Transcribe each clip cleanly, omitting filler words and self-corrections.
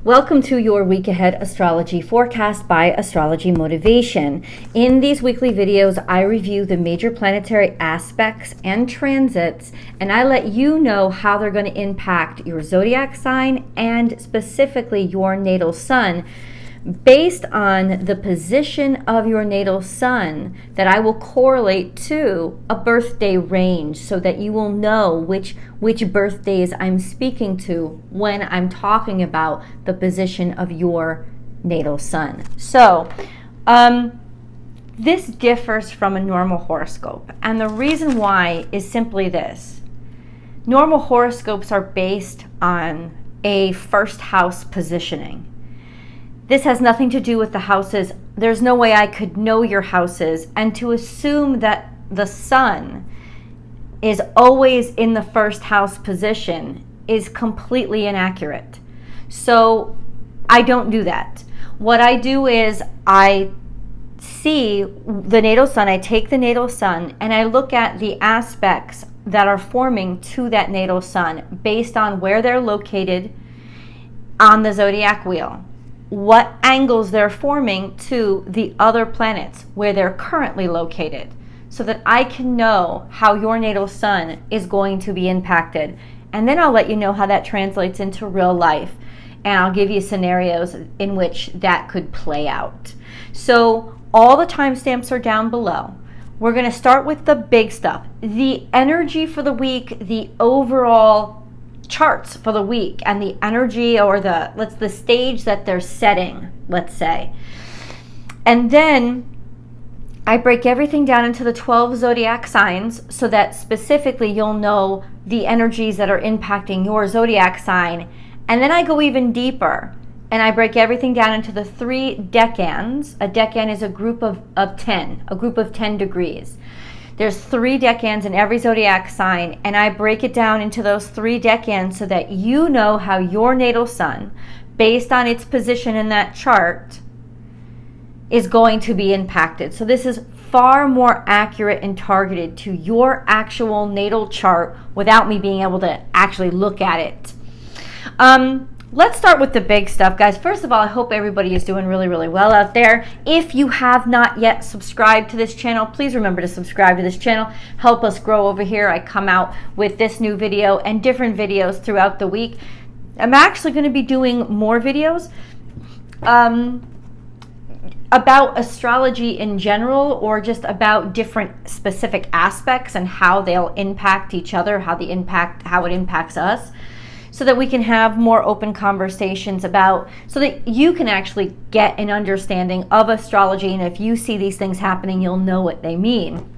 Welcome to your week ahead astrology forecast by Astrology Motivation. In these weekly videos, I review the major planetary aspects and transits, and I let you know how they're going to impact your zodiac sign and specifically your natal sun, based on the position of your natal sun that I will correlate to a birthday range so that you will know which birthdays I'm speaking to when I'm talking about the position of your natal sun. So this differs from a normal horoscope, and the reason why is simply this. Normal horoscopes are based on a first house positioning. This has nothing to do with the houses. There's no way I could know your houses, and to assume that the sun is always in the first house position is completely inaccurate. So I don't do that. What I do is I see the natal sun, I take the natal sun, and I look at the aspects that are forming to that natal sun based on where they're located on the zodiac wheel, what angles they're forming to the other planets where they're currently located, so that I can know how your natal sun is going to be impacted. And then I'll let you know how that translates into real life, and I'll give you scenarios in which that could play out. So all the timestamps are down below. We're going to start with the big stuff, the energy for the week, the overall charts for the week, and the energy, or the stage that they're setting, let's say. And then I break everything down into the 12 zodiac signs so that specifically you'll know the energies that are impacting your zodiac sign. And then I go even deeper and I break everything down into the 3 decans. A decan is a group of 10, a group of 10 degrees. There's 3 decans in every zodiac sign, and I break it down into those 3 decans so that you know how your natal sun, based on its position in that chart, is going to be impacted. So this is far more accurate and targeted to your actual natal chart without me being able to actually look at it. Let's start with the big stuff, guys. First of all, I hope everybody is doing really, really well out there. If you have not yet subscribed to this channel, please remember to subscribe to this channel. Help us grow over here. I come out with this new video and different videos throughout the week. I'm actually going to be doing more videos about astrology in general, or just about different specific aspects and how they'll impact each other, how it impacts us, so that we can have more open conversations about, so that you can actually get an understanding of astrology, and if you see these things happening, you'll know what they mean.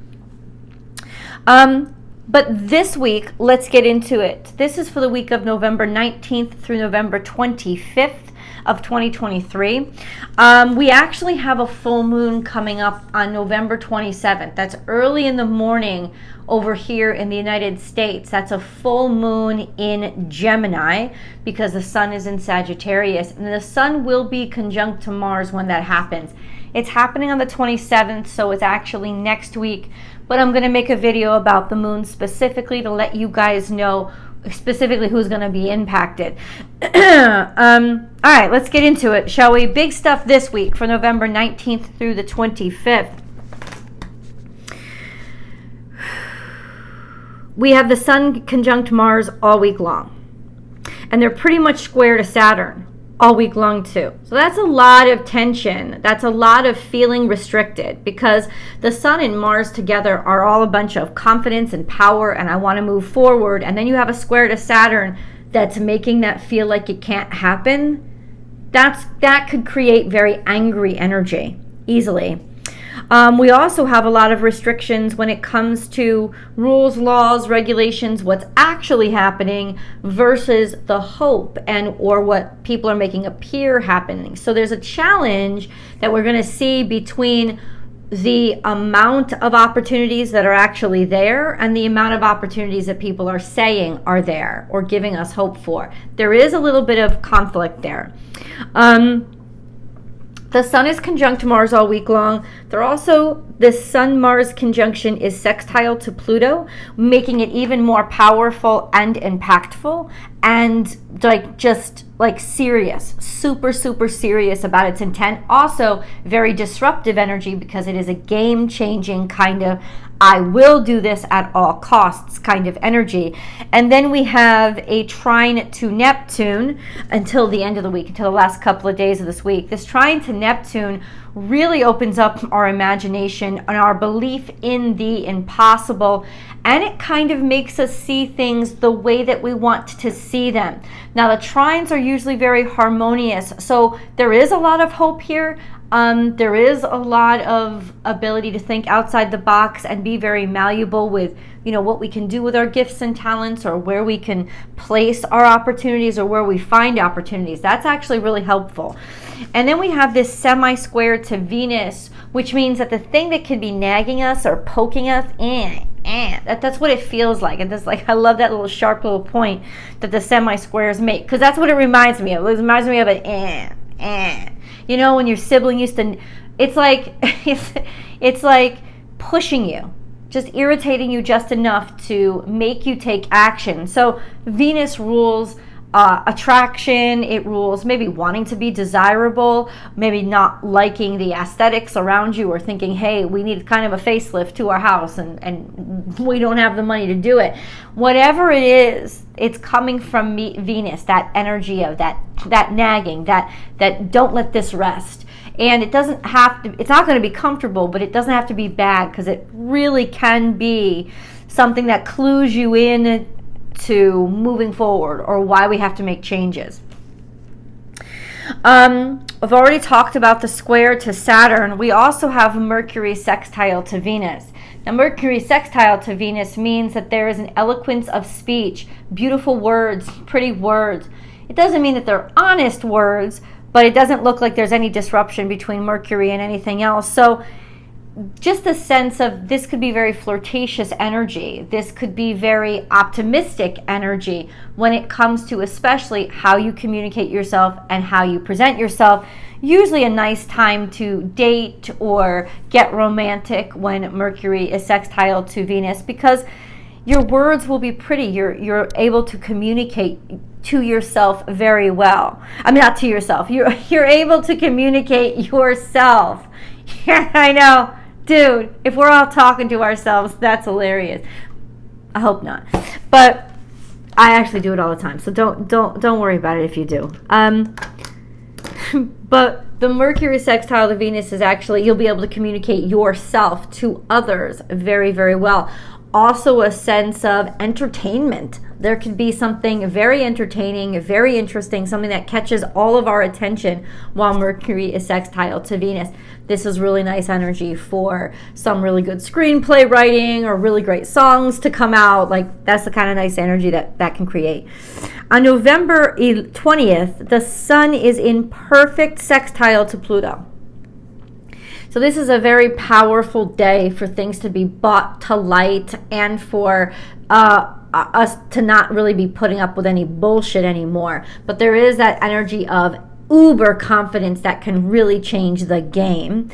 But this week, let's get into it. This is for the week of November 19th through November 25th of 2023. We actually have a full moon coming up on November 27th. That's early in the morning over here in the United States. That's a full moon in Gemini because the sun is in Sagittarius, and the sun will be conjunct to Mars when that happens. It's happening on the 27th, so it's actually next week, but I'm going to make a video about the moon specifically to let you guys know specifically who's going to be impacted. All right, let's get into it, shall we? Big stuff this week for November 19th through the 25th. We have the sun conjunct Mars all week long, and they're pretty much square to Saturn all week long too. So that's a lot of tension. That's a lot of feeling restricted, because the sun and Mars together are all a bunch of confidence and power, and I want to move forward. And then you have a square to Saturn that's making that feel like it can't happen. That could create very angry energy easily. We also have a lot of restrictions when it comes to rules, laws, regulations, what's actually happening versus the hope or what people are making appear happening. So there's a challenge that we're going to see between the amount of opportunities that are actually there and the amount of opportunities that people are saying are there or giving us hope for. There is a little bit of conflict there. The sun is conjunct Mars all week long. They're also this Sun-Mars conjunction is sextile to Pluto, making it even more powerful and impactful, and just serious, super, super serious about its intent. Also, very disruptive energy because it is a game-changing kind of I will do this at all costs kind of energy. And then we have a trine to Neptune until the end of the week, until the last couple of days of this week. This trine to Neptune really opens up our imagination and our belief in the impossible, and it kind of makes us see things the way that we want to see them. Now, the trines are usually very harmonious, so there is a lot of hope here. There is a lot of ability to think outside the box and be very malleable with, what we can do with our gifts and talents, or where we can place our opportunities, or where we find opportunities. That's actually really helpful. And then we have this semi-square to Venus, which means that the thing that could be nagging us or poking us, that's what it feels like. And I love that little sharp little point that the semi-squares make, because that's what it reminds me of. It reminds me of an when your sibling used to, it's like pushing you, just irritating you just enough to make you take action. So Venus rules attraction. It rules maybe wanting to be desirable, maybe not liking the aesthetics around you, or thinking, hey, we need kind of a facelift to our house and we don't have the money to do it. Whatever it is, it's coming from Venus, that energy of that nagging, that don't let this rest. And it doesn't have to, it's not going to be comfortable, but it doesn't have to be bad, because it really can be something that clues you in to moving forward, or why we have to make changes. I've already talked about the square to Saturn. We also have Mercury sextile to Venus. Now, Mercury sextile to Venus means that there is an eloquence of speech, beautiful words, pretty words. It doesn't mean that they're honest words, but it doesn't look like there's any disruption between Mercury and anything else. So just the sense of this could be very flirtatious energy. This could be very optimistic energy when it comes to especially how you communicate yourself and how you present yourself. Usually a nice time to date or get romantic when Mercury is sextile to Venus, because your words will be pretty. You're able to communicate to yourself very well. I mean, not to yourself. You're able to communicate yourself. Yeah, I know. Dude, if we're all talking to ourselves, that's hilarious. I hope not. But I actually do it all the time, so don't worry about it if you do. But the Mercury sextile to Venus is actually, you'll be able to communicate yourself to others very, very well. Also a sense of entertainment. There could be something very entertaining, very interesting, something that catches all of our attention while Mercury is sextile to Venus. This is really nice energy for some really good screenplay writing or really great songs to come out. That's the kind of nice energy that can create. On November 20th, the Sun is in perfect sextile to Pluto. So this is a very powerful day for things to be brought to light, and for us to not really be putting up with any bullshit anymore. But there is that energy of uber confidence that can really change the game.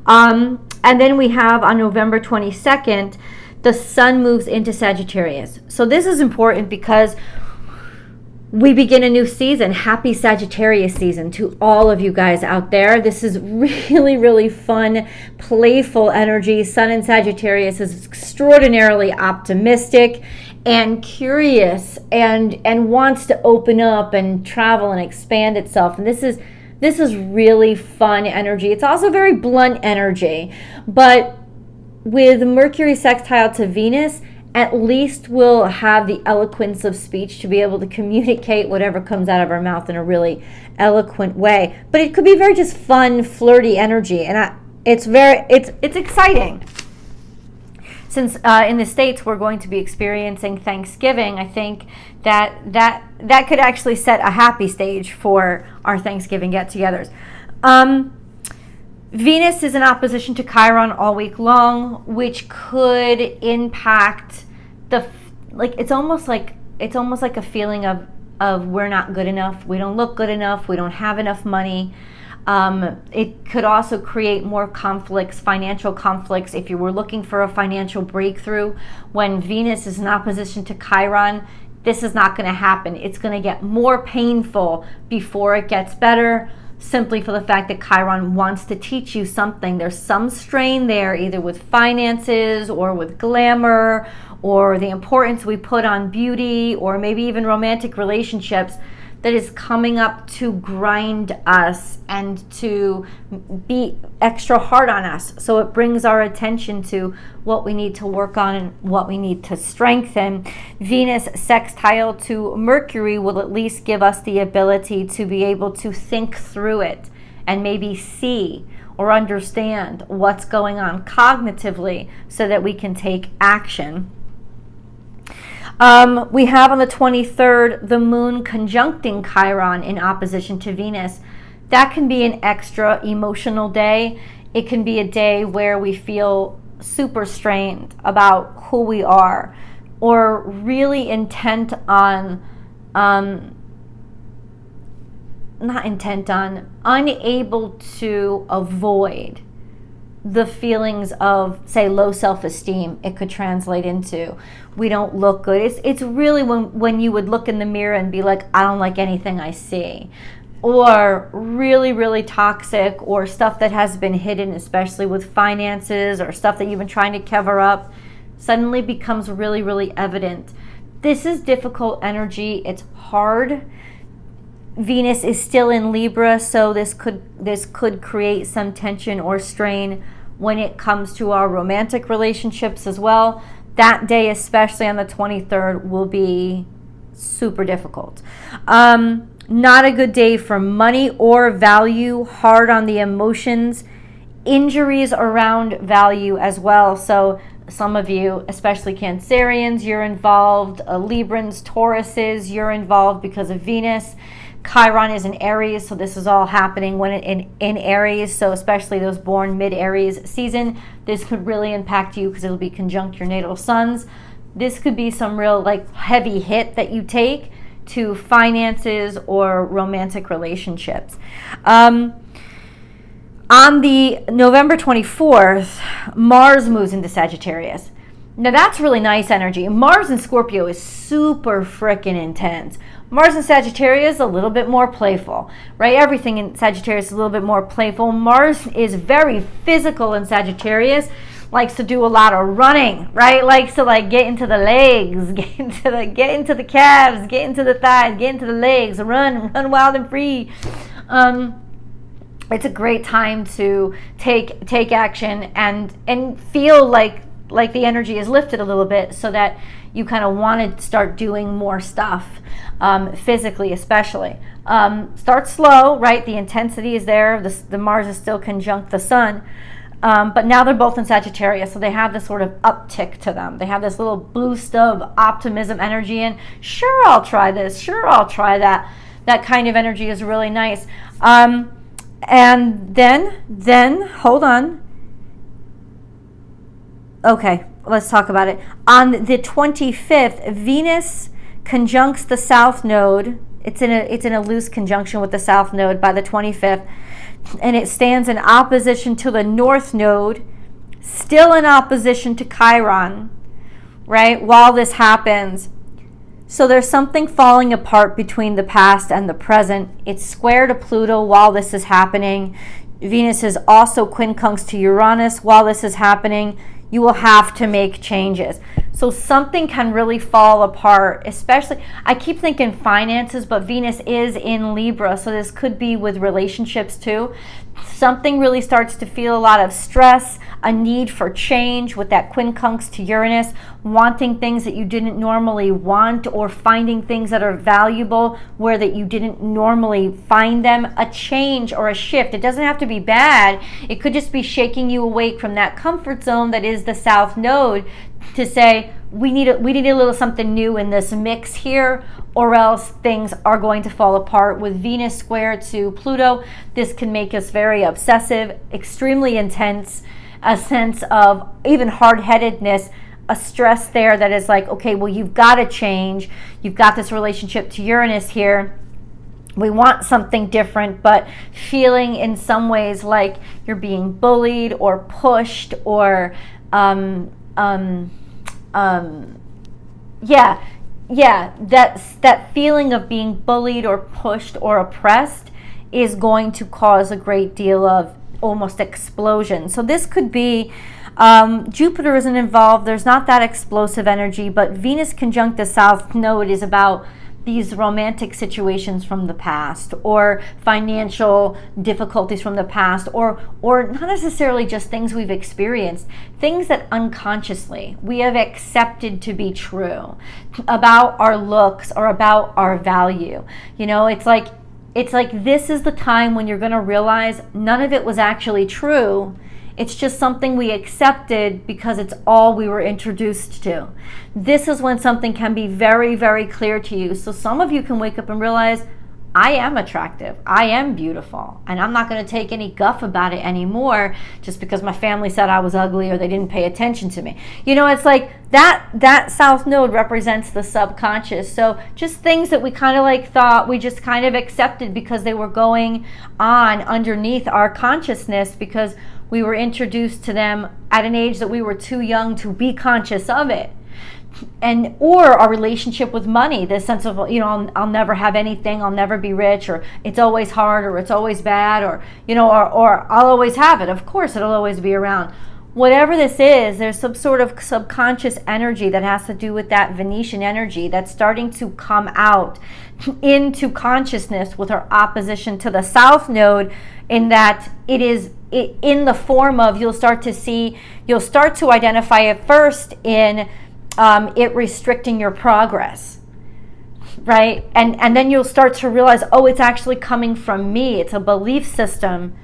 And then we have on November 22nd, the Sun moves into Sagittarius. So this is important because we begin a new season. Happy Sagittarius season to all of you guys out there. This is really, really fun, playful energy. Sun in Sagittarius is extraordinarily optimistic and curious and wants to open up and travel and expand itself. And this is really fun energy. It's also very blunt energy. But with Mercury sextile to Venus, at least we'll have the eloquence of speech to be able to communicate whatever comes out of our mouth in a really eloquent way. But it could be very just fun, flirty energy, and it's exciting. Since in the States we're going to be experiencing Thanksgiving, I think that could actually set a happy stage for our Thanksgiving get-togethers. Venus is in opposition to Chiron all week long, which could impact it's almost like a feeling of we're not good enough, we don't look good enough, we don't have enough money. It could also create more conflicts, financial conflicts. If you were looking for a financial breakthrough, when Venus is in opposition to Chiron, this is not going to happen. It's going to get more painful before it gets better, simply for the fact that Chiron wants to teach you something. There's some strain there, either with finances or with glamour, or the importance we put on beauty, or maybe even romantic relationships, that is coming up to grind us and to be extra hard on us. So it brings our attention to what we need to work on and what we need to strengthen. Venus sextile to Mercury will at least give us the ability to be able to think through it and maybe see or understand what's going on cognitively so that we can take action. We have on the 23rd, the moon conjuncting Chiron in opposition to Venus. That can be an extra emotional day. It can be a day where we feel super strained about who we are, or really intent on, unable to avoid the feelings of, say, low self-esteem. It could translate into, we don't look good. It's really when you would look in the mirror and be like, I don't like anything I see. Or really, really toxic, or stuff that has been hidden, especially with finances, or stuff that you've been trying to cover up, suddenly becomes really, really evident. This is difficult energy. It's hard. Venus is still in Libra, so this could create some tension or strain when it comes to our romantic relationships as well. That day, especially on the 23rd, will be super difficult. Not a good day for money or value, hard on the emotions, injuries around value as well. So some of you, especially Cancerians, you're involved. Librans, Tauruses, you're involved because of Venus. Chiron is in Aries, so this is all happening when in Aries. So especially those born mid-Aries season, this could really impact you because it'll be conjunct your natal suns. This could be some real heavy hit that you take to finances or romantic relationships. On the November 24th, Mars moves into Sagittarius. Now that's really nice energy. Mars in Scorpio is super freaking intense. Mars in Sagittarius is a little bit more playful, right? Everything in Sagittarius is a little bit more playful. Mars is very physical in Sagittarius, likes to do a lot of running, right? Likes to get into the legs, get into the calves, get into the thighs, get into the legs, run wild and free. It's a great time to take action and feel like the energy is lifted a little bit, so that you kind of want to start doing more stuff, physically especially. Start slow, right? The intensity is there. The Mars is still conjunct the Sun. But now they're both in Sagittarius, so they have this sort of uptick to them. They have this little boost of optimism energy, and sure, I'll try this. Sure, I'll try that. That kind of energy is really nice. And then, hold on. Okay, let's talk about it. On the 25th, Venus conjuncts the South Node. It's in a loose conjunction with the South Node by the 25th, and it stands in opposition to the North Node, still in opposition to Chiron, right? While this happens. So there's something falling apart between the past and the present. It's square to Pluto while this is happening. Venus is also quincunx to Uranus while this is happening. You will have to make changes. So something can really fall apart, especially, I keep thinking finances, but Venus is in Libra, so this could be with relationships too. Something really starts to feel a lot of stress, a need for change with that quincunx to Uranus, wanting things that you didn't normally want, or finding things that are valuable where that you didn't normally find them. A change or a shift. It doesn't have to be bad. It could just be shaking you awake from that comfort zone that is the South Node, to say we need a little something new in this mix here, or else things are going to fall apart. With Venus square to Pluto, this can make us very obsessive, extremely intense, a sense of even hard-headedness, a stress there that is like, okay, well, you've got to change. You've got this relationship to Uranus here. We want something different, but feeling in some ways like you're being bullied or pushed or, that feeling of being bullied or pushed or oppressed is going to cause a great deal of almost explosion. So this could be, Jupiter isn't involved. There's not that explosive energy, but Venus conjunct the South Node is about these romantic situations from the past, or financial difficulties from the past, or not necessarily just things we've experienced, things that unconsciously we have accepted to be true about our looks or about our value. You know, it's like this is the time when you're going to realize none of it was actually true. It's just something we accepted because it's all we were introduced to. This is when something can be very, very clear to you. So some of you can wake up and realize, I am attractive, I am beautiful, and I'm not going to take any guff about it anymore just because my family said I was ugly or they didn't pay attention to me. You know, it's like that South Node represents the subconscious. So just things that we kind of like thought we just kind of accepted because they were going on underneath our consciousness because we were introduced to them at an age that we were too young to be conscious of it. And or our relationship with money, this sense of, you know, I'll never have anything, I'll never be rich, or it's always hard, or it's always bad, or, you know, or I'll always have it. Of course, it'll always be around. Whatever this is, there's some sort of subconscious energy that has to do with that Venetian energy that's starting to come out into consciousness with our opposition to the South Node, in that it is in the form of, you'll start to identify it first in it restricting your progress, right? And then you'll start to realize, oh, it's actually coming from me. It's a belief system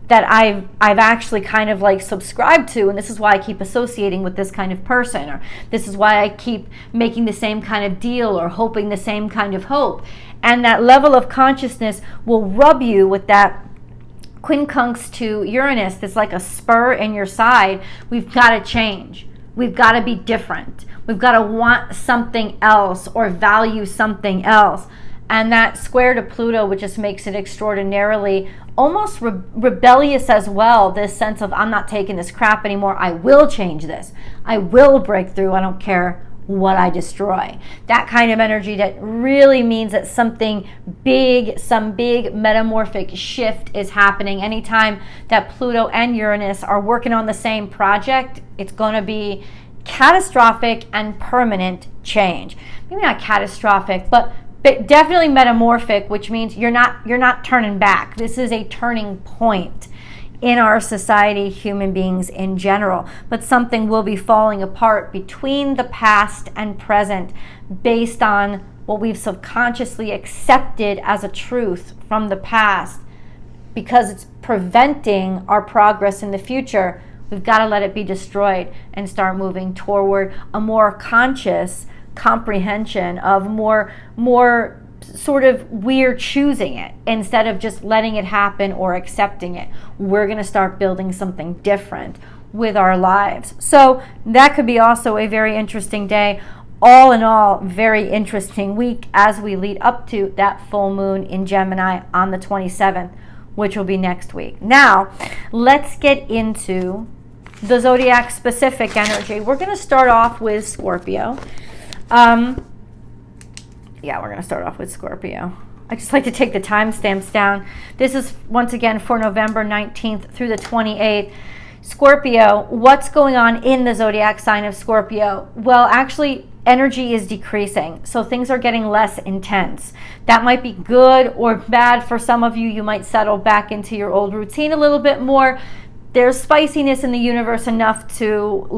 that I've actually kind of like subscribed to, and this is why I keep associating with this kind of person, or this is why I keep making the same kind of deal or hoping the same kind of hope. And that level of consciousness will rub you with that quincunx to Uranus. That's like a spur in your side. We've got to change. We've got to be different. We've got to want something else or value something else. And that square to Pluto, which just makes it extraordinarily almost rebellious as well. This sense of, I'm not taking this crap anymore. I will change this. I will break through. I don't care what I destroy. That kind of energy that really means that something big, some big metamorphic shift is happening. Anytime that Pluto and Uranus are working on the same project, it's going to be catastrophic and permanent change. Maybe not catastrophic, but definitely metamorphic, which means you're not turning back. This is a turning point in our society, human beings in general. But something will be falling apart between the past and present based on what we've subconsciously accepted as a truth from the past, because it's preventing our progress in the future. We've got to let it be destroyed and start moving toward a more conscious comprehension of more sort of we're choosing it instead of just letting it happen or accepting it. We're going to start building something different with our lives. So that could be also a very interesting day. All in all, very interesting week as we lead up to that full moon in Gemini on the 27th, which will be next week. Now, let's get into the zodiac specific energy. We're going to start off with Scorpio. We're going to start off with Scorpio. I just like to take the timestamps down. This is, once again, for November 19th through the 28th. Scorpio, what's going on in the zodiac sign of Scorpio? Well, actually, energy is decreasing, so things are getting less intense. That might be good or bad for some of you. You might settle back into your old routine a little bit more. There's spiciness in the universe enough to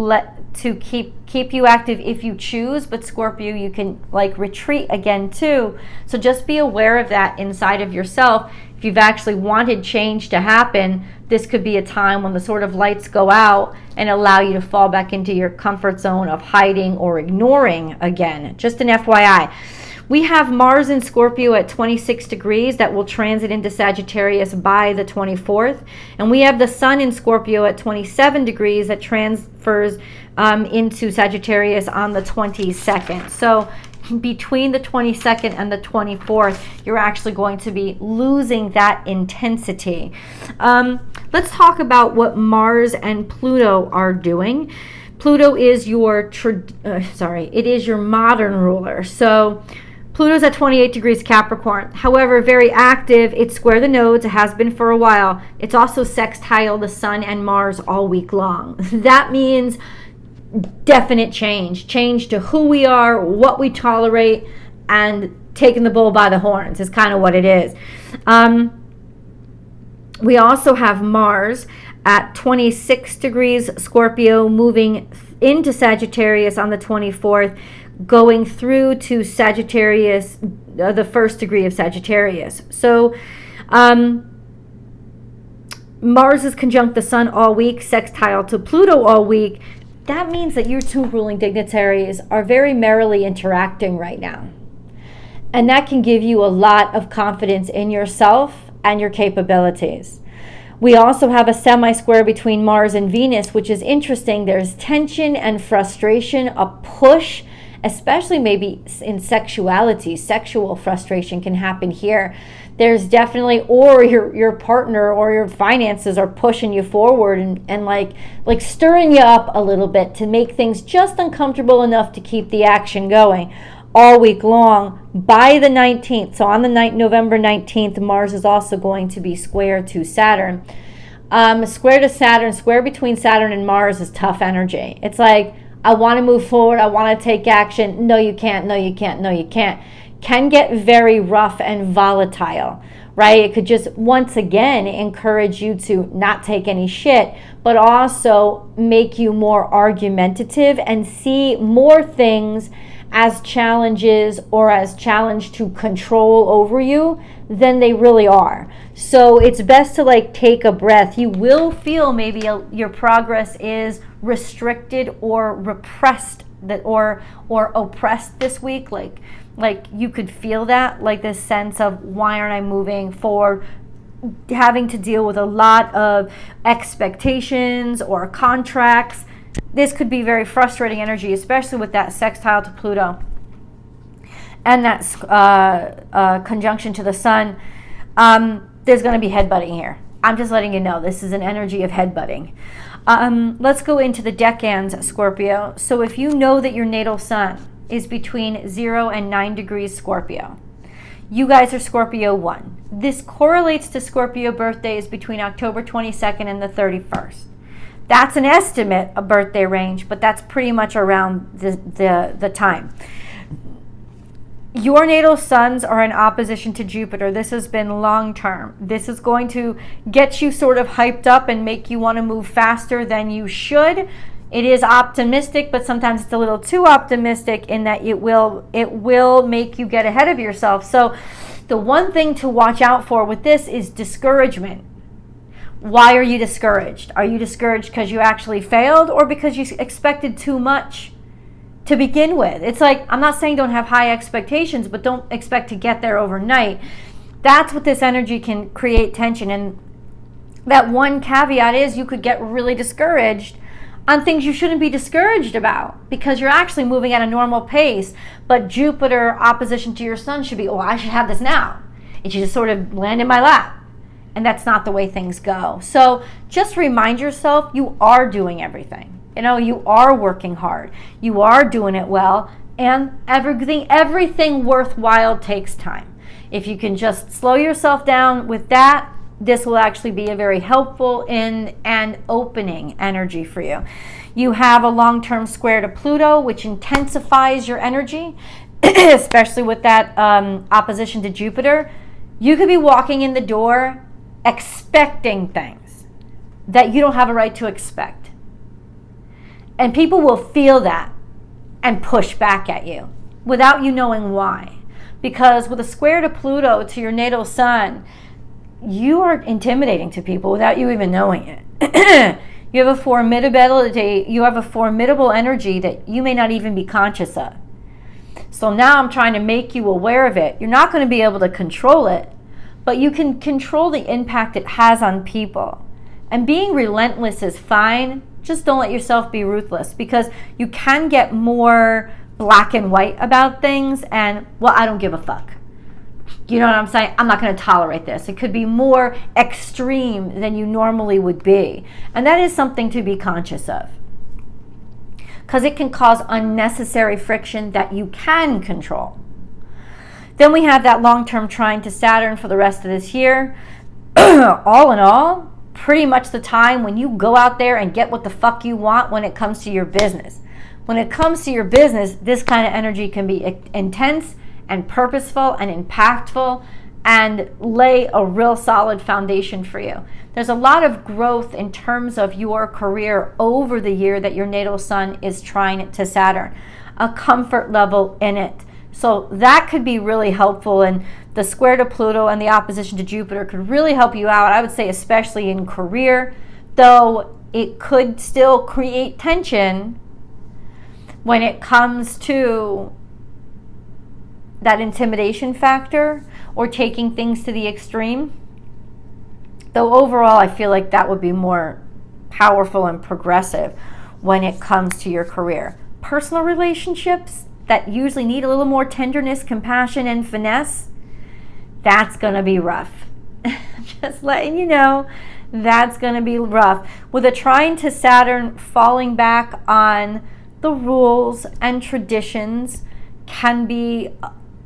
keep you active if you choose, but Scorpio, you can like retreat again too. So just be aware of that inside of yourself. If you've actually wanted change to happen, this could be a time when the sort of lights go out and allow you to fall back into your comfort zone of hiding or ignoring again. Just an FYI. We have Mars in Scorpio at 26 degrees that will transit into Sagittarius by the 24th. And we have the Sun in Scorpio at 27 degrees that transfers into Sagittarius on the 22nd. So between the 22nd and the 24th, you're actually going to be losing that intensity. Let's talk about what Mars and Pluto are doing. Pluto is your modern ruler. So Pluto's at 28 degrees Capricorn. However, very active. It's square the nodes. It has been for a while. It's also sextile the Sun and Mars all week long. That means definite change to who we are, what we tolerate, and taking the bull by the horns is kind of what it is. We also have Mars at 26 degrees Scorpio, moving into Sagittarius on the 24th, going through to Sagittarius, the first degree of Sagittarius. So Mars is conjunct the Sun all week, sextile to Pluto all week. That means that your two ruling dignitaries are very merrily interacting right now. And that can give you a lot of confidence in yourself and your capabilities. We also have a semi-square between Mars and Venus, which is interesting. There's tension and frustration, a push, especially maybe in sexuality. Sexual frustration can happen here. There's definitely, or your partner or your finances are pushing you forward and like stirring you up a little bit to make things just uncomfortable enough to keep the action going all week long. By the 19th, so on the November 19th, Mars is also going to be square to Saturn. Square to Saturn, square between Saturn and Mars is tough energy. It's like, I want to move forward, I want to take action. No, you can't, no, you can't, no, you can't. Can get very rough and volatile, right? It could just, once again, encourage you to not take any shit, but also make you more argumentative and see more things as challenges or as challenge to control over you than they really are. So it's best to take a breath. You will feel maybe your progress is restricted or repressed or oppressed this week. Like you could feel that, this sense of, why aren't I moving forward? Having to deal with a lot of expectations or contracts. This could be very frustrating energy, especially with that sextile to Pluto and that conjunction to the Sun. There's going to be headbutting here. I'm just letting you know, this is an energy of headbutting. Let's go into the decans, Scorpio. So if you know that your natal Sun is between 0 and 9 degrees Scorpio, you guys are Scorpio 1. This correlates to Scorpio birthdays between October 22nd and the 31st. That's an estimate, a birthday range, but that's pretty much around the time. Your natal suns are in opposition to Jupiter. This has been long term. This is going to get you sort of hyped up and make you want to move faster than you should. It is optimistic, but sometimes it's a little too optimistic in that it will make you get ahead of yourself. So the one thing to watch out for with this is discouragement. Why are you discouraged? Are you discouraged because you actually failed or because you expected too much to begin with? It's like, I'm not saying don't have high expectations, but don't expect to get there overnight. That's what this energy can create tension. And that one caveat is you could get really discouraged on things you shouldn't be discouraged about because you're actually moving at a normal pace. But Jupiter opposition to your Sun should be, oh, I should have this now. It should just sort of land in my lap. And that's not the way things go. So just remind yourself you are doing everything. You are working hard. You are doing it well. And everything worthwhile takes time. If you can just slow yourself down with that, this will actually be a very helpful and opening energy for you. You have a long-term square to Pluto, which intensifies your energy, especially with that opposition to Jupiter. You could be walking in the door expecting things that you don't have a right to expect. And people will feel that and push back at you without you knowing why. Because with a square to Pluto to your natal Sun, you are intimidating to people without you even knowing it. You have a formidable energy that you may not even be conscious of. So now I'm trying to make you aware of it. You're not going to be able to control it, but you can control the impact it has on people. And being relentless is fine. Just don't let yourself be ruthless because you can get more black and white about things and, well, I don't give a fuck. You know what I'm saying? I'm not going to tolerate this. It could be more extreme than you normally would be. And that is something to be conscious of, because it can cause unnecessary friction that you can control. Then we have that long-term trine to Saturn for the rest of this year. All in all, pretty much the time when you go out there and get what the fuck you want when it comes to your business. When it comes to your business, this kind of energy can be intense and purposeful and impactful and lay a real solid foundation for you. There's a lot of growth in terms of your career over the year that your natal sun is trine to Saturn, a comfort level in it. So that could be really helpful, and the square to Pluto and the opposition to Jupiter could really help you out, I would say, especially in career, though it could still create tension when it comes to that intimidation factor or taking things to the extreme. Though overall, I feel like that would be more powerful and progressive when it comes to your career. Personal relationships that usually need a little more tenderness, compassion, and finesse, that's going to be rough. Just letting you know, that's going to be rough. With a trine to Saturn, falling back on the rules and traditions can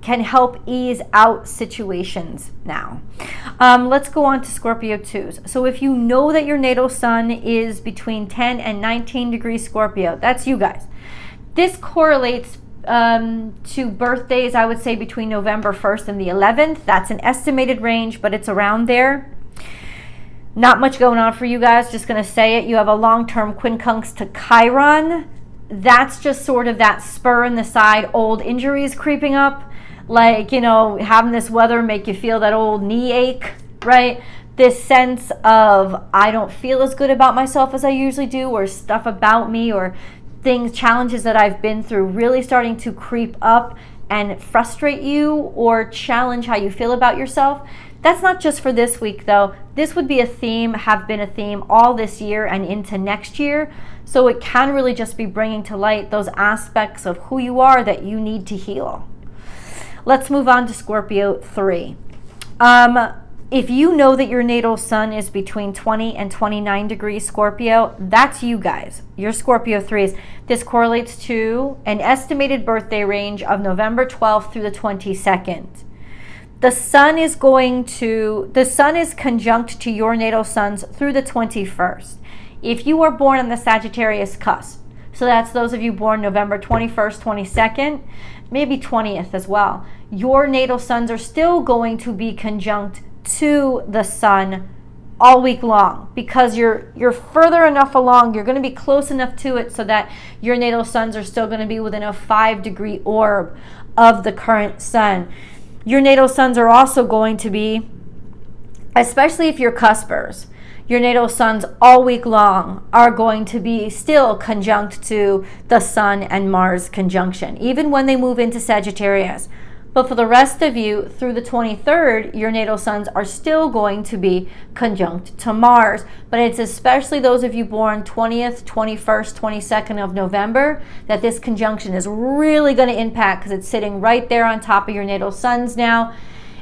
help ease out situations now. Let's go on to Scorpio 2s. So if you know that your natal sun is between 10 and 19 degrees Scorpio, that's you guys. This correlates to birthdays, I would say, between November 1st and the 11th. That's an estimated range, but it's around there. Not much going on for you guys, just going to say it. You have a long-term quincunx to Chiron. That's just sort of that spur in the side, old injuries creeping up. Like, you know, having this weather make you feel that old knee ache, right? This sense of, I don't feel as good about myself as I usually do, or stuff about me, or things, challenges that I've been through really starting to creep up and frustrate you or challenge how you feel about yourself. That's not just for this week, though. This would be a theme, have been a theme all this year and into next year. So it can really just be bringing to light those aspects of who you are that you need to heal. Let's move on to Scorpio 3. If you know that your natal sun is between 20 and 29 degrees Scorpio, that's you guys. Your Scorpio 3s. This correlates to an estimated birthday range of November 12th through the 22nd. The sun is conjunct to your natal suns through the 21st. If you are born on the Sagittarius cusp, so that's those of you born November 21st, 22nd, maybe 20th as well, your natal suns are still going to be conjunct to the sun all week long, because you're further enough along, you're going to be close enough to it so that your natal suns are still going to be within a 5-degree orb of the current sun. Your natal suns are also going to be, especially if you're cuspers, your natal suns all week long are going to be still conjunct to the Sun and Mars conjunction, even when they move into Sagittarius. But for the rest of you, through the 23rd, your natal suns are still going to be conjunct to Mars. But it's especially those of you born 20th, 21st, 22nd of November that this conjunction is really going to impact, because it's sitting right there on top of your natal suns now.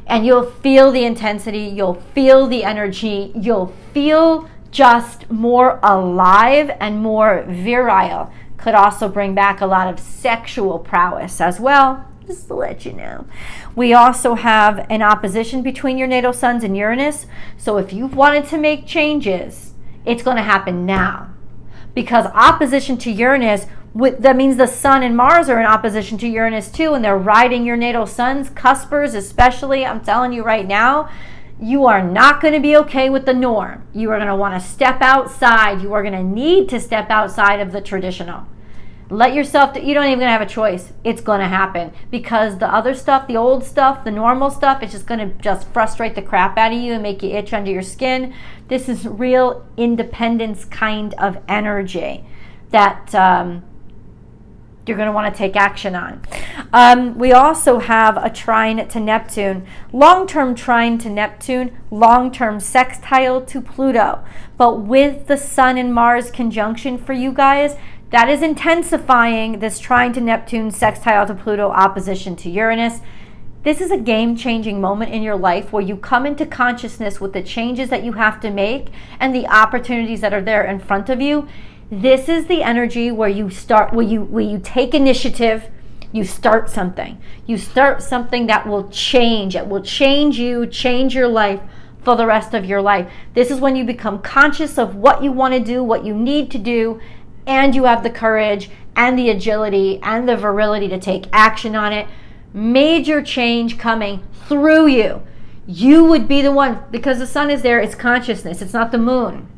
And you'll feel the intensity, you'll feel the energy, you'll feel just more alive and more virile. Could also bring back a lot of sexual prowess as well, just to let you know. We also have an opposition between your natal suns and Uranus. So if you've wanted to make changes, it's going to happen now. Because opposition to Uranus, that means the Sun and Mars are in opposition to Uranus too, and they're riding your natal suns. Cuspers especially, I'm telling you right now, you are not going to be okay with the norm. You are going to want to step outside. You are going to need to step outside of the traditional. Let yourself, you don't even have a choice. It's going to happen, because the other stuff, the old stuff, the normal stuff, it's just going to just frustrate the crap out of you and make you itch under your skin. This is real independence kind of energy that you're going to want to take action on. We also have a trine to Neptune, long-term trine to Neptune, long-term sextile to Pluto. But with the Sun and Mars conjunction for you guys, That is intensifying this trine to Neptune, sextile to Pluto, opposition to Uranus. This is a game-changing moment in your life where you come into consciousness with the changes that you have to make and the opportunities that are there in front of you. This is the energy where you start, where you take initiative, you start something. You start something that will change. It will change you, change your life for the rest of your life. This is when you become conscious of what you want to do, what you need to do, and you have the courage and the agility and the virility to take action on it. Major change coming through you. You would be the one, because the sun is there, it's consciousness, it's not the moon.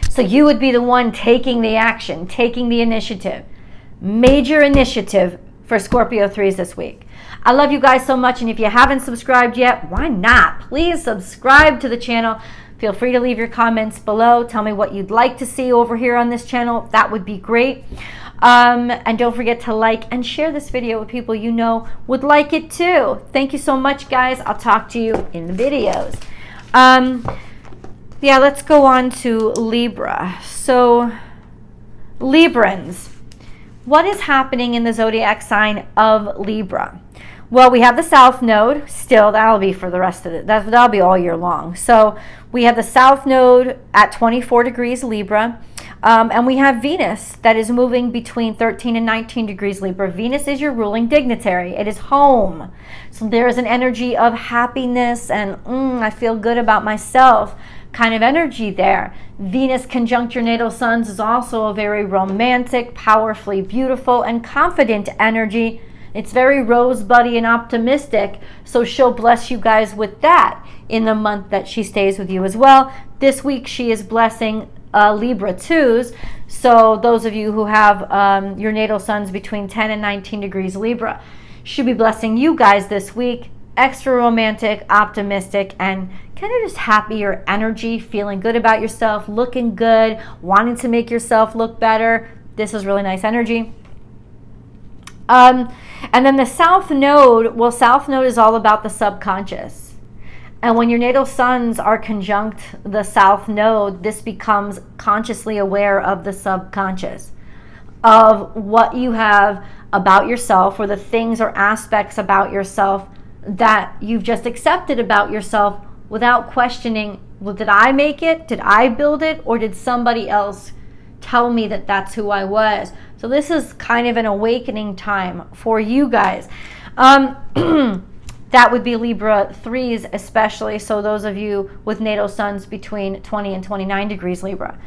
So you would be the one taking the action, taking the initiative. Major initiative for Scorpio 3s this week. I love you guys so much, and if you haven't subscribed yet, why not? Please subscribe to the channel. Feel free to leave your comments below. Tell me what you'd like to see over here on this channel. That would be great. And don't forget to like and share this video with people you know would like it too. Thank you so much, guys. I'll talk to you in the videos. Yeah, let's go on to Libra. So, Librans, what is happening in the zodiac sign of Libra? Well, we have the South Node. Still, that'll be for the rest of it. That'll be all year long. So we have the South Node at 24 degrees Libra. And we have Venus that is moving between 13 and 19 degrees Libra. Venus is your ruling dignitary. It is home. So there is an energy of happiness and I feel good about myself kind of energy there. Venus conjunct your natal suns is also a very romantic, powerfully beautiful, and confident energy. It's very rosebuddy and optimistic, so she'll bless you guys with that in the month that she stays with you as well. This week she is blessing Libra 2s, so those of you who have your natal suns between 10 and 19 degrees Libra, she'll be blessing you guys this week. Extra romantic, optimistic, and kind of just happier energy, feeling good about yourself, looking good, wanting to make yourself look better. This is really nice energy. And then the South Node, well, South Node is all about the subconscious. And when your natal suns are conjunct the South Node, this becomes consciously aware of the subconscious, of what you have about yourself, or the things or aspects about yourself that you've just accepted about yourself without questioning, well, did I make it? Did I build it? Or did somebody else tell me that that's who I was? So this is kind of an awakening time for you guys. That would be Libra 3s especially, so those of you with natal suns between 20 and 29 degrees Libra.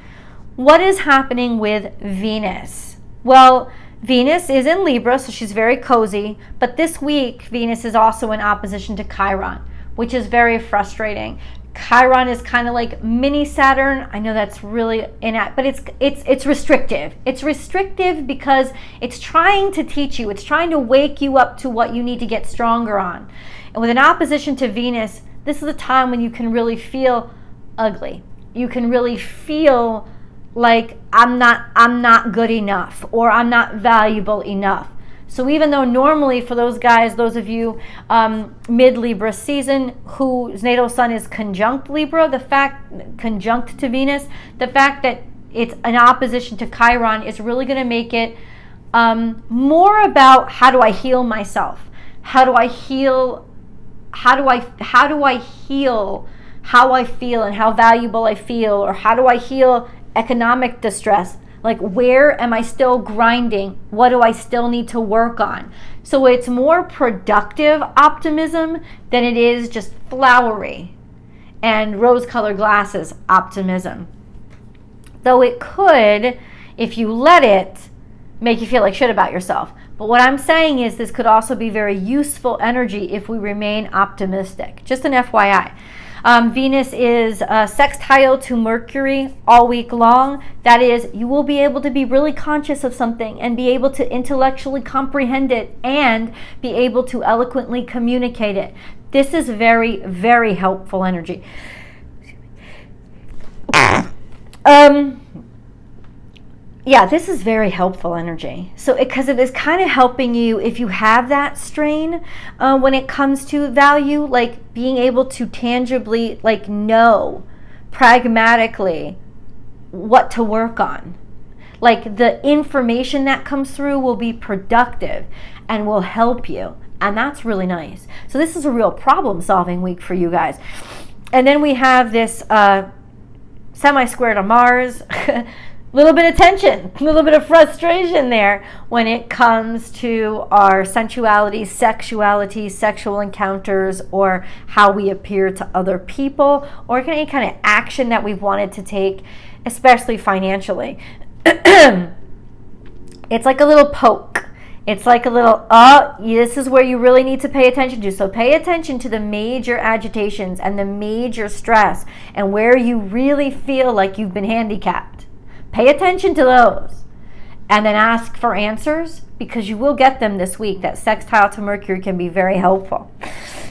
What is happening with Venus? Well, Venus is in Libra, so she's very cozy, but this week Venus is also in opposition to Chiron, which is very frustrating. Chiron is kind of like mini Saturn. I know that's really but it's restrictive. It's restrictive because it's trying to teach you. It's trying to wake you up to what you need to get stronger on. And with an opposition to Venus, this is a time when you can really feel ugly. You can really feel like I'm not good enough, or I'm not valuable enough. So even though normally for those guys, those of you mid-Libra season whose natal sun is conjunct Libra, conjunct to Venus, the fact that it's an opposition to Chiron is really going to make it more about how do I heal myself? How do I heal? How do I heal how I feel and how valuable I feel? Or how do I heal economic distress? Like, where am I still grinding? What do I still need to work on? So it's more productive optimism than it is just flowery and rose-colored glasses optimism. Though it could, if you let it, make you feel like shit about yourself. But what I'm saying is this could also be very useful energy if we remain optimistic. Just an FYI. Venus is sextile to Mercury all week long. That is, you will be able to be really conscious of something and be able to intellectually comprehend it and be able to eloquently communicate it. This is very, very helpful energy. Yeah, this is very helpful energy. So because it is kind of helping you if you have that strain when it comes to value, like being able to tangibly know pragmatically what to work on. Like the information that comes through will be productive and will help you. And that's really nice. So this is a real problem-solving week for you guys. And then we have this semi-square to Mars. Little bit of tension, a little bit of frustration there when it comes to our sensuality, sexuality, sexual encounters, or how we appear to other people, or any kind of action that we've wanted to take, especially financially. It's like a little poke. It's like a little, this is where you really need to pay attention to. So pay attention to the major agitations and the major stress and where you really feel like you've been handicapped. Pay attention to those and then ask for answers, because you will get them this week. That sextile to Mercury can be very helpful.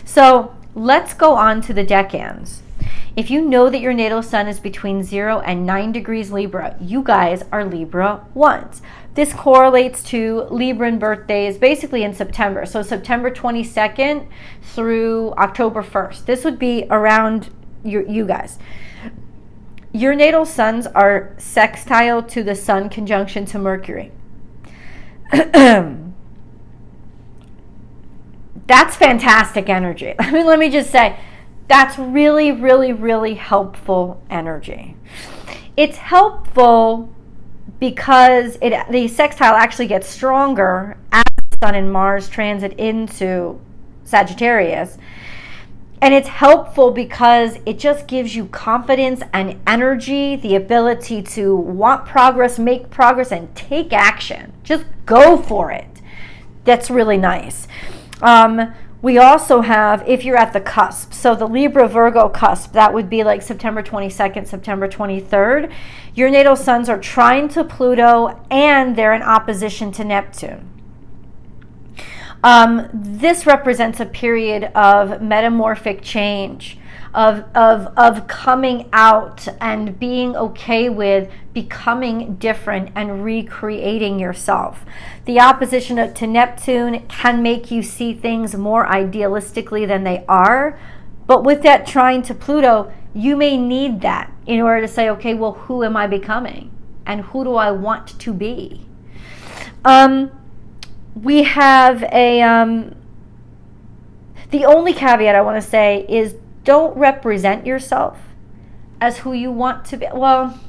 So let's go on to the decans. If you know that your natal sun is between 0 and 9 degrees Libra, you guys are Libra 1s. This correlates to Libran birthdays basically in September. So September 22nd through October 1st. This would be around you guys. Your natal suns are sextile to the sun conjunction to Mercury. That's fantastic energy. Let me just say, that's really, really, really helpful energy. It's helpful because the sextile actually gets stronger as the Sun and Mars transit into Sagittarius. And it's helpful because it just gives you confidence and energy, the ability to want progress, make progress, and take action. Just go for it. That's really nice. We also have, if you're at the cusp, so the Libra-Virgo cusp, that would be like September 22nd, September 23rd. Your natal suns are trine to Pluto, and they're in opposition to Neptune. This represents a period of metamorphic change, of coming out and being okay with becoming different and recreating yourself. The opposition to Neptune can make you see things more idealistically than they are, but with that trine to Pluto, you may need that in order to say, okay, well, who am I becoming? And who do I want to be? We have the only caveat I want to say is don't represent yourself as who you want to be. Well,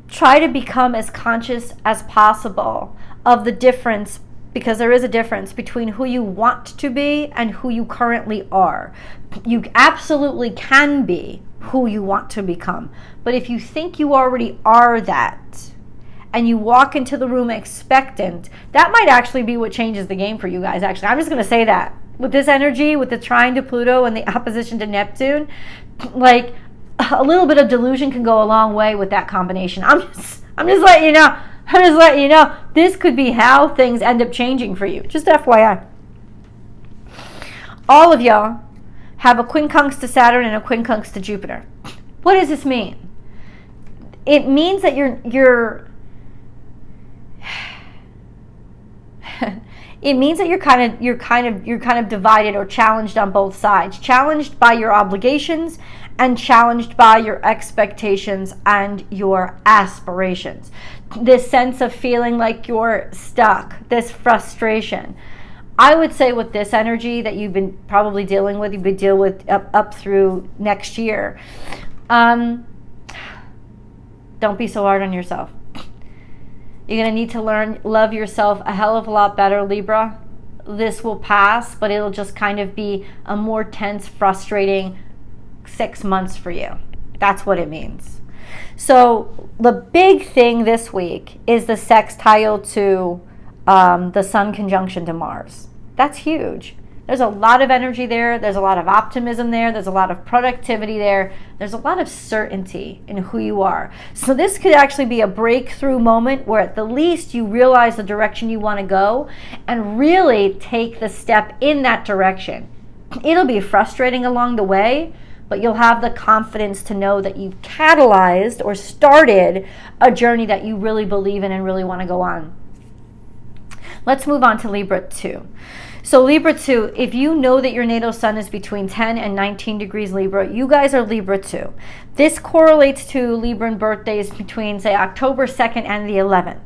try to become as conscious as possible of the difference, because there is a difference between who you want to be and who you currently are. You absolutely can be who you want to become, but if you think you already are that, and you walk into the room expectant, that might actually be what changes the game for you guys. Actually, I'm just going to say that. With this energy, with the trine to Pluto and the opposition to Neptune, like a little bit of delusion can go a long way with that combination. I'm just letting you know. I'm just letting you know. This could be how things end up changing for you. Just FYI. All of y'all have a quincunx to Saturn and a quincunx to Jupiter. What does this mean? It means that it means that you're kind of divided or challenged on both sides. Challenged by your obligations and challenged by your expectations and your aspirations. This sense of feeling like you're stuck, this frustration. I would say with this energy that you've been probably dealing with, you've been dealing with up through next year, don't be so hard on yourself. You're going to need to love yourself a hell of a lot better, Libra. This will pass, but it'll just kind of be a more tense, frustrating 6 months for you. That's what it means. So the big thing this week is the sextile to the Sun conjunction to Mars. That's huge. There's a lot of energy there. There's a lot of optimism there. There's a lot of productivity there. There's a lot of certainty in who you are. So this could actually be a breakthrough moment where at the least you realize the direction you want to go and really take the step in that direction. It'll be frustrating along the way, but you'll have the confidence to know that you've catalyzed or started a journey that you really believe in and really want to go on. Let's move on to Libra 2. So Libra 2, if you know that your natal sun is between 10 and 19 degrees Libra, you guys are Libra 2. This correlates to Libran birthdays between, say, October 2nd and the 11th.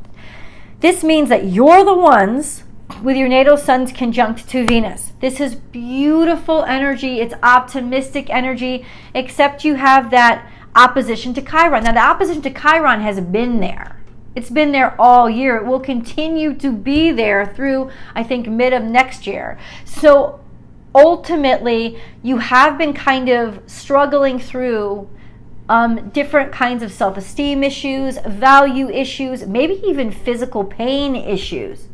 This means that you're the ones with your natal sun's conjunct to Venus. This is beautiful energy. It's optimistic energy, except you have that opposition to Chiron. Now, the opposition to Chiron has been there. It's been there all year. It will continue to be there through, I think, mid of next year. So ultimately, you have been kind of struggling through different kinds of self-esteem issues, value issues, maybe even physical pain issues.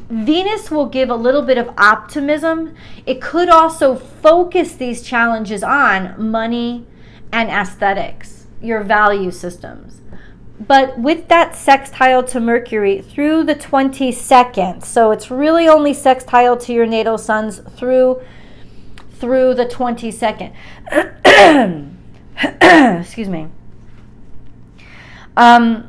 Venus will give a little bit of optimism. It could also focus these challenges on money and aesthetics, your value systems. But with that sextile to Mercury through the 22nd, so it's really only sextile to your natal suns through the 22nd. Excuse me. I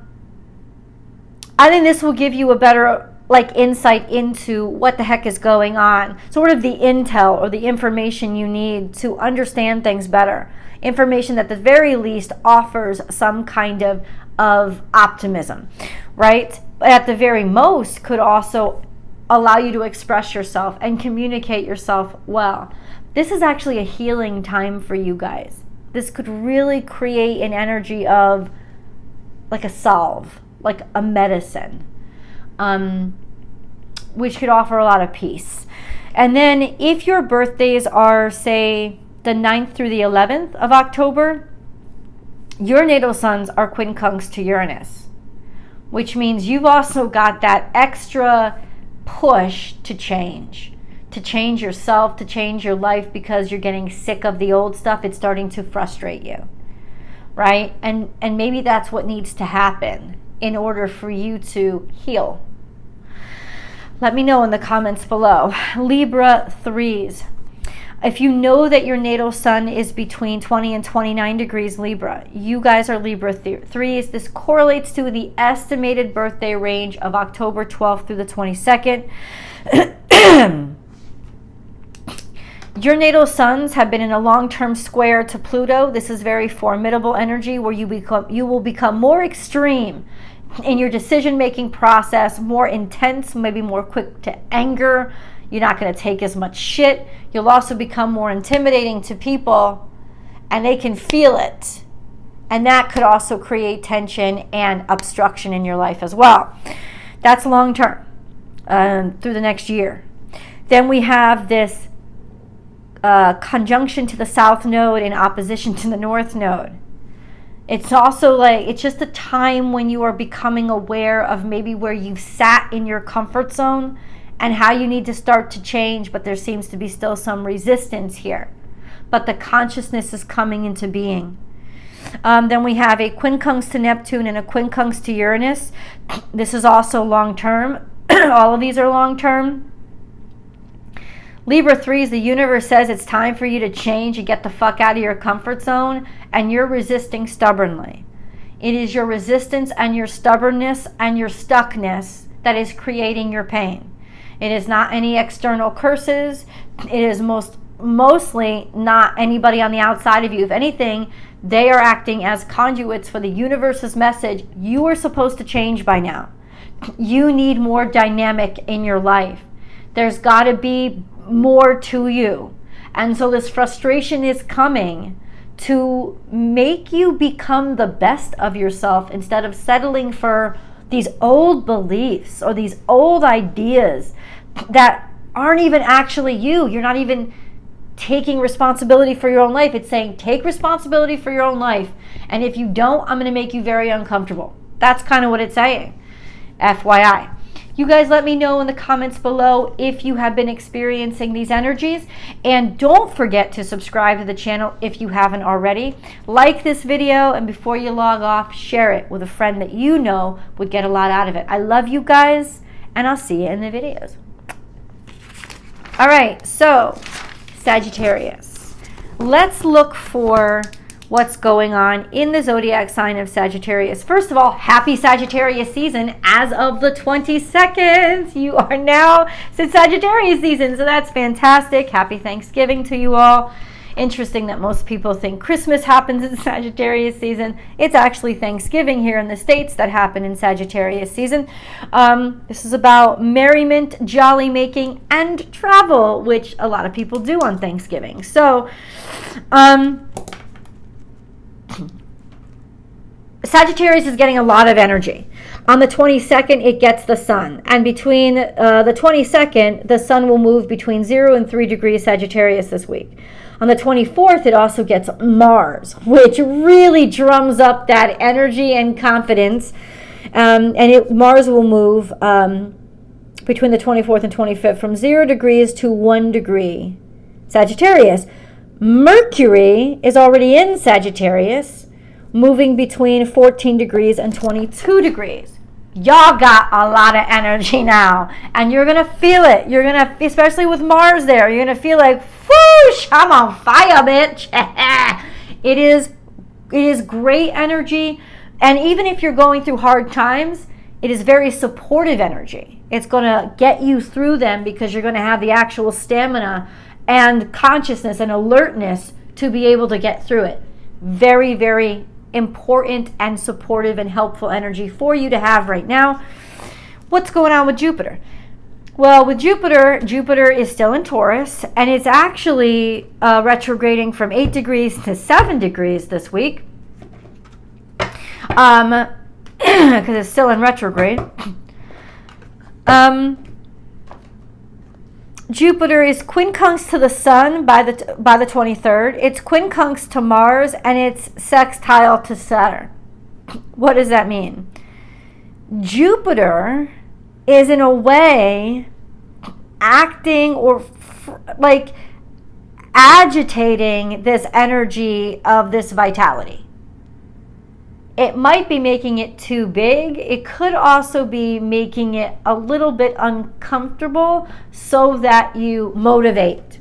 think this will give you a better insight into what the heck is going on, sort of the intel or the information you need to understand things better. Information that at the very least offers some kind of optimism, right? But at the very most could also allow you to express yourself and communicate yourself well. This is actually a healing time for you guys. This could really create an energy of like a salve, like a medicine, which could offer a lot of peace. And then if your birthdays are, say, the 9th through the 11th of October, your natal suns are quincunx to Uranus, which means you've also got that extra push to change yourself, to change your life, because you're getting sick of the old stuff. It's starting to frustrate you, right? And maybe that's what needs to happen in order for you to heal. Let me know in the comments below. Libra 3s. If you know that your natal sun is between 20 and 29 degrees Libra, you guys are Libra 3s. This correlates to the estimated birthday range of October 12th through the 22nd. Your natal suns have been in a long-term square to Pluto. This is very formidable energy where you will become more extreme in your decision-making process, more intense, maybe more quick to anger. You're not going to take as much shit. You'll also become more intimidating to people, and they can feel it. And that could also create tension and obstruction in your life as well. That's long-term, through the next year. Then we have this conjunction to the South Node in opposition to the North Node. It's also it's just a time when you are becoming aware of maybe where you've sat in your comfort zone and how you need to start to change, but there seems to be still some resistance here. But the consciousness is coming into being. Then we have a quincunx to Neptune and a quincunx to Uranus. This is also long-term. All of these are long-term. Libra 3s, the universe says it's time for you to change and get the fuck out of your comfort zone, and you're resisting stubbornly. It is your resistance and your stubbornness and your stuckness that is creating your pain. It is not any external curses. It is mostly not anybody on the outside of you. If anything, they are acting as conduits for the universe's message. You are supposed to change by now. You need more dynamic in your life. There's got to be more to you. And so this frustration is coming to make you become the best of yourself instead of settling for these old beliefs or these old ideas that aren't even actually you. You're not even taking responsibility for your own life. It's saying take responsibility for your own life, and if you don't, I'm going to make you very uncomfortable. That's kind of what it's saying. FYI. You guys let me know in the comments below if you have been experiencing these energies, and don't forget to subscribe to the channel if you haven't already. Like this video, and before you log off, share it with a friend that you know would get a lot out of it. I love you guys, and I'll see you in the videos. All right, so Sagittarius. Let's look for what's going on in the zodiac sign of Sagittarius. First of all, happy Sagittarius season as of the 22nd. You are now in Sagittarius season, so that's fantastic. Happy Thanksgiving to you all. Interesting that most people think Christmas happens in Sagittarius season. It's actually Thanksgiving here in the States that happen in Sagittarius season. This is about merriment, jolly making, and travel, which a lot of people do on Thanksgiving. So, Sagittarius is getting a lot of energy. On the 22nd, it gets the sun. And between the 22nd, the sun will move between 0 and 3 degrees Sagittarius this week. On the 24th, it also gets Mars, which really drums up that energy and confidence. Mars will move between the 24th and 25th from 0 degrees to 1 degree Sagittarius. Mercury is already in Sagittarius, moving between 14 degrees and 22 degrees. Y'all got a lot of energy now, and you're gonna feel it. You're gonna, especially with Mars there, you're gonna feel like, whoosh, I'm on fire, bitch. It is great energy, and even if you're going through hard times, it is very supportive energy. It's gonna get you through them because you're gonna have the actual stamina and consciousness and alertness to be able to get through it. Very, very important and supportive and helpful energy for you to have right now. What's going on with Jupiter? Well, with Jupiter is still in Taurus, and it's actually retrograding from 8 degrees to 7 degrees this week, because it's still in retrograde. Jupiter is quincunx to the Sun by the 23rd. It's quincunx to Mars, and it's sextile to Saturn. What does that mean? Jupiter is in a way acting or like agitating this energy of this vitality. It might be making it too big. It could also be making it a little bit uncomfortable so that you motivate,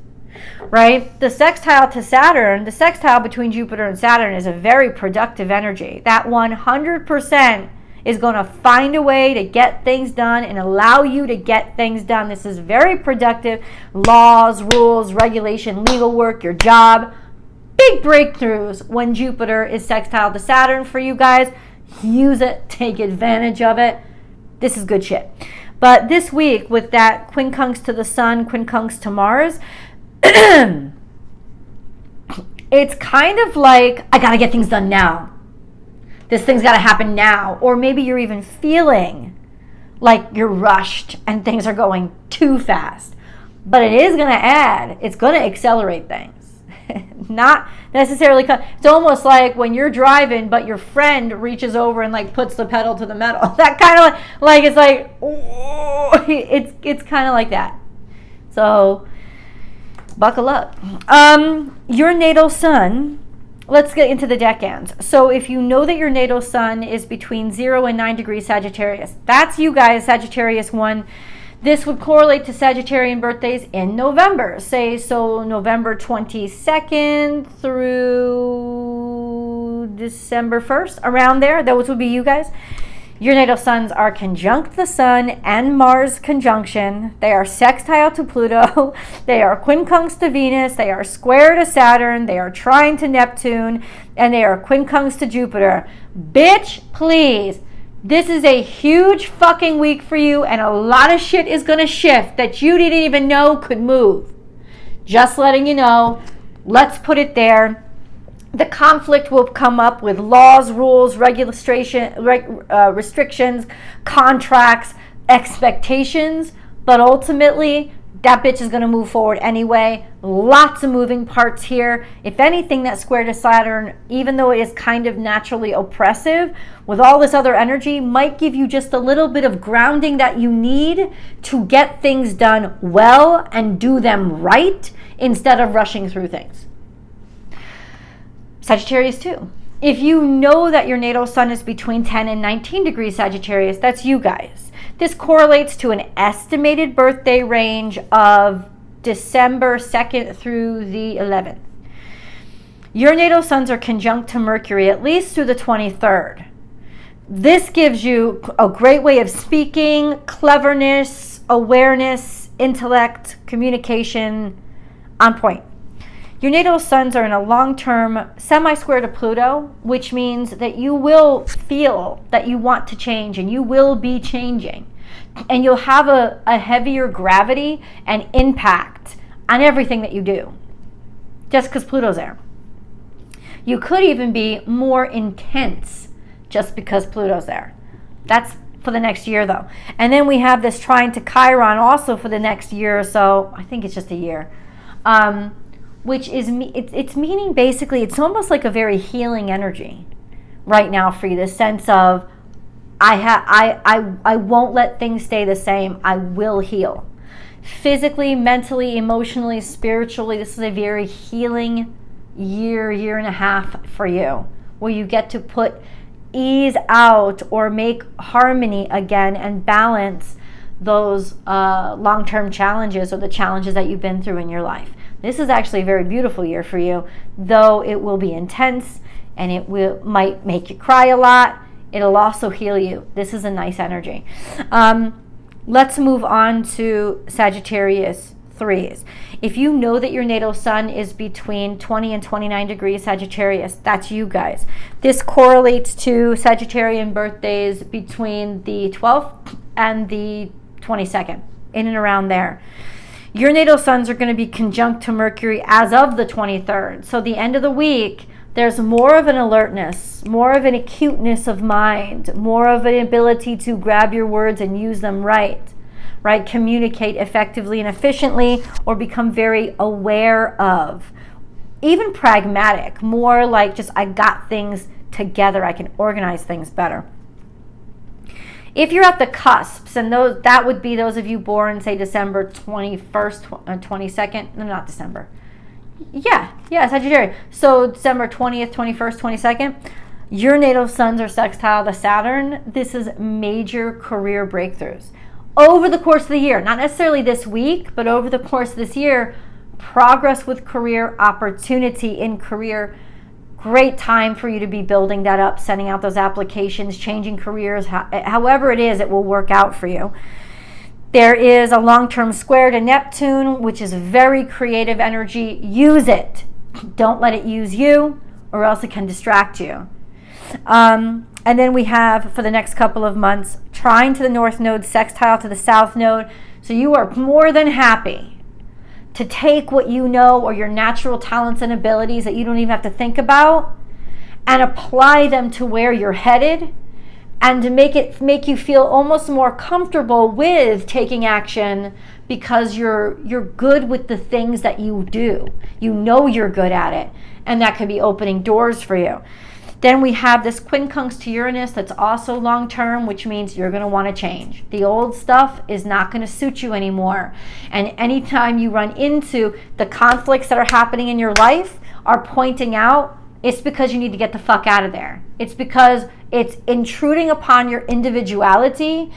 right? The sextile to Saturn, the sextile between Jupiter and Saturn is a very productive energy. That 100% is going to find a way to get things done and allow you to get things done. This is very productive. Laws, rules, regulation, legal work, your job. Big breakthroughs when Jupiter is sextile to Saturn for you guys. Use it. Take advantage of it. This is good shit. But this week, with that quincunx to the Sun, quincunx to Mars, it's kind of like, I got to get things done now. This thing's got to happen now. Or maybe you're even feeling like you're rushed and things are going too fast. But it is going to add, it's going to accelerate things. Not necessarily, it's almost like when you're driving but your friend reaches over and like puts the pedal to the metal. That kind of like it's like, oh, it's kind of like that. So buckle up. Your natal sun, let's get into the decans. So if you know that your natal sun is between 0 and 9 degrees Sagittarius, that's you guys, Sagittarius 1. This would correlate to Sagittarian birthdays in November. Say, so November 22nd through December 1st, around there. Those would be you guys. Your natal suns are conjunct the Sun and Mars conjunction. They are sextile to Pluto. They are quincunx to Venus. They are square to Saturn. They are trine to Neptune. And they are quincunx to Jupiter. Bitch, please. This is a huge fucking week for you, and a lot of shit is going to shift that you didn't even know could move. Just letting you know. Let's put it there. The conflict will come up with laws, rules, restrictions, contracts, expectations, but ultimately, that bitch is going to move forward anyway. Lots of moving parts here. If anything, that square to Saturn, even though it is kind of naturally oppressive, with all this other energy, might give you just a little bit of grounding that you need to get things done well and do them right instead of rushing through things. Sagittarius 2. If you know that your natal sun is between 10 and 19 degrees Sagittarius, that's you guys. This correlates to an estimated birthday range of December 2nd through the 11th. Your natal suns are conjunct to Mercury at least through the 23rd. This gives you a great way of speaking, cleverness, awareness, intellect, communication, on point. Your natal suns are in a long-term semi-square to Pluto, which means that you will feel that you want to change and you will be changing. And you'll have a heavier gravity and impact on everything that you do, just because Pluto's there. You could even be more intense just because Pluto's there. That's for the next year, though. And then we have this trine to Chiron also for the next year or so. I think it's just a year. Which is, it's meaning basically, it's almost like a very healing energy right now for you. The sense of, I won't let things stay the same. I will heal. Physically, mentally, emotionally, spiritually, this is a very healing year and a half for you, where you get to put ease out or make harmony again and balance those long-term challenges or the challenges that you've been through in your life. This is actually a very beautiful year for you, though it will be intense and it might make you cry a lot. It'll also heal you. This is a nice energy. Let's move on to Sagittarius 3s. If you know that your natal sun is between 20 and 29 degrees Sagittarius, that's you guys. This correlates to Sagittarian birthdays between the 12th and the 22nd, in and around there. Your natal suns are going to be conjunct to Mercury as of the 23rd. So the end of the week, there's more of an alertness, more of an acuteness of mind, more of an ability to grab your words and use them right? Communicate effectively and efficiently, or become very aware of. Even pragmatic, more like just, I got things together, I can organize things better. If you're at the cusps, and that would be those of you born, say, December 21st, 22nd, no, not December. Yeah, Sagittarius. So December 20th, 21st, 22nd, your natal suns are sextile to Saturn. This is major career breakthroughs. Over the course of the year, not necessarily this week, but over the course of this year, progress with career, opportunity in career. Great time for you to be building that up, sending out those applications, changing careers. However it is, it will work out for you. There is a long-term square to Neptune, which is very creative energy. Use it. Don't let it use you, or else it can distract you. And then we have, for the next couple of months, trine to the north node, sextile to the south node. So you are more than happy to take what you know or your natural talents and abilities that you don't even have to think about and apply them to where you're headed, and to make you feel almost more comfortable with taking action because you're good with the things that you do. You know you're good at it, and that could be opening doors for you. Then we have this quincunx to Uranus that's also long-term, which means you're going to want to change. The old stuff is not going to suit you anymore. And anytime you run into the conflicts that are happening in your life are pointing out, it's because you need to get the fuck out of there. It's because it's intruding upon your individuality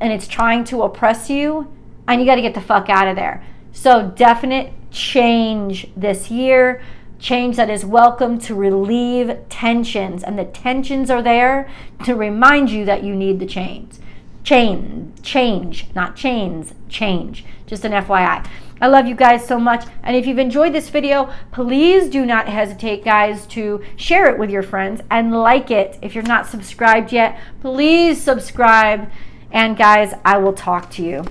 and it's trying to oppress you, and you got to get the fuck out of there. So definite change this year. Change that is welcome to relieve tensions, and the tensions are there to remind you that you need the change. Change, not chains, change. Just an FYI. I love you guys so much, and if you've enjoyed this video, please do not hesitate, guys, to share it with your friends and like it. If you're not subscribed yet, please subscribe, and guys, I will talk to you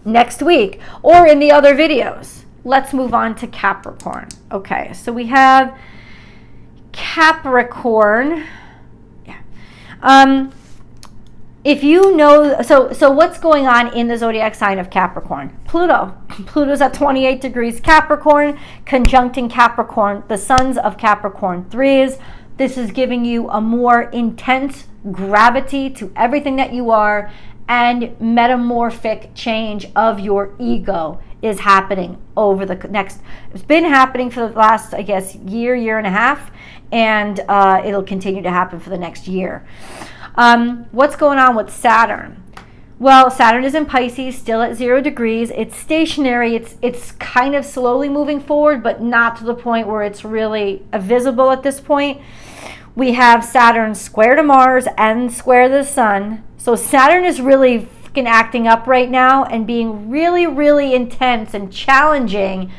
next week or in the other videos. Let's move on to Capricorn. Okay, so we have Capricorn. Yeah. If you know, so what's going on in the zodiac sign of Capricorn? Pluto. Pluto's at 28 degrees Capricorn, conjuncting Capricorn, the sons of Capricorn 3s. This is giving you a more intense gravity to everything that you are, and metamorphic change of your ego is happening over the next, it's been happening for the last, I guess, year and a half, and it'll continue to happen for the next year. What's going on with Saturn? Well, Saturn is in Pisces, still at 0 degrees. It's stationary. It's kind of slowly moving forward, but not to the point where it's really visible at this point. We have Saturn square to Mars and square to the Sun. So Saturn is really fucking acting up right now and being really, really intense and challenging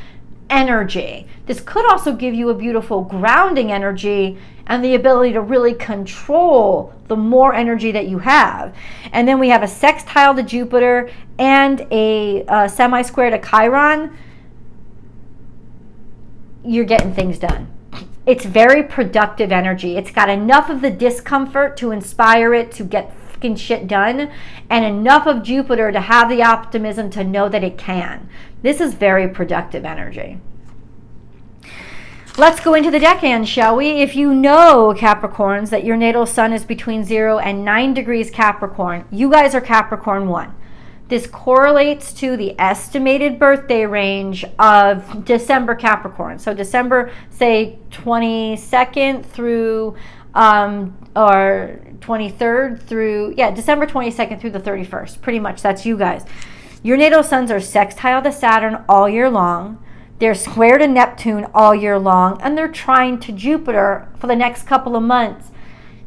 energy. This could also give you a beautiful grounding energy and the ability to really control the more energy that you have. And then we have a sextile to Jupiter and a semi-square to Chiron. You're getting things done. It's very productive energy. It's got enough of the discomfort to inspire it to get fucking shit done, and enough of Jupiter to have the optimism to know that it can. This is very productive energy. Let's go into the decans, shall we? If you know, Capricorns, that your natal sun is between 0 and 9 degrees Capricorn, you guys are Capricorn 1. This correlates to the estimated birthday range of December Capricorn. So December, say, 22nd through, or 23rd through, December 22nd through the 31st. Pretty much, that's you guys. Your natal suns are sextile to Saturn all year long. They're square to Neptune all year long, and they're trine to Jupiter for the next couple of months.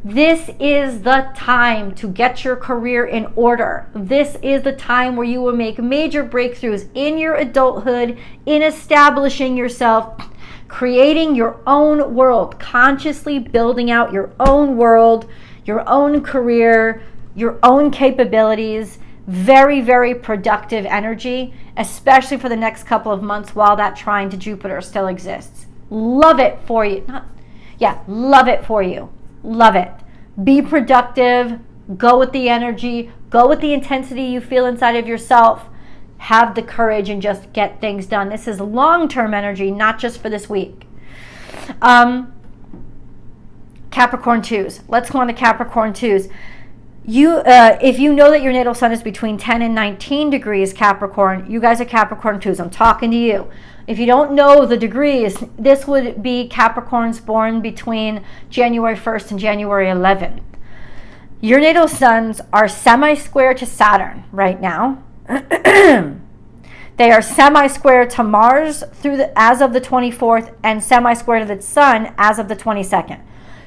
This is the time to get your career in order. This is the time where you will make major breakthroughs in your adulthood, in establishing yourself, creating your own world, consciously building out your own world, your own career, your own capabilities. Very, very productive energy, especially for the next couple of months while that trine to Jupiter still exists. Love it for you. Love it for you. Love it. Be productive. Go with the energy. Go with the intensity you feel inside of yourself. Have the courage and just get things done. This is long-term energy, not just for this week. Capricorn 2s. Let's go on to Capricorn 2s. If you know that your natal sun is between 10 and 19 degrees Capricorn, you guys are Capricorn 2s. I'm talking to you. If you don't know the degrees, this would be Capricorns born between January 1st and January 11th. Your natal suns are semi-square to Saturn right now. They are semi-square to Mars as of the 24th and semi-square to the Sun as of the 22nd.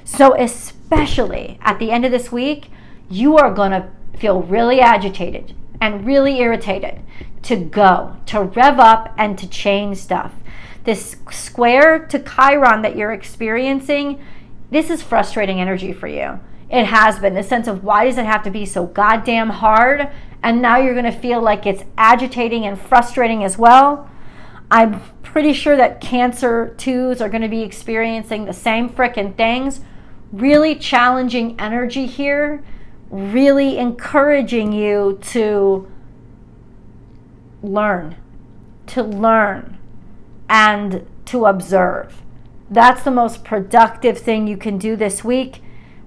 So especially at the end of this week, you are going to feel really agitated and really irritated to rev up and to change stuff. This square to Chiron that you're experiencing, this is frustrating energy for you. It has been. The sense of why does it have to be so goddamn hard? And now you're going to feel like it's agitating and frustrating as well. I'm pretty sure that Cancer 2s are going to be experiencing the same frickin' things. Really challenging energy here. Really encouraging you to learn and to observe. That's the most productive thing you can do this week.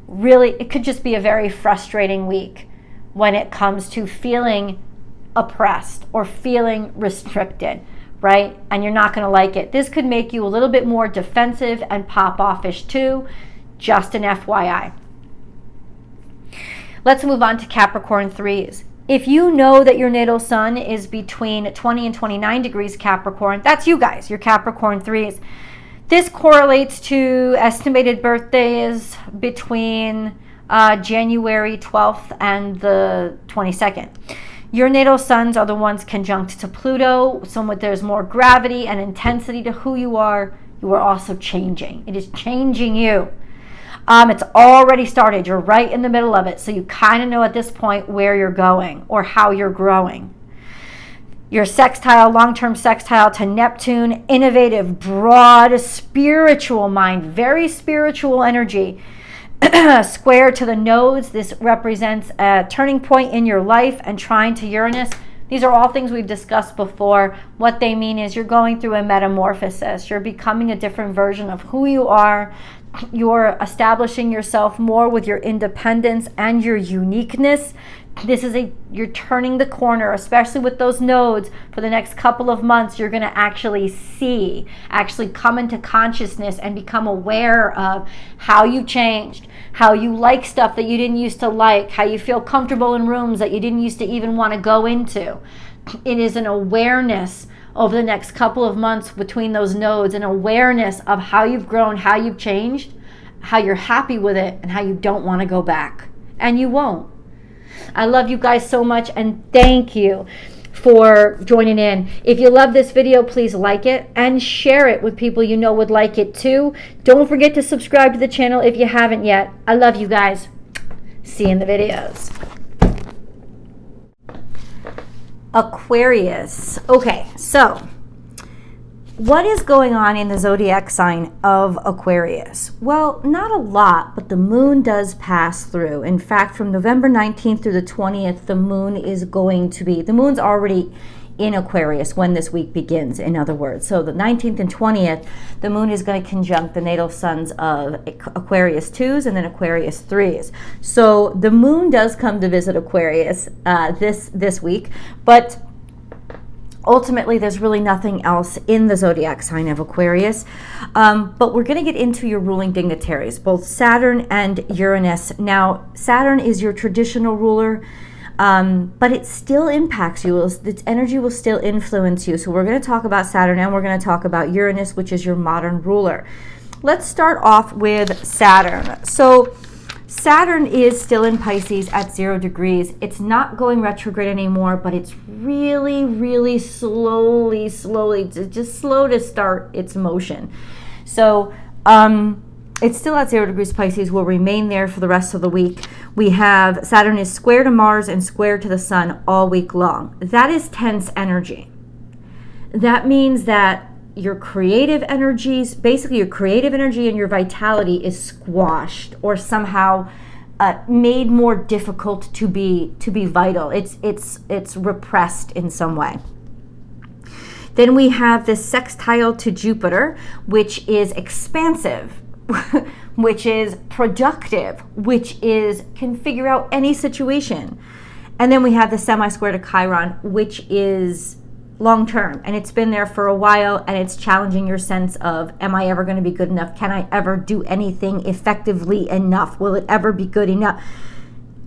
Really, it could just be a very frustrating week when it comes to feeling oppressed or feeling restricted, right? And you're not going to like it. This could make you a little bit more defensive and pop-offish too. Just an FYI. Let's move on to Capricorn 3s. If you know that your natal sun is between 20 and 29 degrees Capricorn, that's you guys, your Capricorn 3s. This correlates to estimated birthdays between January 12th and the 22nd. Your natal suns are the ones conjunct to Pluto, so there's more gravity and intensity to who you are. You are also changing. It is changing you. It's already started. You're right in the middle of it. So you kind of know at this point where you're going or how you're growing. Your sextile, long-term sextile to Neptune, innovative, broad, spiritual mind, very spiritual energy. Square to the nodes. This represents a turning point in your life, and trine to Uranus. These are all things we've discussed before. What they mean is you're going through a metamorphosis. You're becoming a different version of who you are. You're establishing yourself more with your independence and your uniqueness. You're turning the corner, especially with those nodes. For the next couple of months, you're going to actually come into consciousness and become aware of how you changed, how you like stuff that you didn't used to like, how you feel comfortable in rooms that you didn't used to even want to go into. It is an awareness over the next couple of months between those nodes, an awareness of how you've grown, how you've changed, how you're happy with it, and how you don't want to go back. And you won't. I love you guys so much, and thank you for joining in. If you love this video, please like it and share it with people you know would like it too. Don't forget to subscribe to the channel if you haven't yet. I love you guys. See you in the videos. Aquarius. Okay, so what is going on in the zodiac sign of Aquarius? Well, not a lot, but the moon does pass through. In fact, from November 19th through the 20th, the moon's already in Aquarius when this week begins, in other words. So the 19th and 20th, the moon is going to conjunct the natal suns of Aquarius 2s and then Aquarius 3s. So the moon does come to visit Aquarius this week, but ultimately there's really nothing else in the zodiac sign of Aquarius. But we're going to get into your ruling dignitaries, both Saturn and Uranus. Now, Saturn is your traditional ruler, but it still impacts you. Its energy will still influence you. So we're going to talk about Saturn and we're going to talk about Uranus, which is your modern ruler. Let's start off with Saturn. So Saturn is still in Pisces at 0 degrees. It's not going retrograde anymore, but it's really, really slowly, just slow to start its motion. So it's still at 0 degrees Pisces, will remain there for the rest of the week. We have Saturn is square to Mars and square to the Sun all week long. That is tense energy. That means that your creative energies, basically your creative energy and your vitality is squashed or somehow made more difficult to be vital. It's repressed in some way. Then we have this sextile to Jupiter, which is expansive, which is productive, which can figure out any situation. And then we have the semi-square to Chiron, which is long-term, and it's been there for a while, and it's challenging your sense of, am I ever going to be good enough? Can I ever do anything effectively enough? Will it ever be good enough?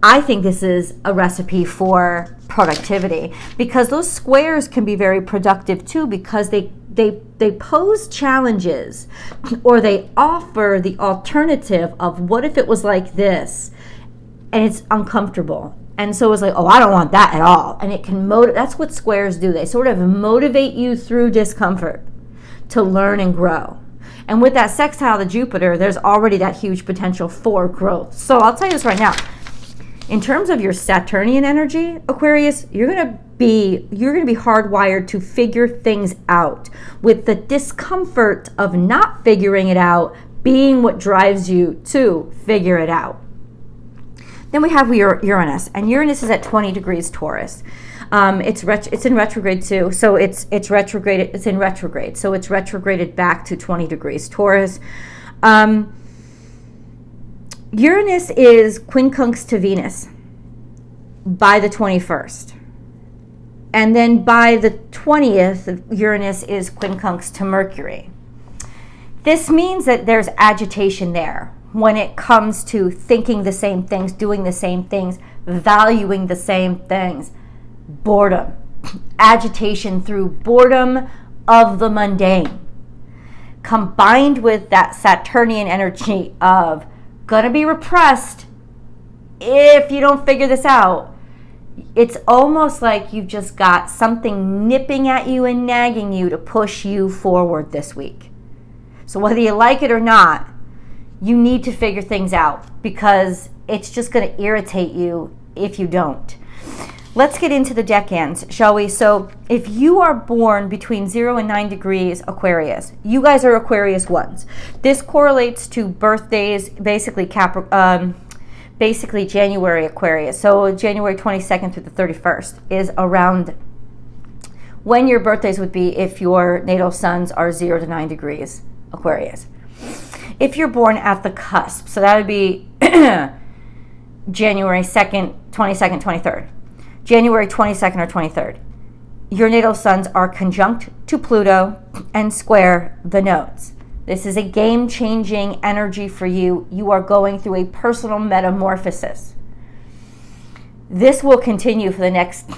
I think this is a recipe for productivity, because those squares can be very productive too, because they pose challenges, or they offer the alternative of what if it was like this, and it's uncomfortable. And so it's like, oh, I don't want that at all. And it can that's what squares do. They sort of motivate you through discomfort to learn and grow. And with that sextile to Jupiter, there's already that huge potential for growth. So I'll tell you this right now. In terms of your Saturnian energy, Aquarius, you're gonna be hardwired to figure things out, with the discomfort of not figuring it out being what drives you to figure it out. Then we have Uranus, and Uranus is at 20 degrees Taurus. It's in retrograde too, so it's retrograded. It's in retrograde, so it's retrograded back to 20 degrees Taurus. Uranus is quincunx to Venus by the 21st, and then by the 20th, Uranus is quincunx to Mercury. This means that there's agitation there when it comes to thinking the same things, doing the same things, valuing the same things. Boredom. Agitation through boredom of the mundane. Combined with that Saturnian energy of gonna be repressed if you don't figure this out. It's almost like you've just got something nipping at you and nagging you to push you forward this week. So whether you like it or not, you need to figure things out, because it's just going to irritate you if you don't. Let's get into the decans, shall we? So if you are born between 0 and 9 degrees Aquarius, you guys are Aquarius 1s. This correlates to birthdays, basically January Aquarius. So January 22nd through the 31st is around when your birthdays would be if your natal suns are 0 to 9 degrees Aquarius. If you're born at the cusp, so that would be January 2nd, 22nd, 23rd. January 22nd or 23rd. Your natal suns are conjunct to Pluto and square the nodes. This is a game-changing energy for you. You are going through a personal metamorphosis. This will continue for the next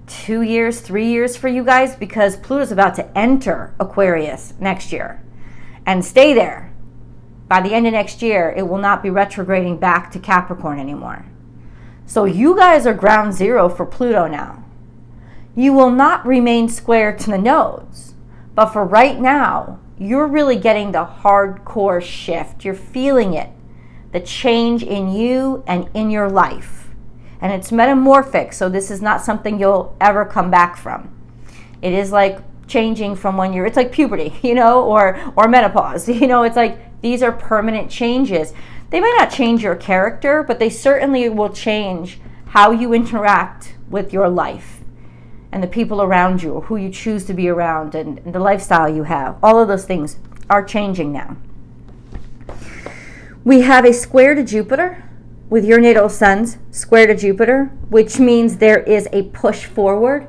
2 years, 3 years for you guys, because Pluto's about to enter Aquarius next year and stay there. By the end of next year, it will not be retrograding back to Capricorn anymore. So you guys are ground zero for Pluto now. You will not remain square to the nodes, but for right now, you're really getting the hardcore shift. You're feeling it, the change in you and in your life. And it's metamorphic, so this is not something you'll ever come back from. It is like changing from when it's like puberty, or menopause. It's like these are permanent changes. They might not change your character, but they certainly will change how you interact with your life and the people around you, or who you choose to be around, and the lifestyle you have. All of those things are changing now. We have a square to Jupiter with your natal suns square to Jupiter, which means there is a push forward.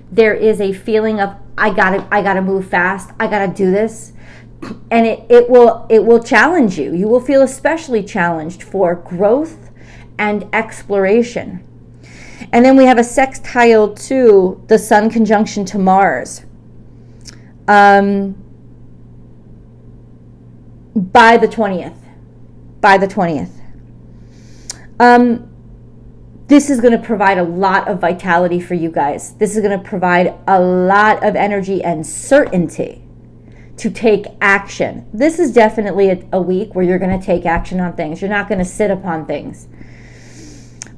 There is a feeling of I gotta move fast. I gotta do this, and it will challenge you. You will feel especially challenged for growth and exploration. And then we have a sextile to the Sun conjunction to Mars. By the 20th. This is going to provide a lot of vitality for you guys. This is going to provide a lot of energy and certainty to take action. This is definitely a week where you're going to take action on things. You're not going to sit upon things.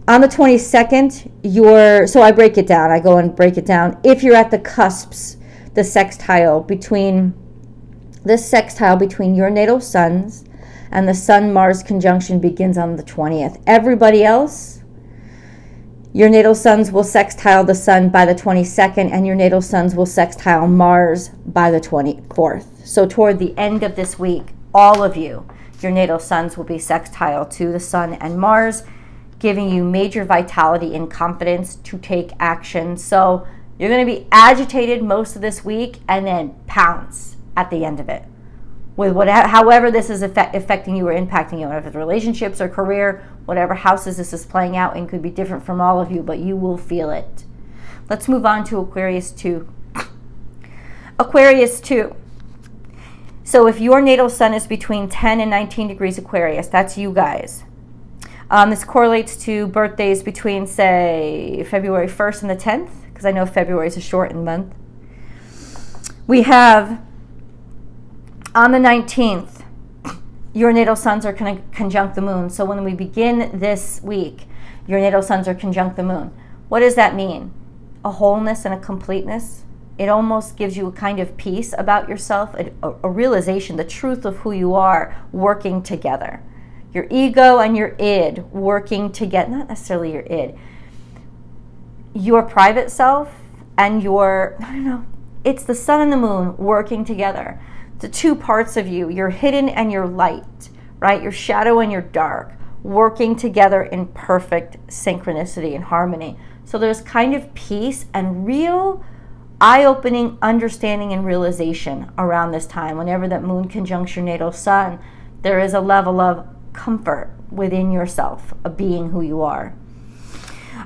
On the 22nd, so I break it down. I go and break it down. If you're at the cusps, the sextile between your natal suns and the Sun-Mars conjunction begins on the 20th. Everybody else, your natal suns will sextile the Sun by the 22nd, and your natal suns will sextile Mars by the 24th. So toward the end of this week, all of you, your natal suns will be sextile to the Sun and Mars, giving you major vitality and confidence to take action. So you're going to be agitated most of this week and then pounce at the end of it. With however this is affecting you or impacting you, whether it's relationships or career, whatever houses this is playing out in could be different from all of you, but you will feel it. Let's move on to Aquarius 2. Aquarius 2. So if your natal sun is between 10 and 19 degrees Aquarius, that's you guys. This correlates to birthdays between, say, February 1st and the 10th, because I know February is a shortened month. We have, on the 19th, your natal suns are going to conjunct the moon. So when we begin this week, your natal suns are conjunct the moon. What does that mean? A wholeness and a completeness. It almost gives you a kind of peace about yourself, a realization, the truth of who you are working together. Your ego and your id working together, not necessarily your id, your private self and it's the sun and the moon working together. The two parts of you, your hidden and your light, right? Your shadow and your dark, working together in perfect synchronicity and harmony. So there's kind of peace and real eye-opening understanding and realization around this time. Whenever that moon conjuncts your natal sun, there is a level of comfort within yourself, of being who you are.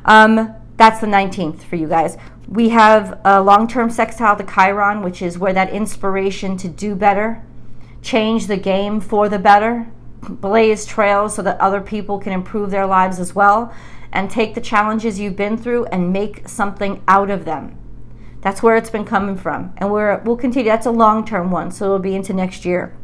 That's the 19th for you guys. We have a long-term sextile to Chiron, which is where that inspiration to do better, change the game for the better, blaze trails so that other people can improve their lives as well, and take the challenges you've been through and make something out of them. That's where it's been coming from. And we'll continue. That's a long-term one, so it'll be into next year.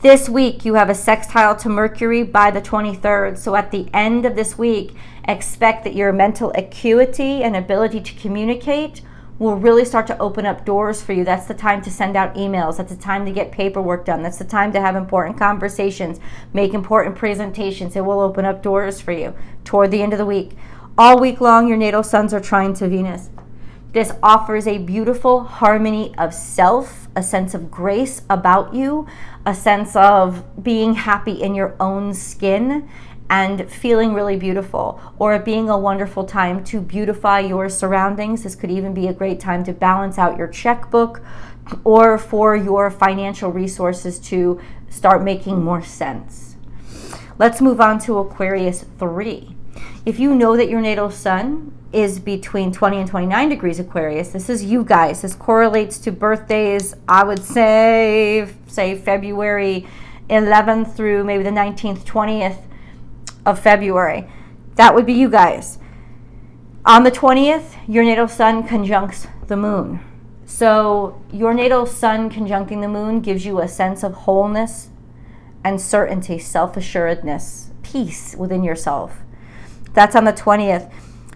This week, you have a sextile to Mercury by the 23rd. So at the end of this week, expect that your mental acuity and ability to communicate will really start to open up doors for you. That's the time to send out emails. That's the time to get paperwork done. That's the time to have important conversations, make important presentations. It will open up doors for you toward the end of the week. All week long, your natal suns are trine to Venus. This offers a beautiful harmony of self, a sense of grace about you, a sense of being happy in your own skin and feeling really beautiful, or it being a wonderful time to beautify your surroundings. This could even be a great time to balance out your checkbook or for your financial resources to start making more sense. Let's move on to Aquarius 3. If you know that your natal sun is between 20 and 29 degrees Aquarius, this is you guys. This correlates to birthdays, I would say February 11th through maybe the 19th, 20th of February. That would be you guys. On the 20th, your natal sun conjuncts the moon. So your natal sun conjuncting the moon gives you a sense of wholeness and certainty, self-assuredness, peace within yourself. That's on the 20th.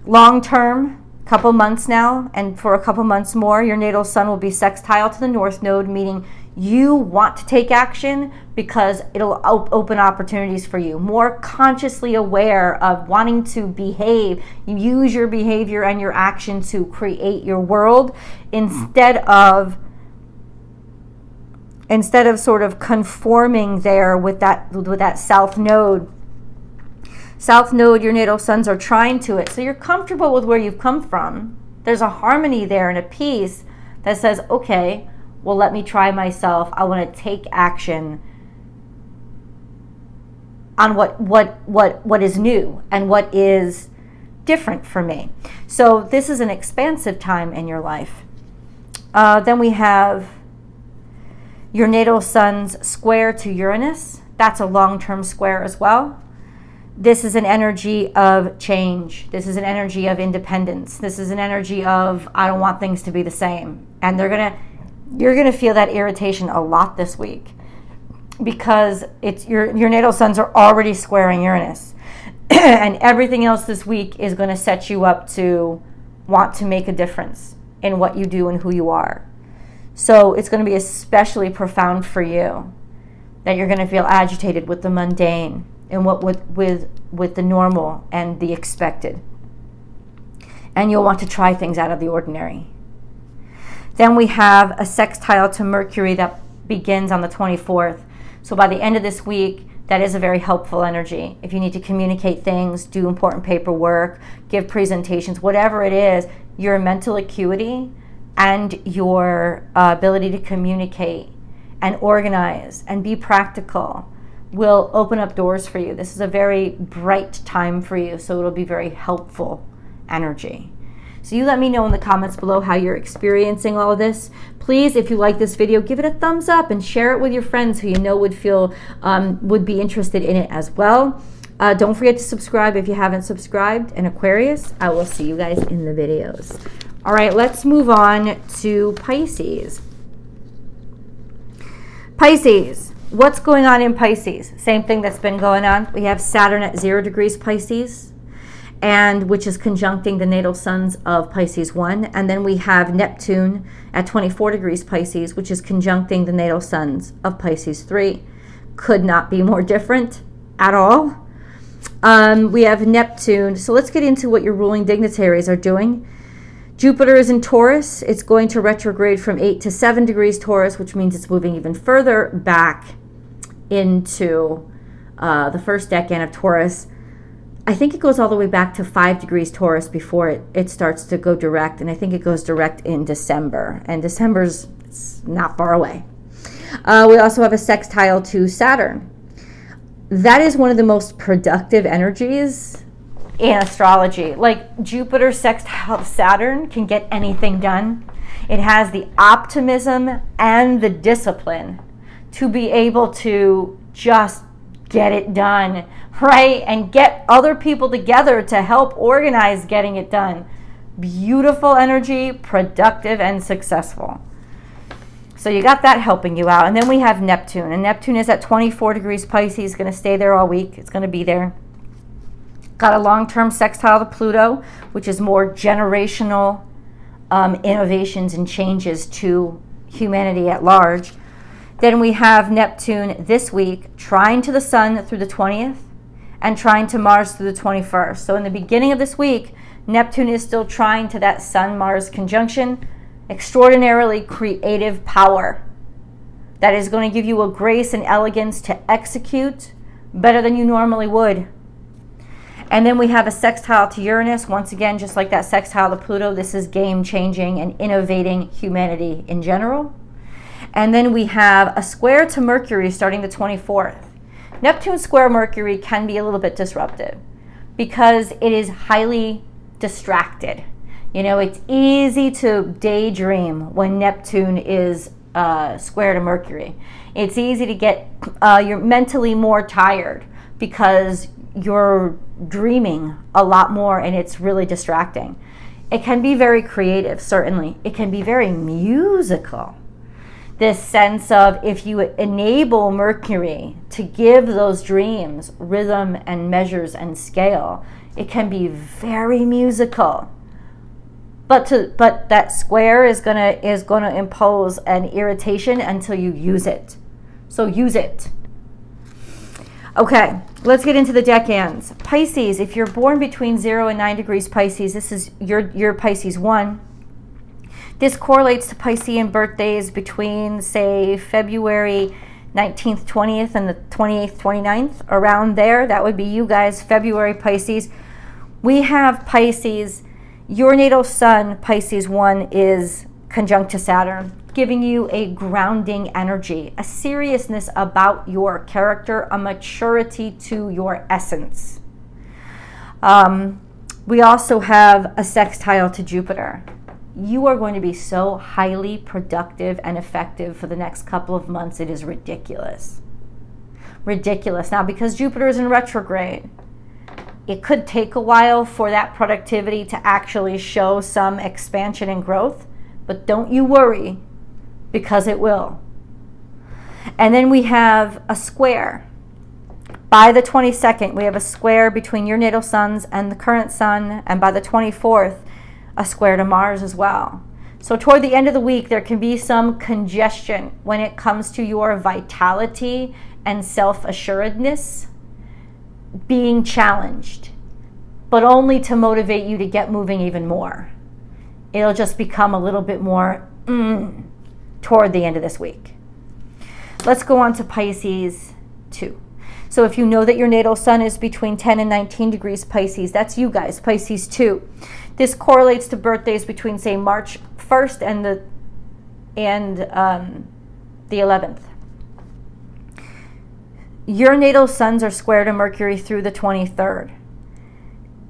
Long term, couple months now, and for a couple months more, your natal sun will be sextile to the North Node, meaning you want to take action because it'll open opportunities for you. More consciously aware of wanting to behave. You use your behavior and your action to create your world instead of sort of conforming there with that South Node. South Node, your natal suns are trine to it. So you're comfortable with where you've come from. There's a harmony there and a peace that says, okay, well, let me try myself. I want to take action on what is new and what is different for me. So this is an expansive time in your life. Then we have your natal sun's square to Uranus. That's a long-term square as well. This is an energy of change. This is an energy of independence. This is an energy of, I don't want things to be the same. And you're gonna feel that irritation a lot this week because it's your natal suns are already squaring Uranus. And everything else this week is gonna set you up to want to make a difference in what you do and who you are. So it's gonna be especially profound for you that you're gonna feel agitated with the mundane and with the normal and the expected. And you'll want to try things out of the ordinary. Then we have a sextile to Mercury that begins on the 24th. So by the end of this week, that is a very helpful energy. If you need to communicate things, do important paperwork, give presentations, whatever it is, your mental acuity and your ability to communicate and organize and be practical will open up doors for you. This is a very bright time for you, so it'll be very helpful energy. So you let me know in the comments below how you're experiencing all of this. Please, if you like this video, give it a thumbs up and share it with your friends who you know would be interested in it as well. Don't forget to subscribe if you haven't subscribed. And Aquarius, I will see you guys in the videos. All right, let's move on to Pisces. Pisces. What's going on in Pisces? Same thing that's been going on. We have Saturn at 0 degrees Pisces, and which is conjuncting the natal suns of Pisces 1. And then we have Neptune at 24 degrees Pisces, which is conjuncting the natal suns of Pisces 3. Could not be more different at all. We have Neptune. So let's get into what your ruling dignitaries are doing. Jupiter is in Taurus. It's going to retrograde from 8 to 7 degrees Taurus, which means it's moving even further back into the first decan of Taurus. I think it goes all the way back to 5 degrees Taurus before it starts to go direct, and I think it goes direct in December, and December's not far away. We also have a sextile to Saturn. That is one of the most productive energies in astrology. Like Jupiter sextile Saturn can get anything done. It has the optimism and the discipline to be able to just get it done, right? And get other people together to help organize getting it done. Beautiful energy, productive and successful. So you got that helping you out. And then we have Neptune. And Neptune is at 24 degrees Pisces, going to stay there all week. It's going to be there. Got a long-term sextile to Pluto, which is more generational innovations and changes to humanity at large. Then we have Neptune this week trine to the Sun through the 20th and trine to Mars through the 21st. So in the beginning of this week, Neptune is still trine to that Sun-Mars conjunction. Extraordinarily creative power that is going to give you a grace and elegance to execute better than you normally would. And then we have a sextile to Uranus. Once again, just like that sextile to Pluto, this is game-changing and innovating humanity in general. And then we have a square to Mercury starting the 24th. Neptune square Mercury can be a little bit disruptive because it is highly distracted. You know, it's easy to daydream when Neptune is square to Mercury. It's easy to get, you're mentally more tired because you're dreaming a lot more and it's really distracting. It can be very creative, certainly. It can be very musical. This sense of if you enable Mercury to give those dreams rhythm and measures and scale, it can be very musical. But that square is gonna impose an irritation until you use it. So use it. Okay, let's get into the decans. Pisces, if you're born between 0 and 9 degrees Pisces, this is your Pisces 1. This correlates to Piscean birthdays between, say, February 19th, 20th, and the 28th, 29th, around there. That would be you guys, February Pisces. We have Pisces. Your natal sun, Pisces 1, is conjunct to Saturn, giving you a grounding energy, a seriousness about your character, a maturity to your essence. We also have a sextile to Jupiter. You are going to be so highly productive and effective for the next couple of months. It is ridiculous. Ridiculous. Now, because Jupiter is in retrograde, it could take a while for that productivity to actually show some expansion and growth, but don't you worry, because it will. And then we have a square. By the 22nd, we have a square between your natal suns and the current sun, and by the 24th, a square to Mars as well. So toward the end of the week, there can be some congestion when it comes to your vitality and self-assuredness being challenged, but only to motivate you to get moving even more. It'll just become a little bit more toward the end of this week. Let's go on to Pisces 2. So if you know that your natal sun is between 10 and 19 degrees Pisces, that's you guys, Pisces 2. This correlates to birthdays between, say, March 1st and the 11th. Your natal suns are square to Mercury through the 23rd.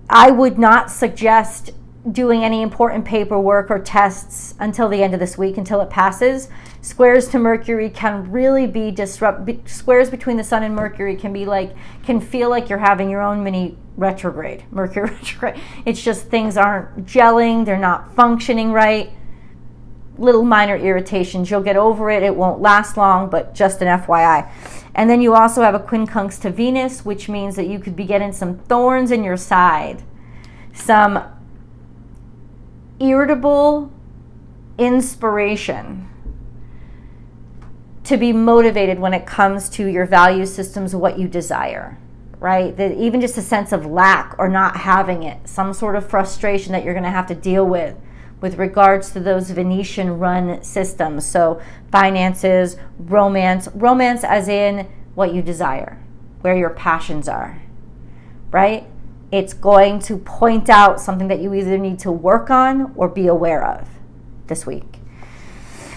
I would not suggest doing any important paperwork or tests until the end of this week, until it passes. Squares to Mercury can really be disrupt. Squares between the sun and Mercury can feel like you're having your own mini retrograde, Mercury retrograde. It's just things aren't gelling, they're not functioning right. Little minor irritations. You'll get over it. It won't last long, but just an FYI. And then you also have a quincunx to Venus, which means that you could be getting some thorns in your side, some irritable inspiration to be motivated when it comes to your value systems, what you desire, right? That even just a sense of lack or not having it, some sort of frustration that you're going to have to deal with regards to those Venetian run systems. So finances, romance as in what you desire, where your passions are, right? It's going to point out something that you either need to work on or be aware of this week.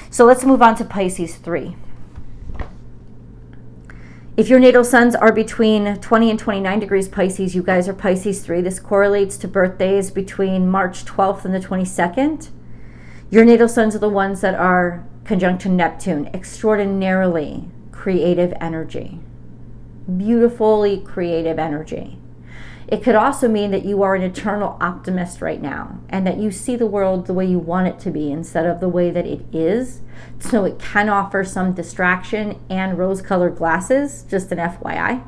So let's move on to Pisces 3. If your natal suns are between 20 and 29 degrees Pisces, you guys are Pisces 3. This correlates to birthdays between March 12th and the 22nd. Your natal suns are the ones that are conjunct to Neptune. Extraordinarily creative energy. Beautifully creative energy. It could also mean that you are an eternal optimist right now and that you see the world the way you want it to be instead of the way that it is. So it can offer some distraction and rose-colored glasses, just an FYI.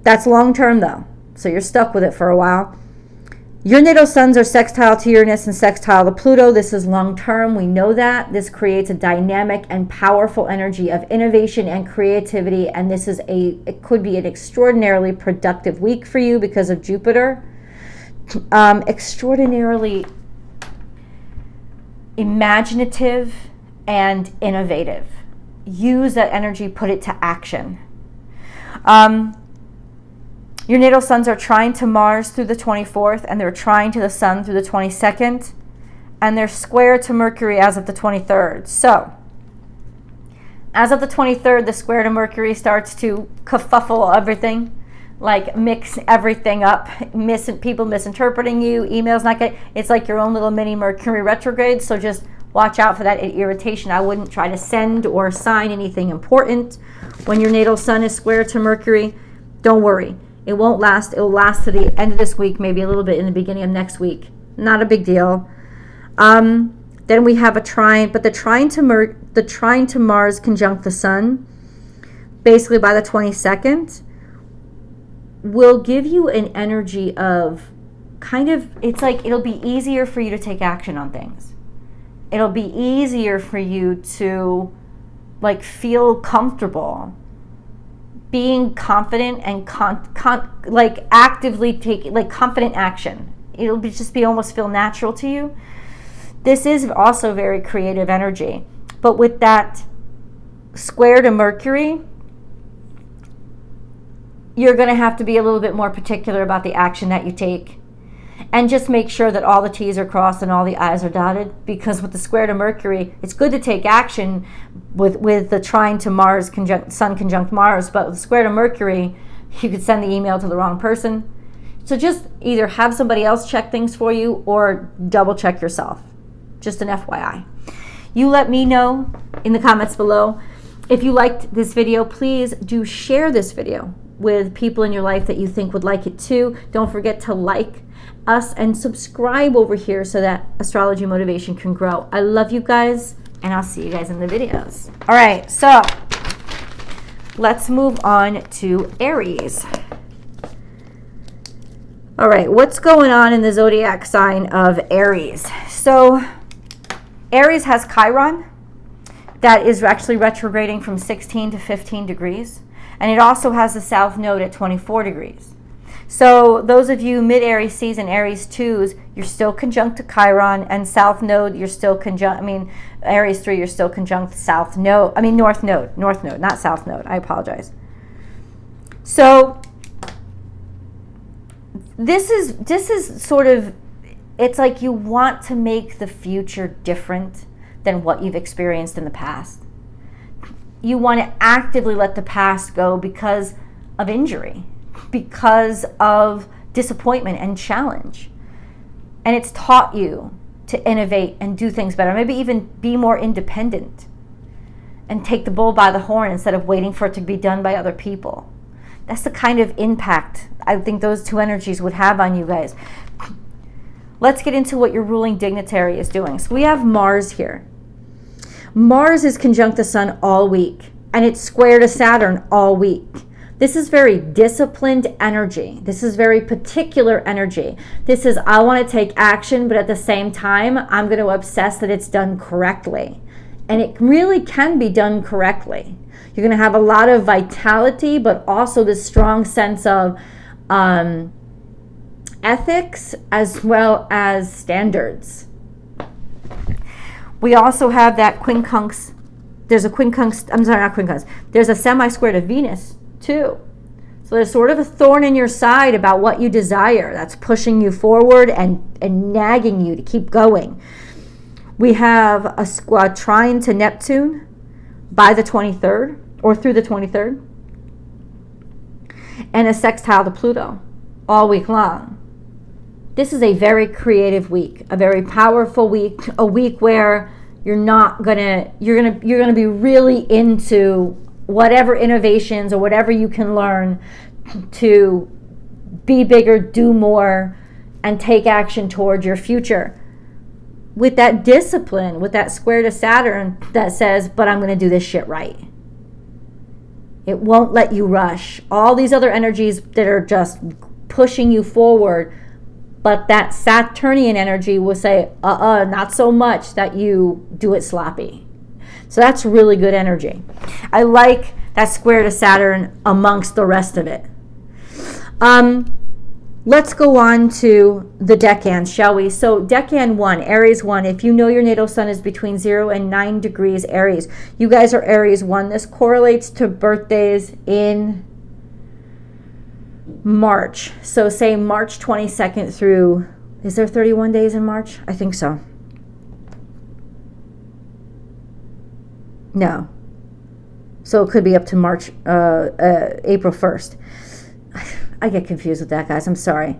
That's long-term though, so you're stuck with it for a while. Your natal suns are sextile to Uranus and sextile to Pluto. This is long-term. We know that. This creates a dynamic and powerful energy of innovation and creativity, and it could be an extraordinarily productive week for you because of Jupiter. extraordinarily imaginative and innovative. Use that energy, put it to action. Your natal suns are trine to Mars through the 24th, and they're trine to the Sun through the 22nd, and they're square to Mercury as of the 23rd. So, as of the 23rd, the square to Mercury starts to kerfuffle everything, like mix everything up, people misinterpreting you, emails not getting, it's like your own little mini Mercury retrograde, so just watch out for that irritation. I wouldn't try to send or sign anything important when your natal sun is square to Mercury. Don't worry. It won't last. It will last to the end of this week, maybe a little bit in the beginning of next week. Not a big deal. Then we have a trine, but the trine to Mars conjunct the Sun, basically by the 22nd, will give you an energy of kind of, it's like it'll be easier for you to take action on things. It'll be easier for you to like feel comfortable being confident and like actively taking like confident action. It'll just be almost feel natural to you. This is also very creative energy, but with that square to Mercury, you're going to have to be a little bit more particular about the action that you take, and just make sure that all the T's are crossed and all the I's are dotted, because with the square to Mercury, it's good to take action with the trine to Mars Sun conjunct Mars, but with the square to Mercury, you could send the email to the wrong person. So just either have somebody else check things for you or double check yourself. Just an FYI. You let me know in the comments below. If you liked this video, please do share this video with people in your life that you think would like it too. Don't forget to like us and subscribe over here so that astrology motivation can grow. I love you guys, and I'll see you guys in the videos. All right, so let's move on to Aries. All right, what's going on in the zodiac sign of Aries? So Aries has Chiron that is actually retrograding from 16 to 15 degrees. And it also has the south node at 24 degrees. So those of you mid-Aries season, Aries 2s, you're still conjunct to Chiron, and south node, you're still conjunct, Aries 3, you're still conjunct south node, north node, not south node. I apologize. So this is sort of, it's like you want to make the future different than what you've experienced in the past. You want to actively let the past go because of injury, because of disappointment and challenge. And it's taught you to innovate and do things better, maybe even be more independent and take the bull by the horn instead of waiting for it to be done by other people. That's the kind of impact I think those two energies would have on you guys. Let's get into what your ruling dignitary is doing. So we have Mars here. Mars is conjunct the Sun all week, and it's square to Saturn all week. This is very disciplined energy. This is very particular energy. This is, I want to take action, but at the same time, I'm going to obsess that it's done correctly. And it really can be done correctly. You're going to have a lot of vitality, but also this strong sense of ethics as well as standards. We also have that quincunx. There's a quincunx, I'm sorry, not quincunx. There's a semi-square to Venus too. So there's sort of a thorn in your side about what you desire that's pushing you forward and nagging you to keep going. We have a trine to Neptune by the 23rd or through the 23rd. And a sextile to Pluto all week long. This is a very creative week, a very powerful week, a week where you're gonna be really into whatever innovations or whatever you can learn to be bigger, do more, and take action towards your future. With that discipline, with that square to Saturn that says, but I'm gonna do this shit right. It won't let you rush. All these other energies that are just pushing you forward, but that Saturnian energy will say, not so much that you do it sloppy. So that's really good energy. I like that square to Saturn amongst the rest of it. Let's go on to the decans, shall we? So decan 1, Aries 1, if you know your natal sun is between 0 and 9 degrees Aries, you guys are Aries 1. This correlates to birthdays in March. So say March 22nd through, is there 31 days in March? I think so. No. So it could be up to March, April 1st. I get confused with that, guys. I'm sorry.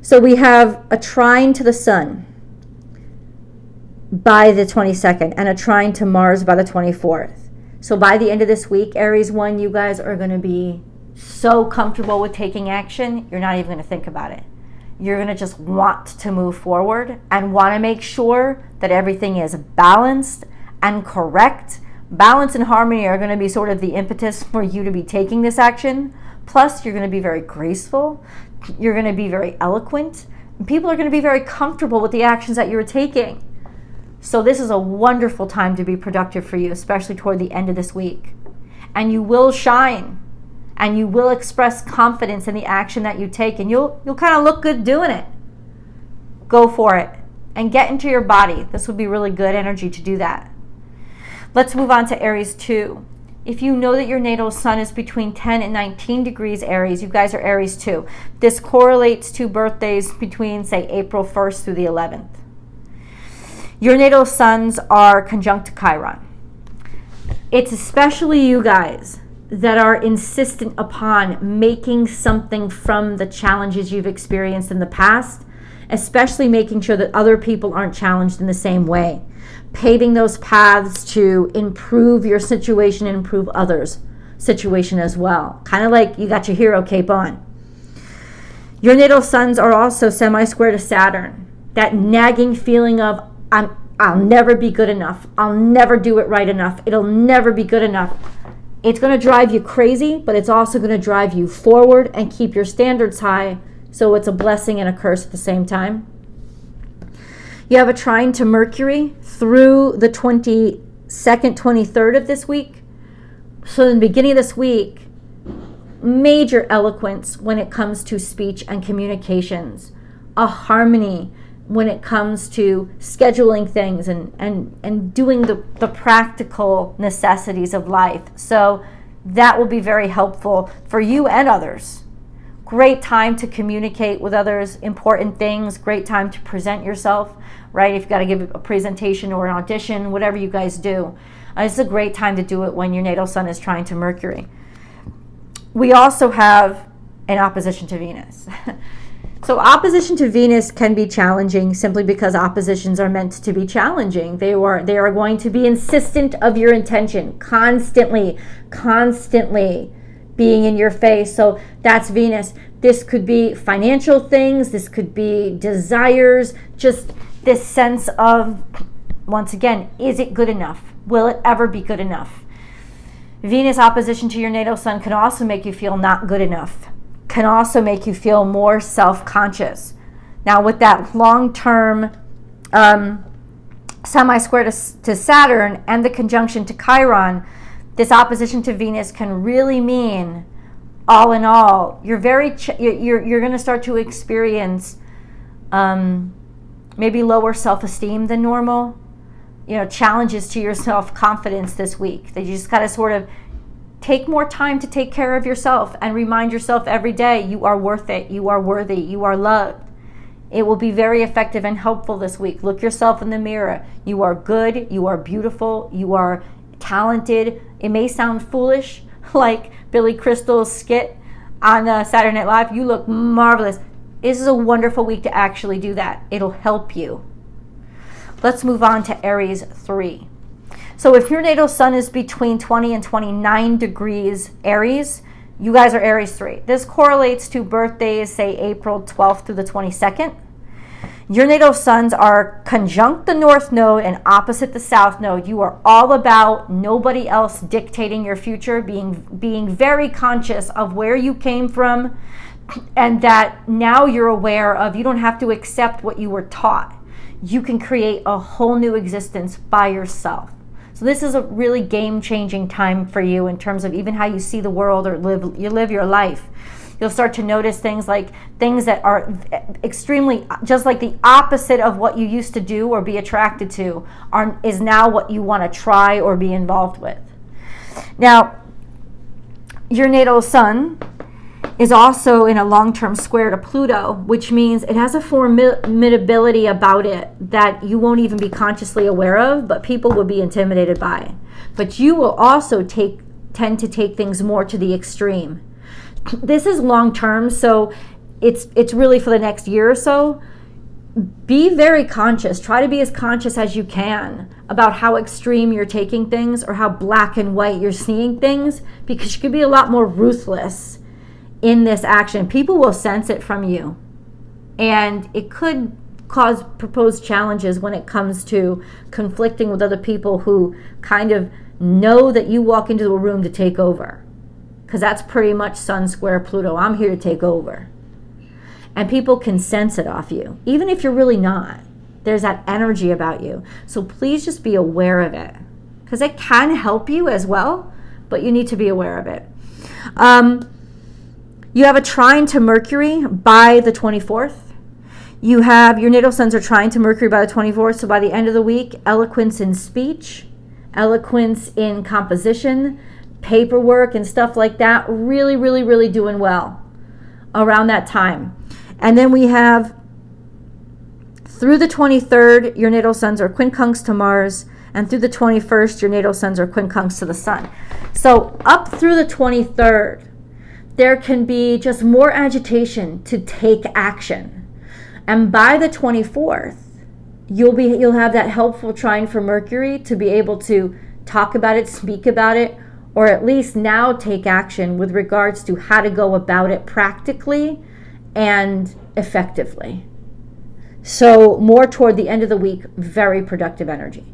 So we have a trine to the sun by the 22nd and a trine to Mars by the 24th. So by the end of this week, Aries 1, you guys are going to be so comfortable with taking action, you're not even going to think about it. You're going to just want to move forward and want to make sure that everything is balanced and correct. Balance and harmony are going to be sort of the impetus for you to be taking this action. Plus, you're going to be very graceful. You're going to be very eloquent. And people are going to be very comfortable with the actions that you're taking. So this is a wonderful time to be productive for you, especially toward the end of this week. And you will shine. And you will express confidence in the action that you take. And you'll kind of look good doing it. Go for it. And get into your body. This would be really good energy to do that. Let's move on to Aries 2. If you know that your natal sun is between 10 and 19 degrees Aries, you guys are Aries 2. This correlates to birthdays between, say, April 1st through the 11th. Your natal suns are conjunct to Chiron. It's especially you guys that are insistent upon making something from the challenges you've experienced in the past, especially making sure that other people aren't challenged in the same way. Paving those paths to improve your situation and improve others' situation as well. Kind of like you got your hero cape on. Your natal suns are also semi-square to Saturn. That nagging feeling of, I'll never be good enough. I'll never do it right enough. It'll never be good enough. It's going to drive you crazy, but it's also going to drive you forward and keep your standards high. So it's a blessing and a curse at the same time. You have a trine to Mercury through the 22nd, 23rd of this week. So in the beginning of this week, major eloquence when it comes to speech and communications. A harmony when it comes to scheduling things and doing the practical necessities of life. So that will be very helpful for you and others. Great time to communicate with others, important things, great time to present yourself, right? If you've got to give a presentation or an audition, whatever you guys do. It's a great time to do it when your natal sun is trine to Mercury. We also have an opposition to Venus. So opposition to Venus can be challenging simply because oppositions are meant to be challenging. They are going to be insistent of your intention, constantly being in your face. So that's Venus. This could be financial things. This could be desires. Just this sense of, once again, is it good enough? Will it ever be good enough? Venus opposition to your natal sun can also make you feel not good enough. Can also make you feel more self-conscious. Now with that long-term semi-square to Saturn and the conjunction to Chiron, this opposition to Venus can really mean, all in all, you're going to start to experience maybe lower self-esteem than normal. Challenges to your self-confidence this week. That you just got to sort of take more time to take care of yourself and remind yourself every day you are worth it, you are worthy, you are loved. It will be very effective and helpful this week. Look yourself in the mirror. You are good, you are beautiful, you are talented. It may sound foolish, like Billy Crystal's skit on Saturday Night Live. You look marvelous. This is a wonderful week to actually do that. It'll help you. Let's move on to Aries 3. So if your natal sun is between 20 and 29 degrees Aries, you guys are Aries 3. This correlates to birthdays, say April 12th through the 22nd. Your natal suns are conjunct the north node and opposite the south node. You are all about nobody else dictating your future, being very conscious of where you came from, and that now you're aware of you don't have to accept what you were taught. You can create a whole new existence by yourself. So this is a really game-changing time for you in terms of even how you see the world or live your life. You'll start to notice things that are extremely, just like the opposite of what you used to do or be attracted to, is now what you want to try or be involved with. Now, your natal sun is also in a long-term square to Pluto, which means it has a formidability about it that you won't even be consciously aware of, but people will be intimidated by. But you will also tend to take things more to the extreme. This is long-term, so it's really for the next year or so. Be very conscious. Try to be as conscious as you can about how extreme you're taking things or how black and white you're seeing things, because you could be a lot more ruthless in this action. People will sense it from you, and it could propose challenges when it comes to conflicting with other people who kind of know that you walk into a room to take over, because that's pretty much Sun square Pluto. I'm here to take over, and people can sense it off you, even if you're really not. There's that energy about you, so please just be aware of it, because it can help you as well, but you need to be aware of it. You have a trine to Mercury by the 24th. You have your natal suns are trine to Mercury by the 24th. So by the end of the week, eloquence in speech, eloquence in composition, paperwork and stuff like that, really, really, really doing well around that time. And then we have through the 23rd, your natal suns are quincunx to Mars. And through the 21st, your natal suns are quincunx to the sun. So up through the 23rd, there can be just more agitation to take action. And by the 24th, you'll have that helpful trine for Mercury to be able to talk about it, speak about it, or at least now take action with regards to how to go about it practically and effectively. So more toward the end of the week, very productive energy.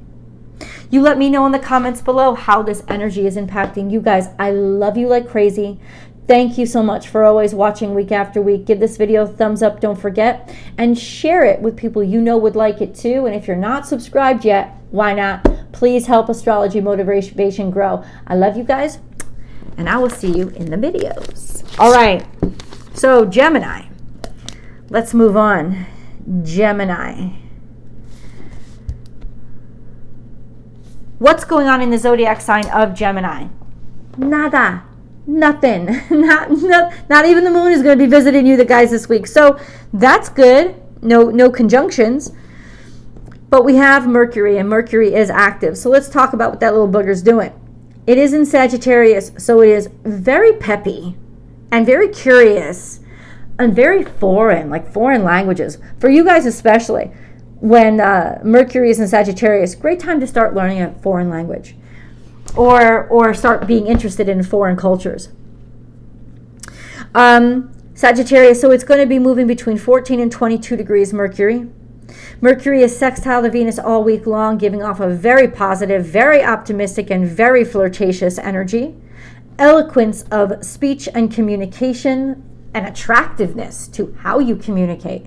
You let me know in the comments below how this energy is impacting you guys. I love you like crazy. Thank you so much for always watching week after week. Give this video a thumbs up, don't forget, and share it with people you know would like it too. And if you're not subscribed yet, why not? Please help Astrology Motivation grow. I love you guys, and I will see you in the videos. All right, so Gemini. Let's move on. Gemini. What's going on in the zodiac sign of Gemini? Nada. Nothing. Not even the moon is going to be visiting you, the guys, this week. So that's good. No conjunctions. But we have Mercury, and Mercury is active. So let's talk about what that little booger's doing. It is in Sagittarius, so it is very peppy and very curious and very foreign, like foreign languages. For you guys especially, when Mercury is in Sagittarius, great time to start learning a foreign language. Or start being interested in foreign cultures. Sagittarius, so it's going to be moving between 14 and 22 degrees Mercury. Mercury is sextile to Venus all week long, giving off a very positive, very optimistic, and very flirtatious energy. Eloquence of speech and communication, and attractiveness to how you communicate.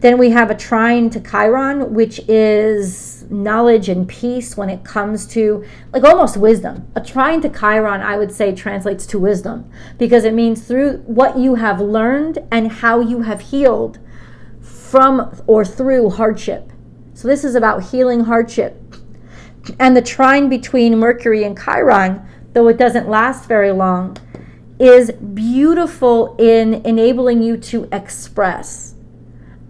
Then we have a trine to Chiron, which is knowledge and peace when it comes to, like, almost wisdom. A trine to Chiron, I would say, translates to wisdom, because it means through what you have learned and how you have healed from or through hardship. So this is about healing hardship. And the trine between Mercury and Chiron, though it doesn't last very long, is beautiful in enabling you to express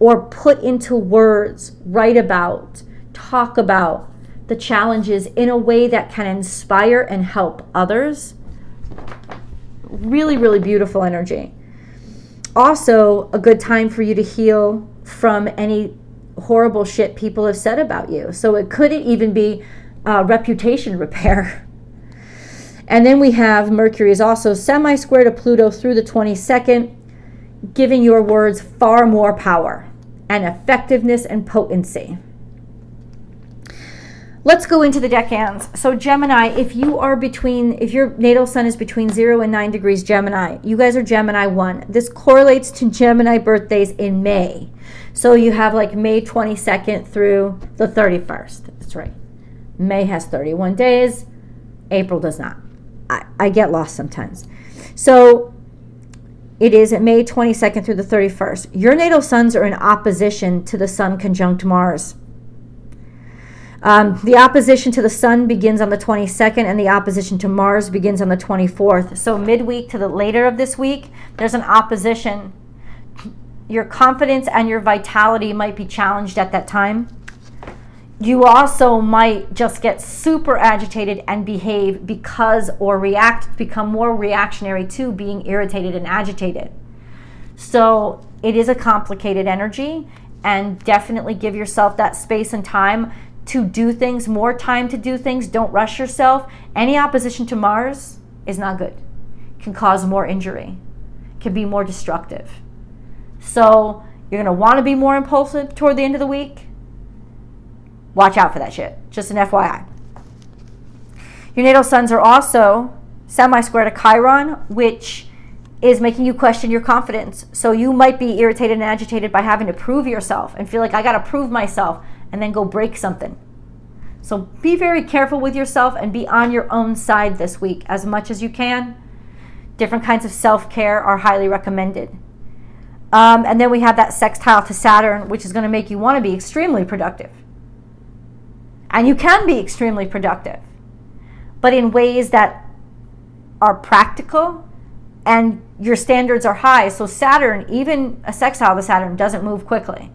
or put into words, write about, talk about the challenges in a way that can inspire and help others. Really, really beautiful energy. Also, a good time for you to heal from any horrible shit people have said about you. So it could even be reputation repair. And then we have Mercury is also semi-square to Pluto through the 22nd, giving your words far more power and effectiveness and potency. Let's go into the decans. So Gemini, if your natal sun is between 0 and 9 degrees Gemini, you guys are Gemini 1. This correlates to Gemini birthdays in May. So you have like May 22nd through the 31st. That's right. May has 31 days. April does not. I get lost sometimes. So Gemini, if your natal sun is between 0 and 9 degrees Gemini, you guys are Gemini 1. This correlates to Gemini birthdays in May. So you have like May 22nd through the 31st. That's right. May has 31 days. April does not. I get lost sometimes. So It is May 22nd through the 31st. Your natal suns are in opposition to the sun conjunct Mars. The opposition to the sun begins on the 22nd, and the opposition to Mars begins on the 24th. So midweek to the later of this week, there's an opposition. Your confidence and your vitality might be challenged at that time. You also might just get super agitated and behave because, or react, become more reactionary to being irritated and agitated. So it is a complicated energy, and definitely give yourself that space and time to do things, more time to do things. Don't rush yourself. Any opposition to Mars is not good. Can cause more injury, can be more destructive. So you're going to want to be more impulsive toward the end of the week. Watch out for that shit. Just an FYI. Your natal suns are also semi-square to Chiron, which is making you question your confidence. So you might be irritated and agitated by having to prove yourself and feel like I got to prove myself and then go break something. So be very careful with yourself and be on your own side this week as much as you can. Different kinds of self-care are highly recommended. And then we have that sextile to Saturn, which is going to make you want to be extremely productive. And you can be extremely productive, but in ways that are practical and your standards are high. So Saturn, even a sextile to Saturn, doesn't move quickly.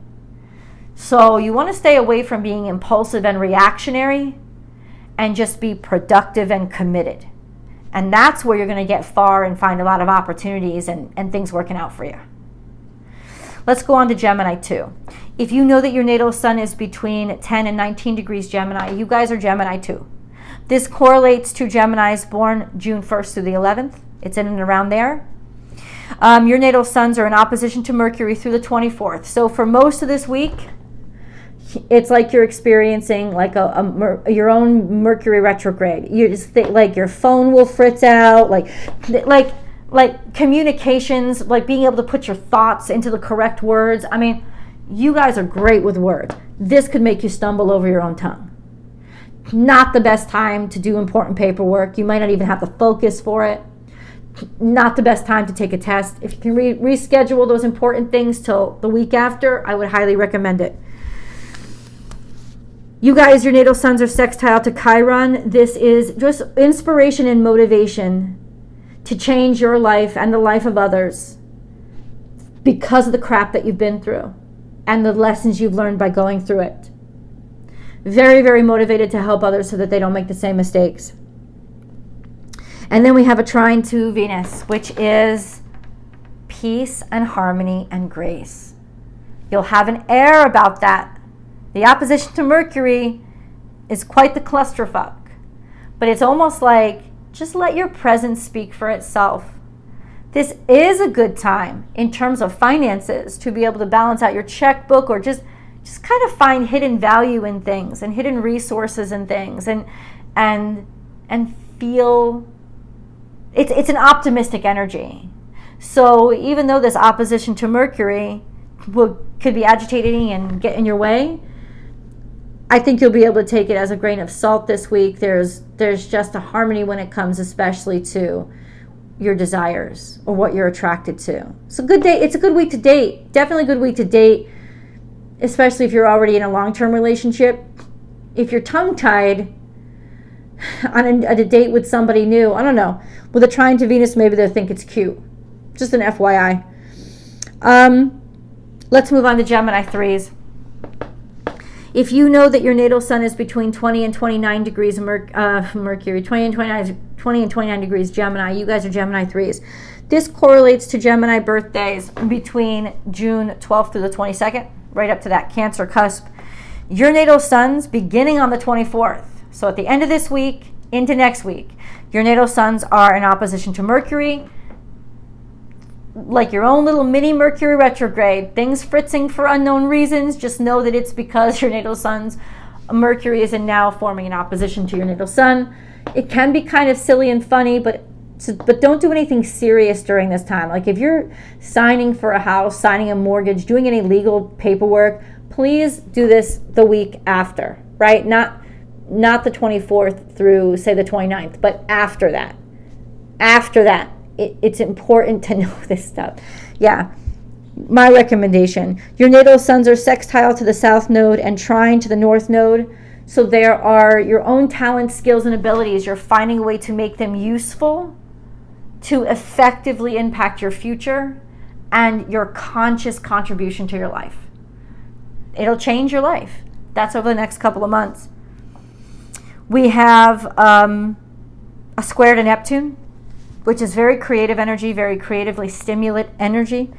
So you want to stay away from being impulsive and reactionary and just be productive and committed. And that's where you're going to get far and find a lot of opportunities and things working out for you. Let's go on to Gemini 2. If you know that your natal sun is between 10 and 19 degrees Gemini, you guys are Gemini 2. This correlates to Geminis born June 1st through the 11th. It's in and around there. Your natal suns are in opposition to Mercury through the 24th. So for most of this week, it's like you're experiencing like your own Mercury retrograde. You just think like your phone will fritz out, like communications, like being able to put your thoughts into the correct words. I mean, you guys are great with words. This could make you stumble over your own tongue. Not the best time to do important paperwork. You might not even have the focus for it. Not the best time to take a test. If you can reschedule those important things till the week after, I would highly recommend it. You guys, your natal suns are sextile to Chiron. This is just inspiration and motivation to change your life and the life of others because of the crap that you've been through and the lessons you've learned by going through it. Very, very motivated to help others so that they don't make the same mistakes. And then we have a trine to Venus, which is peace and harmony and grace. You'll have an air about that. The opposition to Mercury is quite the clusterfuck, but it's almost like just let your presence speak for itself. This is a good time in terms of finances to be able to balance out your checkbook or just kind of find hidden value in things and hidden resources in things and feel it's an optimistic energy. So even though this opposition to Mercury could be agitating and get in your way, I think you'll be able to take it as a grain of salt this week. There's just a harmony when it comes especially to your desires or what you're attracted to. It's a good day. It's a good week to date. Definitely a good week to date, especially if you're already in a long-term relationship. If you're tongue-tied on a date with somebody new, I don't know. With a trine to Venus, maybe they'll think it's cute. Just an FYI. Let's move on to Gemini 3s. If you know that your natal sun is between 20 and 29 degrees Mercury, 20 and 29 degrees Gemini, you guys are Gemini 3s. This correlates to Gemini birthdays between June 12th through the 22nd, right up to that Cancer cusp. Your natal suns beginning on the 24th. So at the end of this week into next week, your natal suns are in opposition to Mercury, like your own little mini Mercury retrograde. Things fritzing for unknown reasons. Just know that it's because your natal sun's Mercury is now forming an opposition to your natal sun. It can be kind of silly and funny, but don't do anything serious during this time. Like if you're signing for a house, signing a mortgage, doing any legal paperwork, please do this the week after, right? Not the 24th through, say, the 29th, but after that. After that, it's important to know this stuff. Yeah. My recommendation, your natal suns are sextile to the south node and trine to the north node. So there are your own talents, skills, and abilities. You're finding a way to make them useful to effectively impact your future and your conscious contribution to your life. It'll change your life. That's over the next couple of months. We have a square to Neptune, which is very creative energy, very creatively stimulate energy.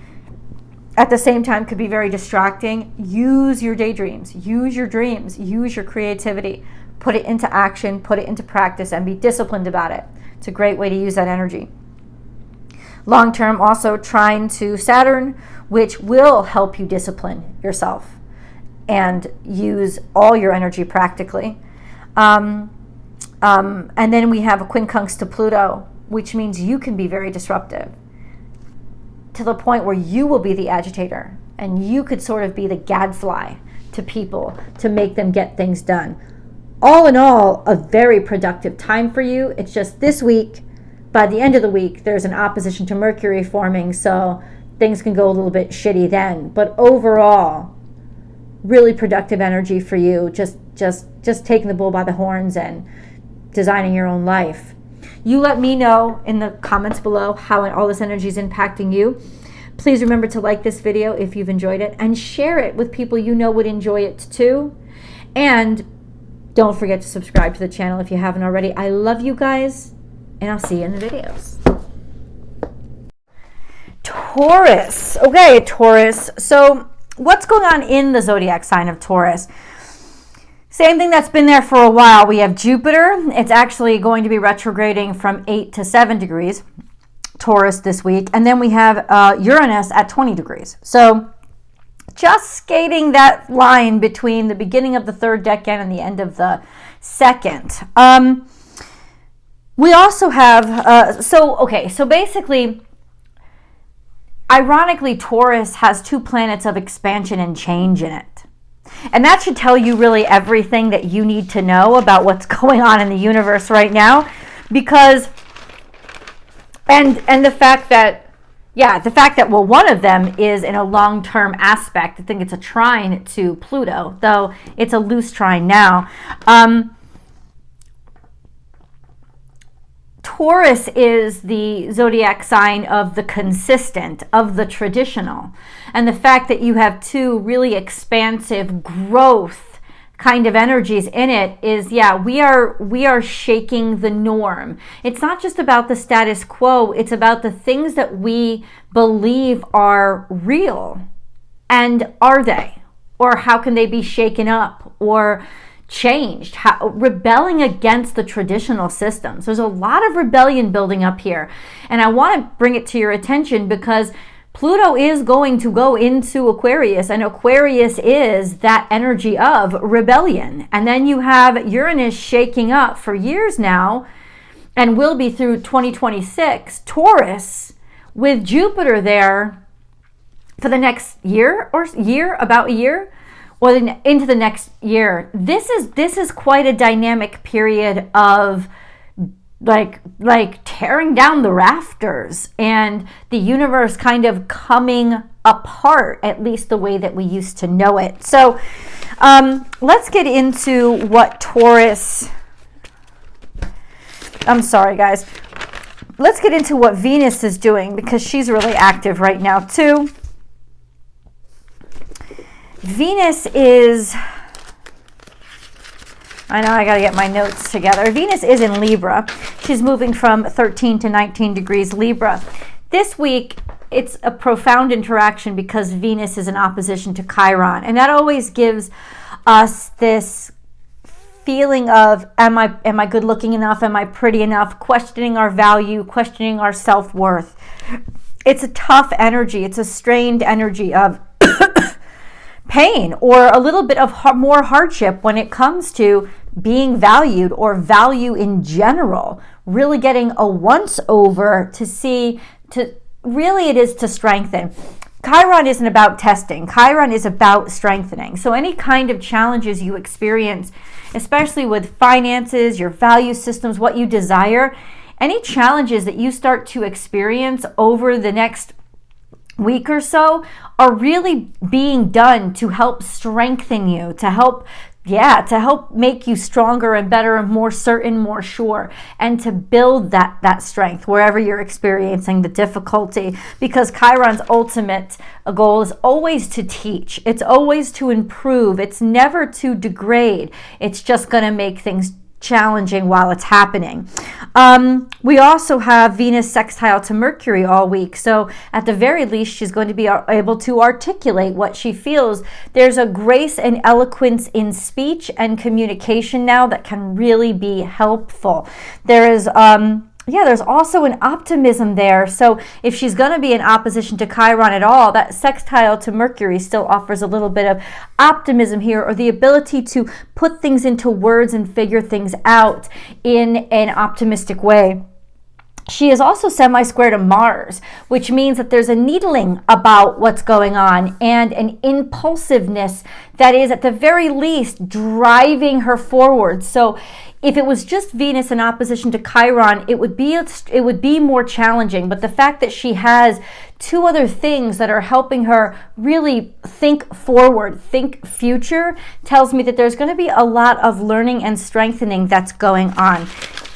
At the same time, could be very distracting. Use your daydreams, use your dreams, use your creativity. Put it into action, put it into practice, and be disciplined about it. It's a great way to use that energy. Long term, also trine to Saturn, which will help you discipline yourself and use all your energy practically. And then we have a quincunx to Pluto, which means you can be very disruptive, to the point where you will be the agitator and you could sort of be the gadfly to people to make them get things done. All in all, a very productive time for you. It's just this week, by the end of the week, there's an opposition to Mercury forming, so things can go a little bit shitty then. But overall, really productive energy for you. Just taking the bull by the horns and designing your own life. You let me know in the comments below how all this energy is impacting you. Please remember to like this video if you've enjoyed it and share it with people you know would enjoy it too. And don't forget to subscribe to the channel if you haven't already. I love you guys, and I'll see you in the videos. Taurus. Okay, Taurus. So what's going on in the zodiac sign of Taurus? Same thing that's been there for a while. We have Jupiter. It's actually going to be retrograding from 8 to 7 degrees, Taurus, this week. And then we have Uranus at 20 degrees. So just skating that line between the beginning of the third decade and the end of the second. We also have, so basically, ironically, Taurus has 2 planets of expansion and change in it. And that should tell you really everything that you need to know about what's going on in the universe right now. Because, and the fact that, well, one of them is in a long-term aspect. I think it's a trine to Pluto, though it's a loose trine now. Taurus is the zodiac sign of the consistent, of the traditional. And the fact that you have 2 really expansive growth kind of energies in it is, we are shaking the norm. It's not just about the status quo, it's about the things that we believe are real. And are they? Or how can they be shaken up or changed? Rebelling against the traditional systems. There's a lot of rebellion building up here, and I want to bring it to your attention because Pluto is going to go into Aquarius, and Aquarius is that energy of rebellion. And then you have Uranus shaking up for years now and will be through 2026. Taurus with Jupiter there for the next about a year or into the next year. This is quite a dynamic period of like tearing down the rafters and the universe kind of coming apart, at least the way that we used to know it. So let's get into what Taurus, I'm sorry guys, let's get into what Venus is doing, because she's really active right now too. Venus is, I know I got to get my notes together. Venus is in Libra. She's moving from 13 to 19 degrees Libra. This week, it's a profound interaction because Venus is in opposition to Chiron. And that always gives us this feeling of, am I good looking enough? Am I pretty enough? Questioning our value, questioning our self-worth. It's a tough energy. It's a strained energy of pain or a little bit of more hardship when it comes to being valued or value in general, really getting a once over really it is to strengthen. Chiron isn't about testing. Chiron is about strengthening. So any kind of challenges you experience, especially with finances, your value systems, what you desire, any challenges that you start to experience over the next week or so are really being done to help strengthen you, to help make you stronger and better and more certain, more sure, and to build that strength wherever you're experiencing the difficulty. Because Chiron's ultimate goal is always to teach. It's always to improve. It's never to degrade. It's just going to make things challenging while it's happening. We also have Venus sextile to Mercury all week, so at the very least she's going to be able to articulate what she feels. There's a grace and eloquence in speech and communication now that can really be helpful. There is there's also an optimism there. So if she's going to be in opposition to Chiron at all, that sextile to Mercury still offers a little bit of optimism here, or the ability to put things into words and figure things out in an optimistic way. She is also semi-square to Mars, which means that there's a needling about what's going on and an impulsiveness that is at the very least driving her forward. So if it was just Venus in opposition to Chiron, it would be more challenging. But the fact that she has two other things that are helping her really think forward, think future, tells me that there's going to be a lot of learning and strengthening that's going on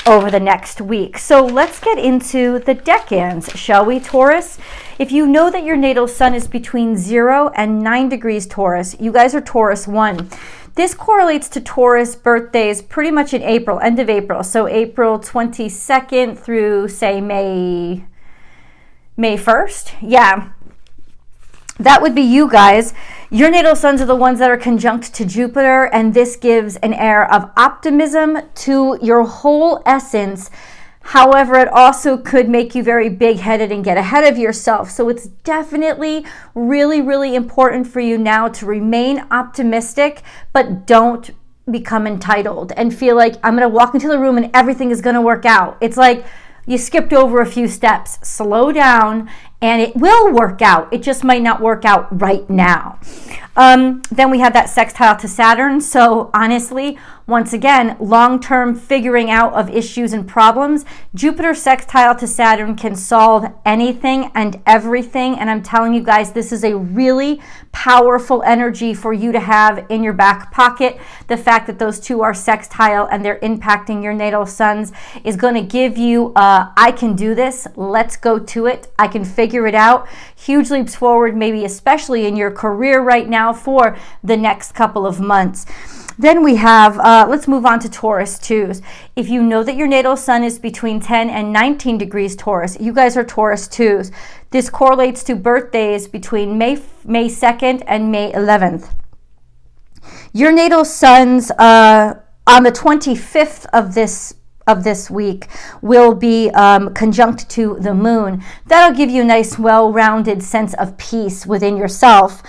over the next week. So let's get into the decans, shall we, Taurus? If you know that your natal sun is between 0 and 9 degrees Taurus, you guys are Taurus 1. This correlates to Taurus birthdays pretty much in April, end of April. So April 22nd through, say, May 1st. Yeah, that would be you guys. Your natal suns are the ones that are conjunct to Jupiter, and this gives an air of optimism to your whole essence. However, it also could make you very big-headed and get ahead of yourself. So it's definitely really, really important for you now to remain optimistic, but don't become entitled and feel like I'm going to walk into the room and everything is going to work out. It's like you skipped over a few steps. Slow down and it will work out. It just might not work out right now. Then we have that sextile to Saturn. So honestly, once again, long-term figuring out of issues and problems. Jupiter sextile to Saturn can solve anything and everything. And I'm telling you guys, this is a really powerful energy for you to have in your back pocket. The fact that those two are sextile and they're impacting your natal suns is going to give you, I can do this. Let's go to it. I can figure it out. Huge leaps forward, maybe especially in your career right now for the next couple of months. Then we have, let's move on to Taurus 2s. If you know that your natal sun is between 10 and 19 degrees Taurus, you guys are Taurus 2s. This correlates to birthdays between May 2nd and May 11th. Your natal suns on the 25th of this week will be conjunct to the moon. That'll give you a nice, well-rounded sense of peace within yourself.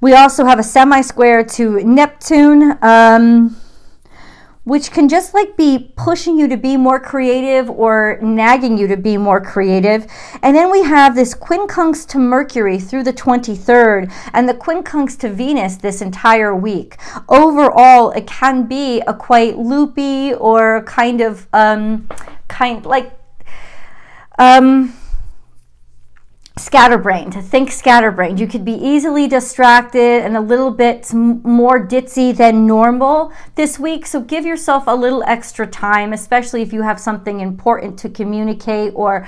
We also have a semi-square to Neptune, which can just like be pushing you to be more creative or nagging you to be more creative. And then we have this quincunx to Mercury through the 23rd and the quincunx to Venus this entire week. Overall, it can be a quite loopy or kind of scatterbrained. Think scatterbrained. You could be easily distracted and a little bit more ditzy than normal this week. So give yourself a little extra time, especially if you have something important to communicate or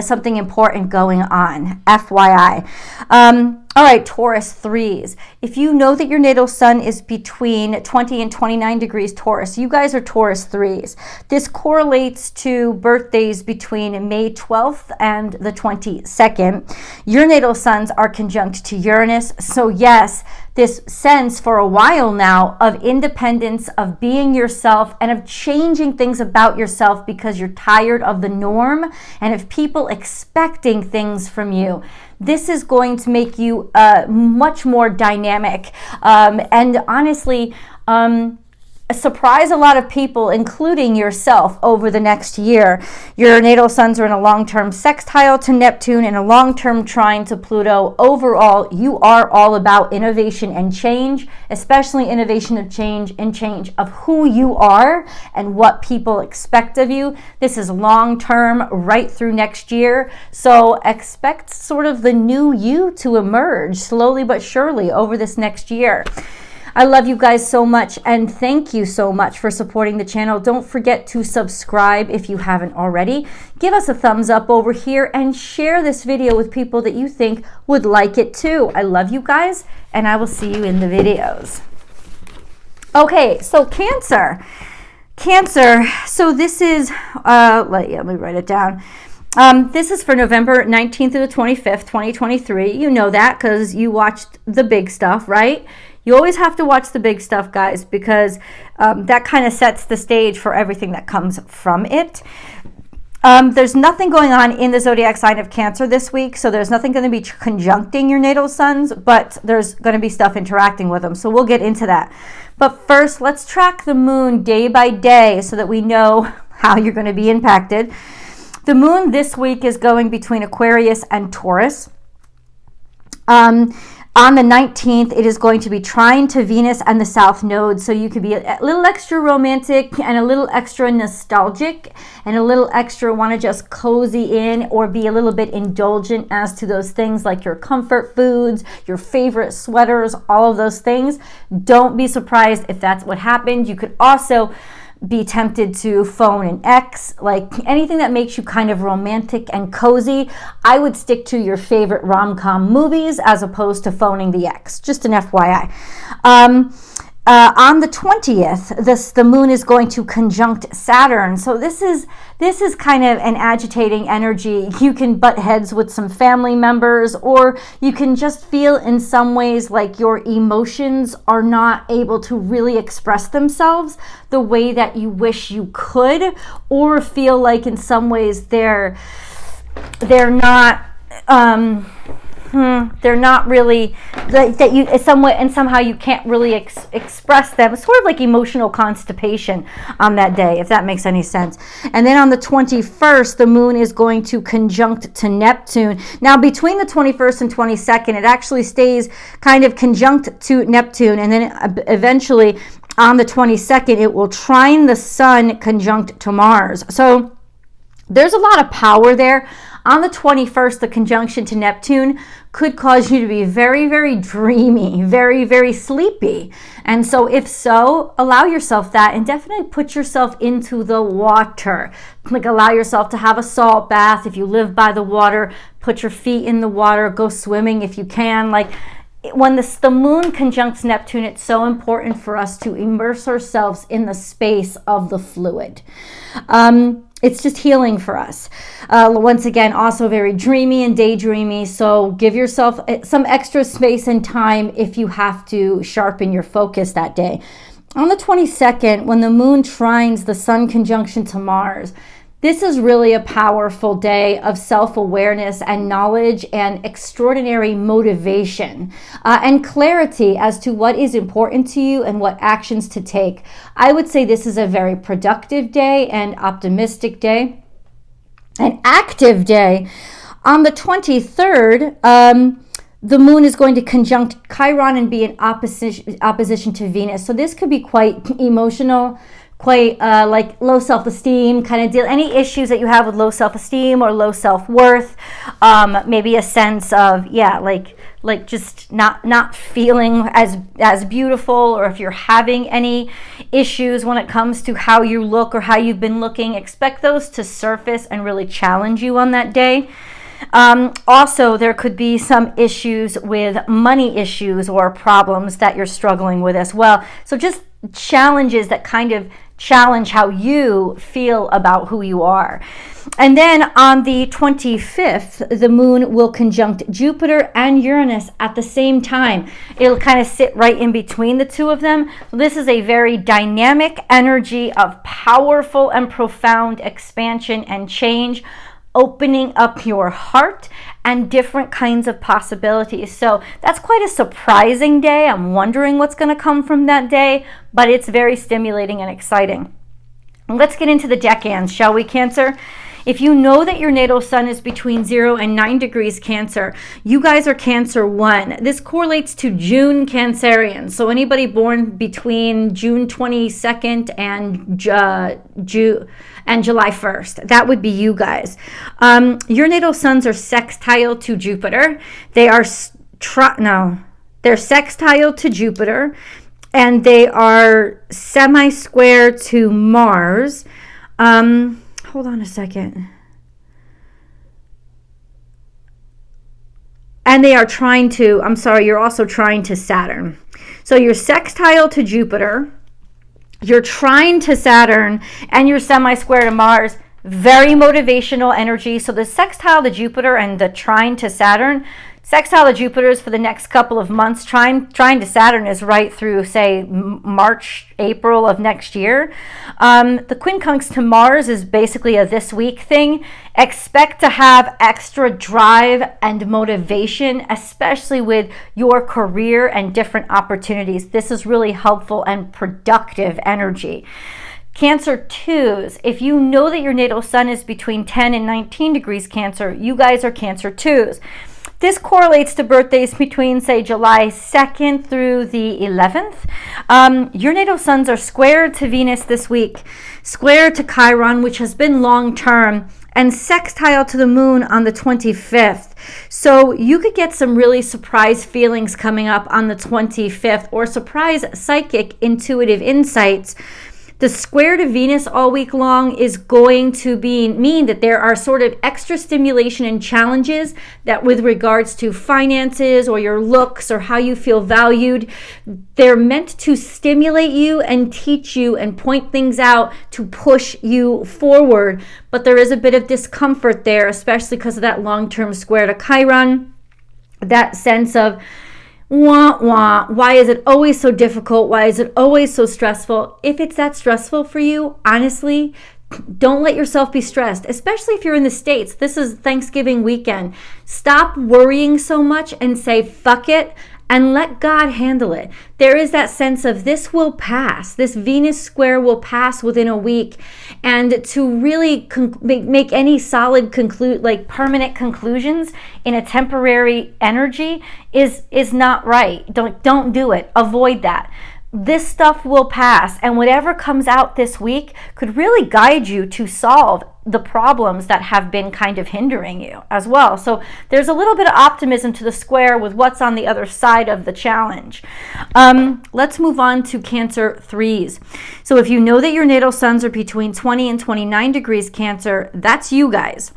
something important going on. FYI. All right, Taurus 3s. If you know that your natal sun is between 20 and 29 degrees Taurus, you guys are Taurus 3s. This correlates to birthdays between May 12th and the 22nd. Your natal suns are conjunct to Uranus. So yes, this sense for a while now of independence, of being yourself, and of changing things about yourself because you're tired of the norm and of people expecting things from you. This is going to make you much more dynamic and honestly surprise a lot of people, including yourself, over the next year. Your natal suns are in a long-term sextile to Neptune and a long-term trine to Pluto. Overall, you are all about innovation and change, especially innovation of change and change of who you are and what people expect of you. This is long-term, right through next year. So expect sort of the new you to emerge slowly but surely over this next year. I love you guys so much, and thank you so much for supporting the channel. Don't forget to subscribe if you haven't already. Give us a thumbs up over here and share this video with people that you think would like it too. I love you guys, and I will see you in the videos. Okay, so Cancer. Cancer, so this is, let me write it down. This is for November 19th through the 25th, 2023. You know that because you watched the big stuff, right? You always have to watch the big stuff, guys, because that kind of sets the stage for everything that comes from it. There's nothing going on in the zodiac sign of Cancer this week, so there's nothing going to be conjuncting your natal suns, but there's going to be stuff interacting with them, so we'll get into that. But first, let's track the moon day by day so that we know how you're going to be impacted. The moon this week is going between Aquarius and Taurus. On the 19th, it is going to be trine to Venus and the South Node, so you could be a little extra romantic and a little extra nostalgic and a little extra want to just cozy in or be a little bit indulgent as to those things like your comfort foods, your favorite sweaters, all of those things. Don't be surprised if that's what happened. You could also be tempted to phone an ex, like anything that makes you kind of romantic and cozy. I would stick to your favorite rom-com movies as opposed to phoning the ex. Just an FYI. On the 20th, the moon is going to conjunct Saturn. So this is kind of an agitating energy. You can butt heads with some family members, or you can just feel in some ways like your emotions are not able to really express themselves the way that you wish you could, or feel like in some ways they're not they're not really that you somehow you can't really express them. It's sort of like emotional constipation on that day, if that makes any sense. And then on the 21st, the moon is going to conjunct to Neptune. Now between the 21st and 22nd, it actually stays kind of conjunct to Neptune, and then eventually on the 22nd, it will trine the sun conjunct to Mars. So there's a lot of power there. On the 21st, the conjunction to Neptune could cause you to be very, very dreamy, very, very sleepy. And so if so, allow yourself that and definitely put yourself into the water. Like allow yourself to have a salt bath. If you live by the water, put your feet in the water, go swimming if you can. Like when the moon conjuncts Neptune, it's so important for us to immerse ourselves in the space of the fluid. It's just healing for us. Once again, also very dreamy and daydreamy. So give yourself some extra space and time if you have to sharpen your focus that day. On the 22nd, when the moon trines the sun conjunction to Mars, this is really a powerful day of self-awareness and knowledge and extraordinary motivation and clarity as to what is important to you and what actions to take. I would say this is a very productive day and optimistic day, an active day. On the 23rd, the moon is going to conjunct Chiron and be in opposition to Venus. So this could be quite emotional, quite like low self-esteem kind of deal. Any issues that you have with low self-esteem or low self-worth, maybe a sense of, like just not feeling as beautiful, or if you're having any issues when it comes to how you look or how you've been looking, expect those to surface and really challenge you on that day. Also, there could be some issues with money issues or problems that you're struggling with as well. So just challenges that kind of challenge how you feel about who you are. And then on the 25th, the moon will conjunct Jupiter and Uranus at the same time. It'll kind of sit right in between the two of them. This is a very dynamic energy of powerful and profound expansion and change. opening up your heart and different kinds of possibilities. So that's quite a surprising day. I'm wondering what's going to come from that day, but it's very stimulating and exciting. Let's get into the decans, shall we, Cancer? If you know that your natal sun is between 0 and 9 degrees Cancer, you guys are Cancer 1. This correlates to June Cancerians. So anybody born between June 22nd and July 1st, that would be you guys. Your natal suns are sextile to Jupiter. They are they're sextile to Jupiter, and they are semi-square to Mars. Hold on a second. And they are trying to, you're also trying to Saturn. So you're sextile to Jupiter, you're trine to Saturn, and you're semi-square to Mars. Very motivational energy. So the sextile to Jupiter and the trine to Saturn, sextile to Jupiter is for the next couple of months. Trine to Saturn is right through, say, March, April of next year. The quincunx to Mars is basically a this week thing. Expect to have extra drive and motivation, especially with your career and different opportunities. This is really helpful and productive energy. Cancer 2s, if you know that your natal sun is between 10 and 19 degrees Cancer, you guys are Cancer 2s. This correlates to birthdays between, say, July 2nd through the 11th. Your natal suns are square to Venus this week, square to Chiron, which has been long-term, and sextile to the moon on the 25th. So you could get some really surprise feelings coming up on the 25th, or surprise psychic intuitive insights. The square to Venus all week long is going to mean that there are sort of extra stimulation and challenges that, with regards to finances or your looks or how you feel valued, they're meant to stimulate you and teach you and point things out to push you forward. But there is a bit of discomfort there, especially because of that long-term square to Chiron, that sense of, why is it always so difficult? Why is it always so stressful? If it's that stressful for you, honestly, don't let yourself be stressed, especially if you're in the States. This is Thanksgiving weekend. Stop worrying so much and say, fuck it, and let God handle it. There is that sense of this will pass. This Venus square will pass within a week. And to really make any solid permanent conclusions in a temporary energy is not right. Don't do it. Avoid that. This stuff will pass, and whatever comes out this week could really guide you to solve the problems that have been kind of hindering you as well. So there's a little bit of optimism to the square with what's on the other side of the challenge. Let's move on to Cancer 3s. So if you know that your natal suns are between 20 and 29 degrees Cancer, that's you guys.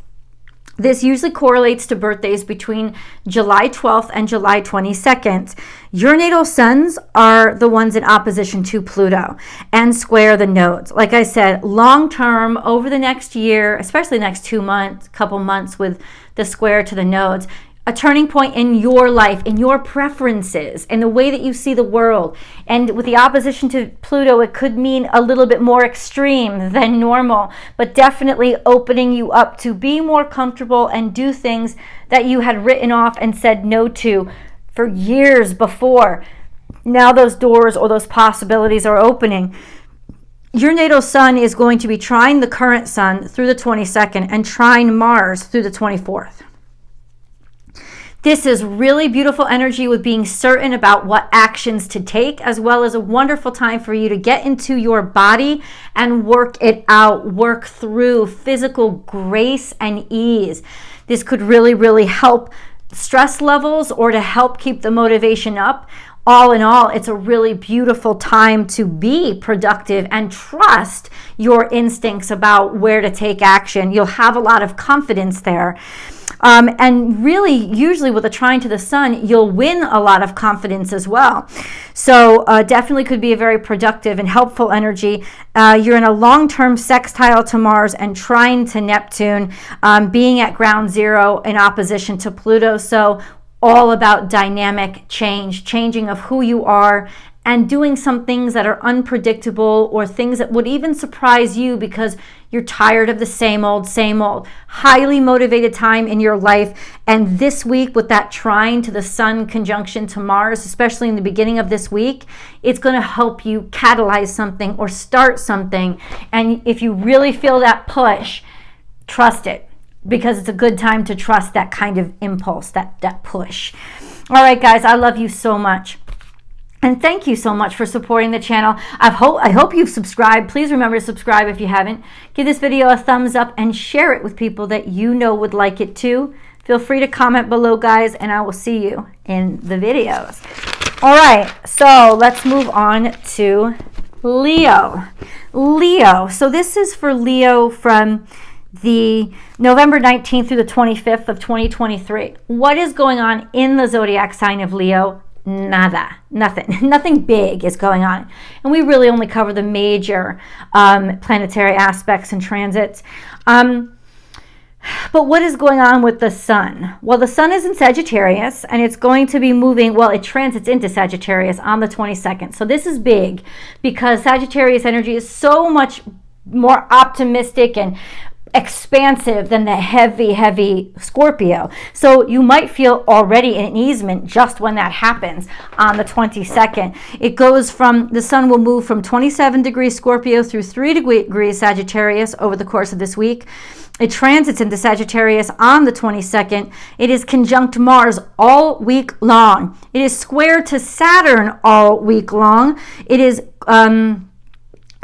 This usually correlates to birthdays between July 12th and July 22nd. Your natal suns are the ones in opposition to Pluto and square the nodes. Like I said, long term, over the next year, especially the next 2 months, couple months with the square to the nodes, a turning point in your life, in your preferences, in the way that you see the world. And with the opposition to Pluto, it could mean a little bit more extreme than normal, but definitely opening you up to be more comfortable and do things that you had written off and said no to for years before. Now those doors or those possibilities are opening. Your natal sun is going to be trine the current sun through the 22nd and trine Mars through the 24th. This is really beautiful energy with being certain about what actions to take, as well as a wonderful time for you to get into your body and work it out, work through physical grace and ease. This could really, really help stress levels or to help keep the motivation up. All in all, it's a really beautiful time to be productive and trust your instincts about where to take action. You'll have a lot of confidence there. And really, usually with a trine to the sun, you'll win a lot of confidence as well. So definitely could be a very productive and helpful energy. You're in a long-term sextile to Mars and trine to Neptune, being at ground zero in opposition to Pluto. So all about dynamic change, changing of who you are and doing some things that are unpredictable, or things that would even surprise you because you're tired of the same old, same old. Highly motivated time in your life. And this week, with that trine to the Sun conjunction to Mars, especially in the beginning of this week, it's going to help you catalyze something or start something. And if you really feel that push, trust it, because it's a good time to trust that kind of impulse, that push. All right, guys, I love you so much. And thank you so much for supporting the channel. I hope you've subscribed. Please remember to subscribe if you haven't. Give this video a thumbs up and share it with people that you know would like it too. Feel free to comment below, guys, and I will see you in the videos. All right, so let's move on to Leo. Leo. So this is for Leo from the November 19th through the 25th of 2023. What is going on in the zodiac sign of Leo? Nada, nothing big is going on. And we really only cover the major planetary aspects and transits. But what is going on with the Sun? Well, the Sun is in Sagittarius, and it's going to be moving, well, it transits into Sagittarius on the 22nd. So this is big because Sagittarius energy is so much more optimistic and expansive than the heavy Scorpio. So you might feel already an easement just when that happens on the 22nd. It goes from, the Sun will move from 27 degrees Scorpio through 3 degrees Sagittarius over the course of this week. It transits into Sagittarius on the 22nd. It is conjunct Mars all week long. It is square to Saturn all week long. It is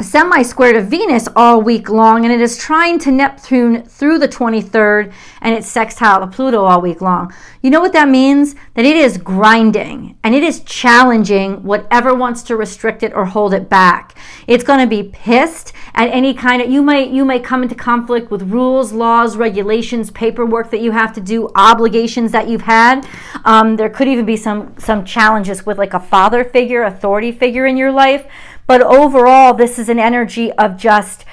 semi-square to Venus all week long, and it is trine to Neptune through the 23rd, and it's sextile to Pluto all week long. You know what that means? That it is grinding, and it is challenging whatever wants to restrict it or hold it back. It's going to be pissed at any kind of, you may come into conflict with rules, laws, regulations, paperwork that you have to do, obligations that you've had. There could even be some challenges with like a father figure, authority figure in your life. But overall, this is an energy of just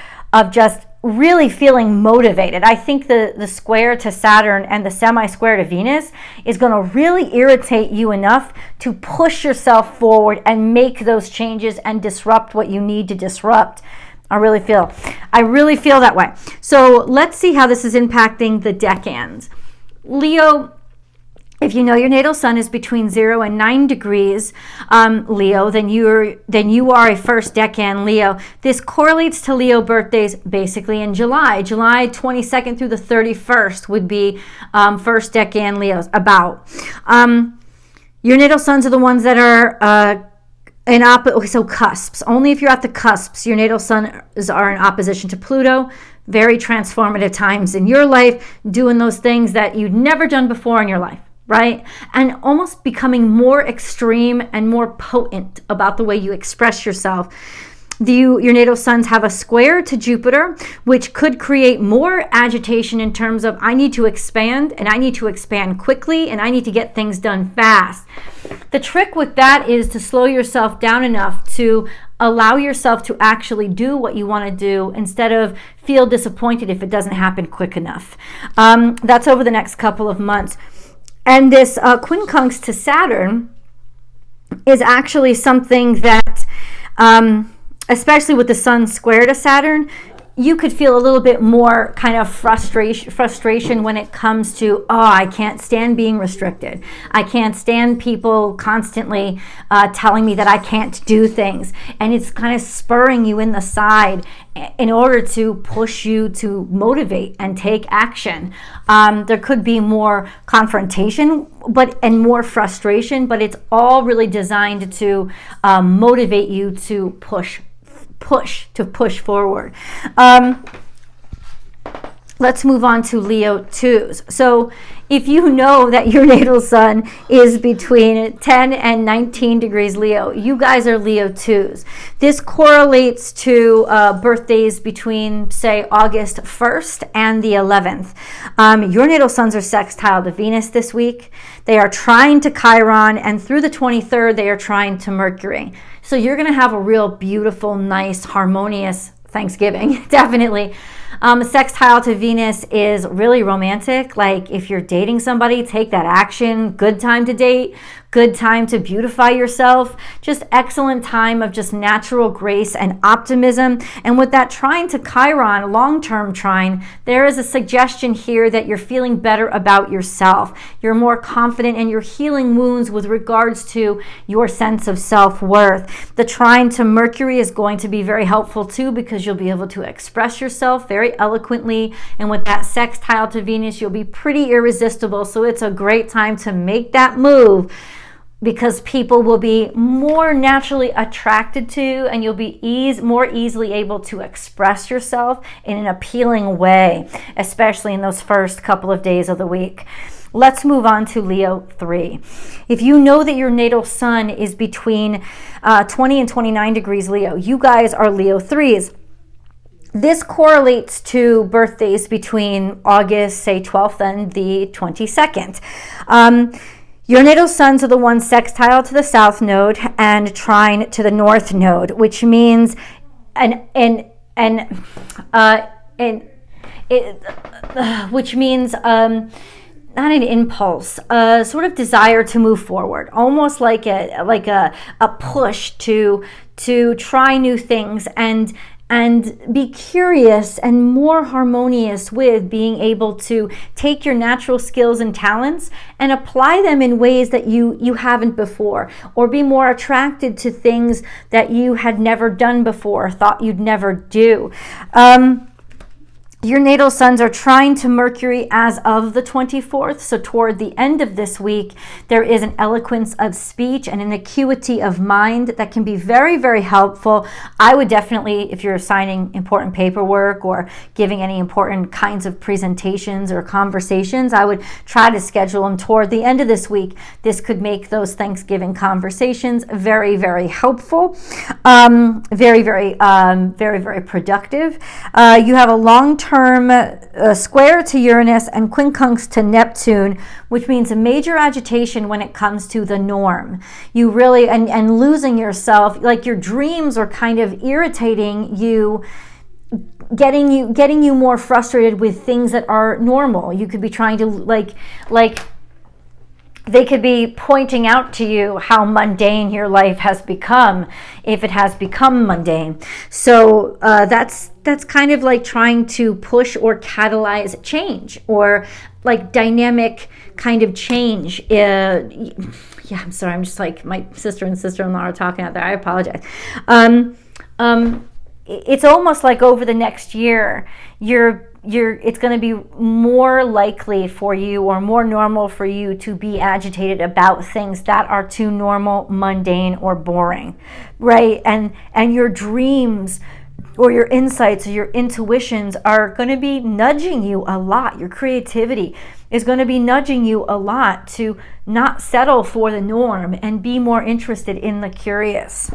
really feeling motivated. I think the square to Saturn and the semi-square to Venus is going to really irritate you enough to push yourself forward and make those changes and disrupt what you need to disrupt. I really feel that way. So let's see how this is impacting the decans. Leo, if you know your natal sun is between 0 and 9 degrees, Leo, then you are a first decan Leo. This correlates to Leo birthdays basically in July. July 22nd through the 31st would be first decan Leos. Your natal suns are the ones that are so cusps. Only if you're at the cusps, your natal suns are in opposition to Pluto. Very transformative times in your life, doing those things that you'd never done before in your life. Right? And almost becoming more extreme and more potent about the way you express yourself. Your natal suns have a square to Jupiter, which could create more agitation in terms of I need to expand, and I need to expand quickly, and I need to get things done fast. The trick with that is to slow yourself down enough to allow yourself to actually do what you want to do instead of feel disappointed if it doesn't happen quick enough. That's over the next couple of months. And this quincunx to Saturn is actually something that, especially with the Sun square to Saturn, you could feel a little bit more kind of frustration when it comes to, I can't stand being restricted. I can't stand people constantly telling me that I can't do things. And it's kind of spurring you in the side in order to push you to motivate and take action. There could be more confrontation and more frustration, but it's all really designed to motivate you to push forward. Let's move on to Leo 2s. So if you know that your natal sun is between 10 and 19 degrees Leo, you guys are Leo 2s. This correlates to birthdays between, say, August 1st and the 11th. Your natal suns are sextile to Venus this week. They are trine to Chiron, and through the 23rd, they are trine to Mercury. So you're going to have a real beautiful, nice, harmonious Thanksgiving, definitely. Sextile to Venus is really romantic. Like if you're dating somebody, take that action. Good time to date. Good time to beautify yourself. Just excellent time of just natural grace and optimism. And with that trine to Chiron, long-term trine, there is a suggestion here that you're feeling better about yourself. You're more confident and you're healing wounds with regards to your sense of self-worth. The trine to Mercury is going to be very helpful too, because you'll be able to express yourself very eloquently. And with that sextile to Venus, you'll be pretty irresistible. So it's a great time to make that move, because people will be more naturally attracted to, and you'll be more easily able to express yourself in an appealing way, especially in those first couple of days of the week. Let's move on to Leo 3. If you know that your natal sun is between 20 and 29 degrees Leo, you guys are Leo 3s. This correlates to birthdays between August, say 12th and the 22nd. Your natal suns are the ones sextile to the south node and trine to the north node, which means not an impulse, a sort of desire to move forward, almost like a push to try new things and be curious and more harmonious with being able to take your natural skills and talents and apply them in ways that you haven't before, or be more attracted to things that you had never done before, thought you'd never do. Your natal suns are trine to Mercury as of the 24th. So toward the end of this week, there is an eloquence of speech and an acuity of mind that can be very, very helpful. I would definitely, if you're signing important paperwork or giving any important kinds of presentations or conversations, I would try to schedule them toward the end of this week. This could make those Thanksgiving conversations very, very helpful, very, very productive. You have a long-term square to Uranus and quincunx to Neptune, which means a major agitation when it comes to the norm. You really, and losing yourself, like your dreams are kind of irritating you, getting you more frustrated with things that are normal. You could be trying to like they could be pointing out to you how mundane your life has become, if it has become mundane. So that's kind of like trying to push or catalyze change, or like dynamic kind of change. Yeah, I'm sorry. I'm just like, my sister and sister-in-law are talking out there. I apologize. It's almost like over the next year, it's going to be more likely for you, or more normal for you, to be agitated about things that are too normal, mundane, or boring, right? And your dreams or your insights or your intuitions are going to be nudging you a lot. Your creativity is going to be nudging you a lot to not settle for the norm and be more interested in the curious.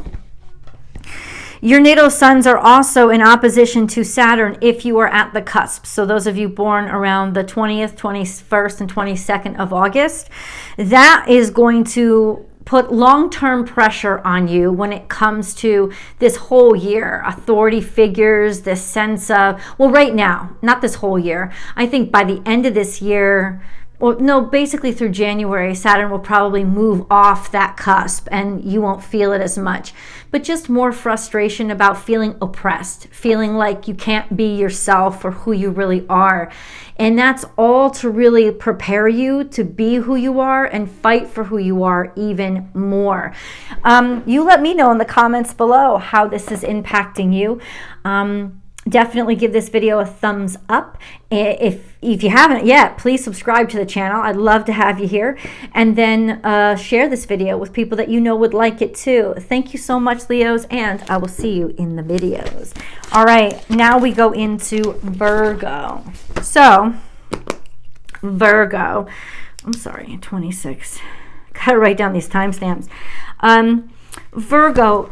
Your natal suns are also in opposition to Saturn if you are at the cusp. So those of you born around the 20th, 21st, and 22nd of August, that is going to put long-term pressure on you when it comes to this whole year. Authority figures, this sense of, well, right now, not this whole year. I think by the end of this year, well, no, basically through January, Saturn will probably move off that cusp and you won't feel it as much. But just more frustration about feeling oppressed, feeling like you can't be yourself or who you really are. And that's all to really prepare you to be who you are and fight for who you are even more. You let me know in the comments below how this is impacting you. Definitely give this video a thumbs up. If you haven't yet, please subscribe to the channel. I'd love to have you here. And then share this video with people that you know would like it too. Thank you so much, Leos, and I will see you in the videos. All right, now we go into Virgo. So, Virgo, I'm sorry, 26. Gotta write down these timestamps. Virgo.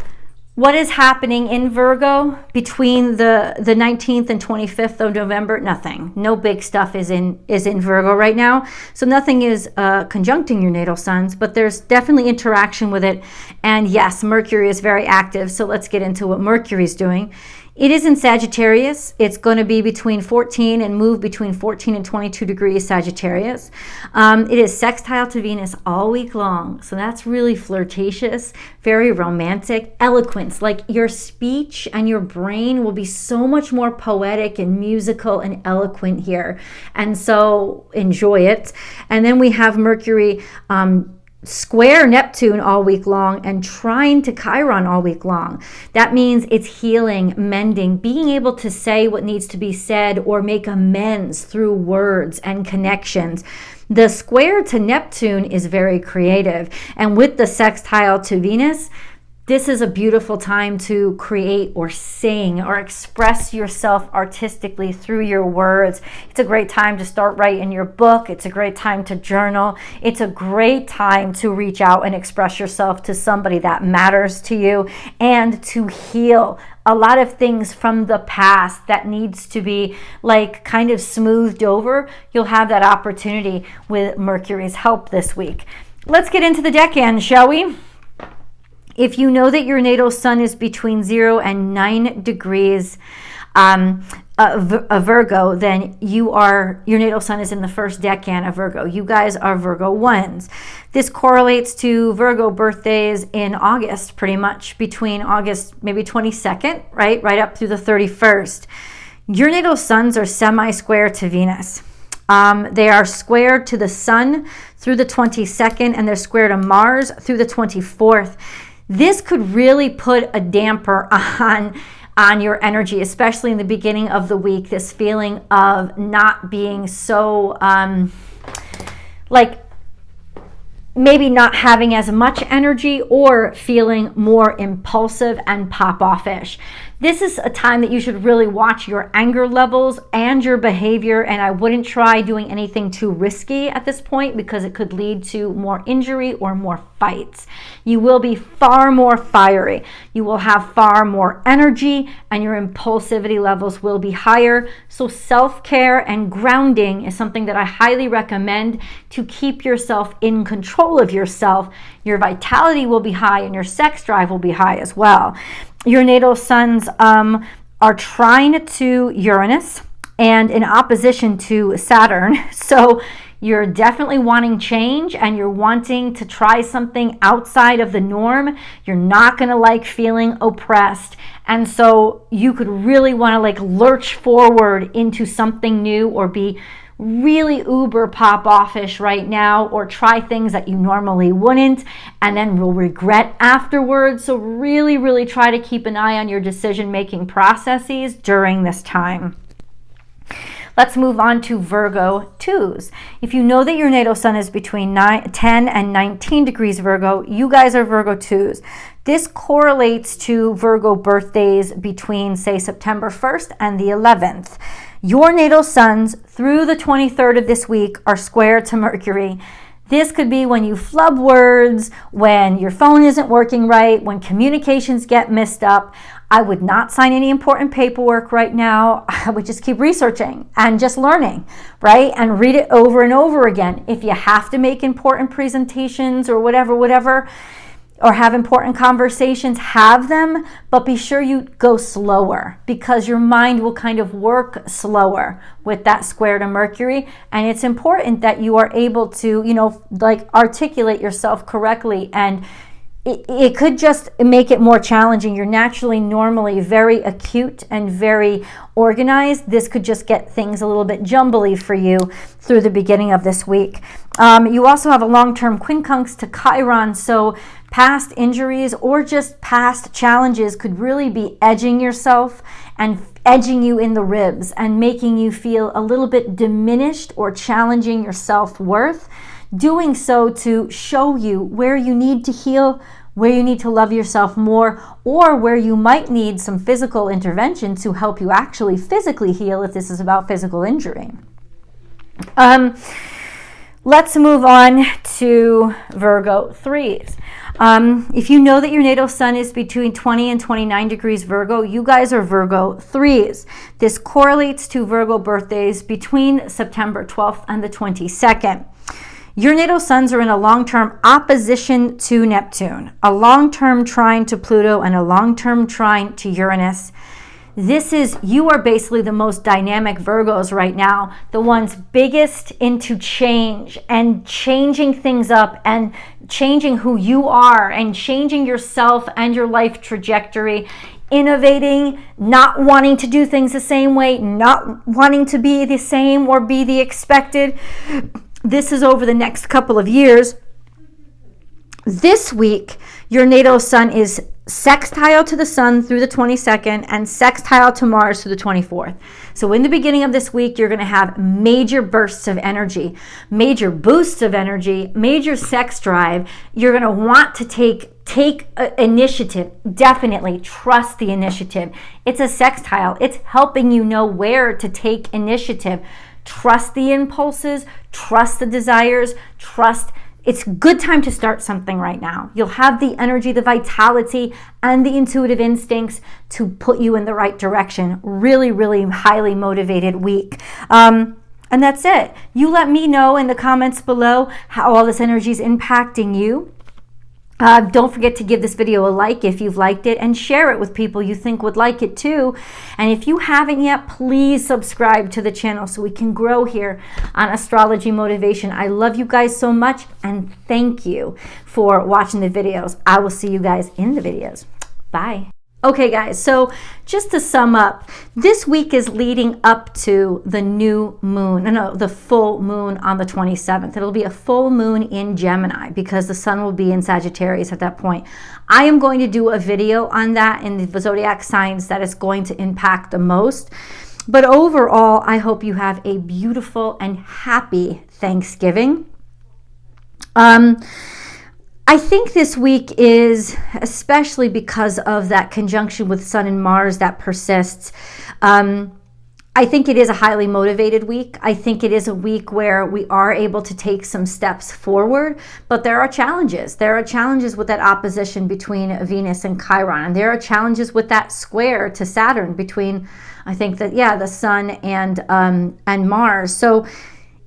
What is happening in Virgo between the 19th and 25th of November? Nothing. No big stuff is in Virgo right now. So nothing is conjuncting your natal suns, but there's definitely interaction with it. And yes, Mercury is very active. So let's get into what Mercury is doing. It is in Sagittarius. It's going to be between 14 and move between 14 and 22 degrees Sagittarius. It is sextile to Venus all week long. So that's really flirtatious, very romantic, eloquence. Like your speech and your brain will be so much more poetic and musical and eloquent here. And so enjoy it. And then we have Mercury square Neptune all week long and trine to Chiron all week long. That means it's healing, mending, being able to say what needs to be said or make amends through words and connections. The square to Neptune is very creative. And with the sextile to Venus, this is a beautiful time to create or sing or express yourself artistically through your words. It's a great time to start writing your book. It's a great time to journal. It's a great time to reach out and express yourself to somebody that matters to you and to heal a lot of things from the past that needs to be like kind of smoothed over. You'll have that opportunity with Mercury's help this week. Let's get into the decan, shall we? If you know that your natal sun is between 0 and 9 degrees Virgo, then your natal sun is in the first decan of Virgo. You guys are Virgo 1s. This correlates to Virgo birthdays in August, pretty much between August maybe 22nd, right up through the 31st. Your natal suns are semi-square to Venus. They are square to the sun through the 22nd, and they're square to Mars through the 24th. This could really put a damper on your energy, especially in the beginning of the week, this feeling of not being so, like maybe not having as much energy or feeling more impulsive and pop-off-ish. This is a time that you should really watch your anger levels and your behavior, and I wouldn't try doing anything too risky at this point because it could lead to more injury or more fights. You will be far more fiery. You will have far more energy, and your impulsivity levels will be higher. So self-care and grounding is something that I highly recommend to keep yourself in control of yourself. Your vitality will be high and your sex drive will be high as well. Your natal suns are trine to Uranus and in opposition to Saturn. So you're definitely wanting change and you're wanting to try something outside of the norm. You're not going to like feeling oppressed. And so you could really want to like lurch forward into something new or be really uber pop-offish right now, or try things that you normally wouldn't and then will regret afterwards. So really try to keep an eye on your decision-making processes during this time. Let's move on to Virgo 2s. If you know that your natal sun is between 10 and 19 degrees Virgo, you guys are Virgo 2s. This correlates to Virgo birthdays between, say, September 1st and the 11th. Your natal suns through the 23rd of this week are square to Mercury. This could be when you flub words, when your phone isn't working right, when communications get messed up. I would not sign any important paperwork right now. I would just keep researching and just learning, right? And read it over and over again. If you have to make important presentations or whatever, or have important conversations, have them, but be sure you go slower because your mind will kind of work slower with that square to Mercury. And it's important that you are able to, like articulate yourself correctly, and it could just make it more challenging. You're naturally normally very acute and very organized. This could just get things a little bit jumbly for you through the beginning of this week. You also have a long-term quincunx to Chiron, so past injuries or just past challenges could really be edging yourself and edging you in the ribs and making you feel a little bit diminished or challenging your self-worth. Doing so to show you where you need to heal, where you need to love yourself more, or where you might need some physical intervention to help you actually physically heal if this is about physical injury. Let's move on to Virgo 3s. If you know that your natal sun is between 20 and 29 degrees Virgo, you guys are Virgo 3s. This correlates to Virgo birthdays between September 12th and the 22nd. Your natal suns are in a long-term opposition to Neptune, a long-term trine to Pluto, and a long-term trine to Uranus. You are basically the most dynamic Virgos right now, the ones biggest into change and changing things up and changing who you are and changing yourself and your life trajectory, innovating, not wanting to do things the same way, not wanting to be the same or be the expected. This is over the next couple of years. This week, your natal sun is sextile to the sun through the 22nd and sextile to Mars through the 24th. So in the beginning of this week, you're going to have major bursts of energy, major boosts of energy, major sex drive. You're going to want to take initiative. Definitely trust the initiative. It's a sextile. It's helping you know where to take initiative. Trust the impulses, trust the desires, it's a good time to start something right now. You'll have the energy, the vitality, and the intuitive instincts to put you in the right direction. Really, really highly motivated week. And that's it. You let me know in the comments below how all this energy is impacting you. Don't forget to give this video a like if you've liked it, and share it with people you think would like it too. And if you haven't yet, please subscribe to the channel so we can grow here on Astrology Motivation. I love you guys so much, and thank you for watching the videos. I will see you guys in the videos. Bye. Okay guys, so just to sum up, this week is leading up to the new moon, the full moon on the 27th. It'll be a full moon in Gemini because the sun will be in Sagittarius at that point. I am going to do a video on that in the zodiac signs that is going to impact the most. But overall, I hope you have a beautiful and happy Thanksgiving. I think this week is, especially because of that conjunction with Sun and Mars that persists, I think it is a highly motivated week. I think it is a week where we are able to take some steps forward, but there are challenges. There are challenges with that opposition between Venus and Chiron, and there are challenges with that square to Saturn between, I think that, the Sun and Mars. So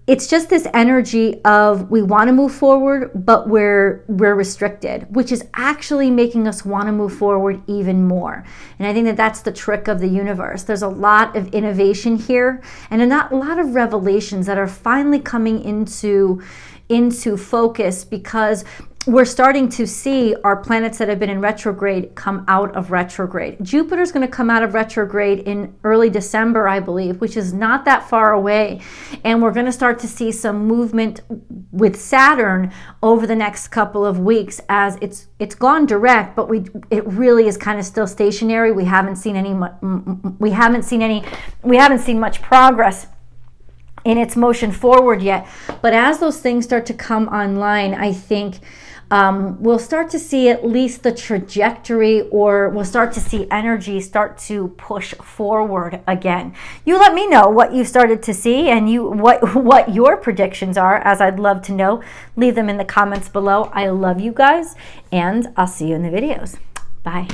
it's just this energy of we want to move forward, but we're restricted, which is actually making us want to move forward even more. And I think that that's the trick of the universe. There's a lot of innovation here and a lot of revelations that are finally coming into focus, because we're starting to see our planets that have been in retrograde come out of retrograde. Jupiter's going to come out of retrograde in early December, I believe, which is not that far away. And we're going to start to see some movement with Saturn over the next couple of weeks, as it's gone direct, but it really is kind of still stationary. We haven't seen much progress in its motion forward yet. But as those things start to come online, I think we'll start to see at least the trajectory, or we'll start to see energy start to push forward again. You let me know what you started to see and what your predictions are, as I'd love to know. Leave them in the comments below. I love you guys, and I'll see you in the videos. Bye.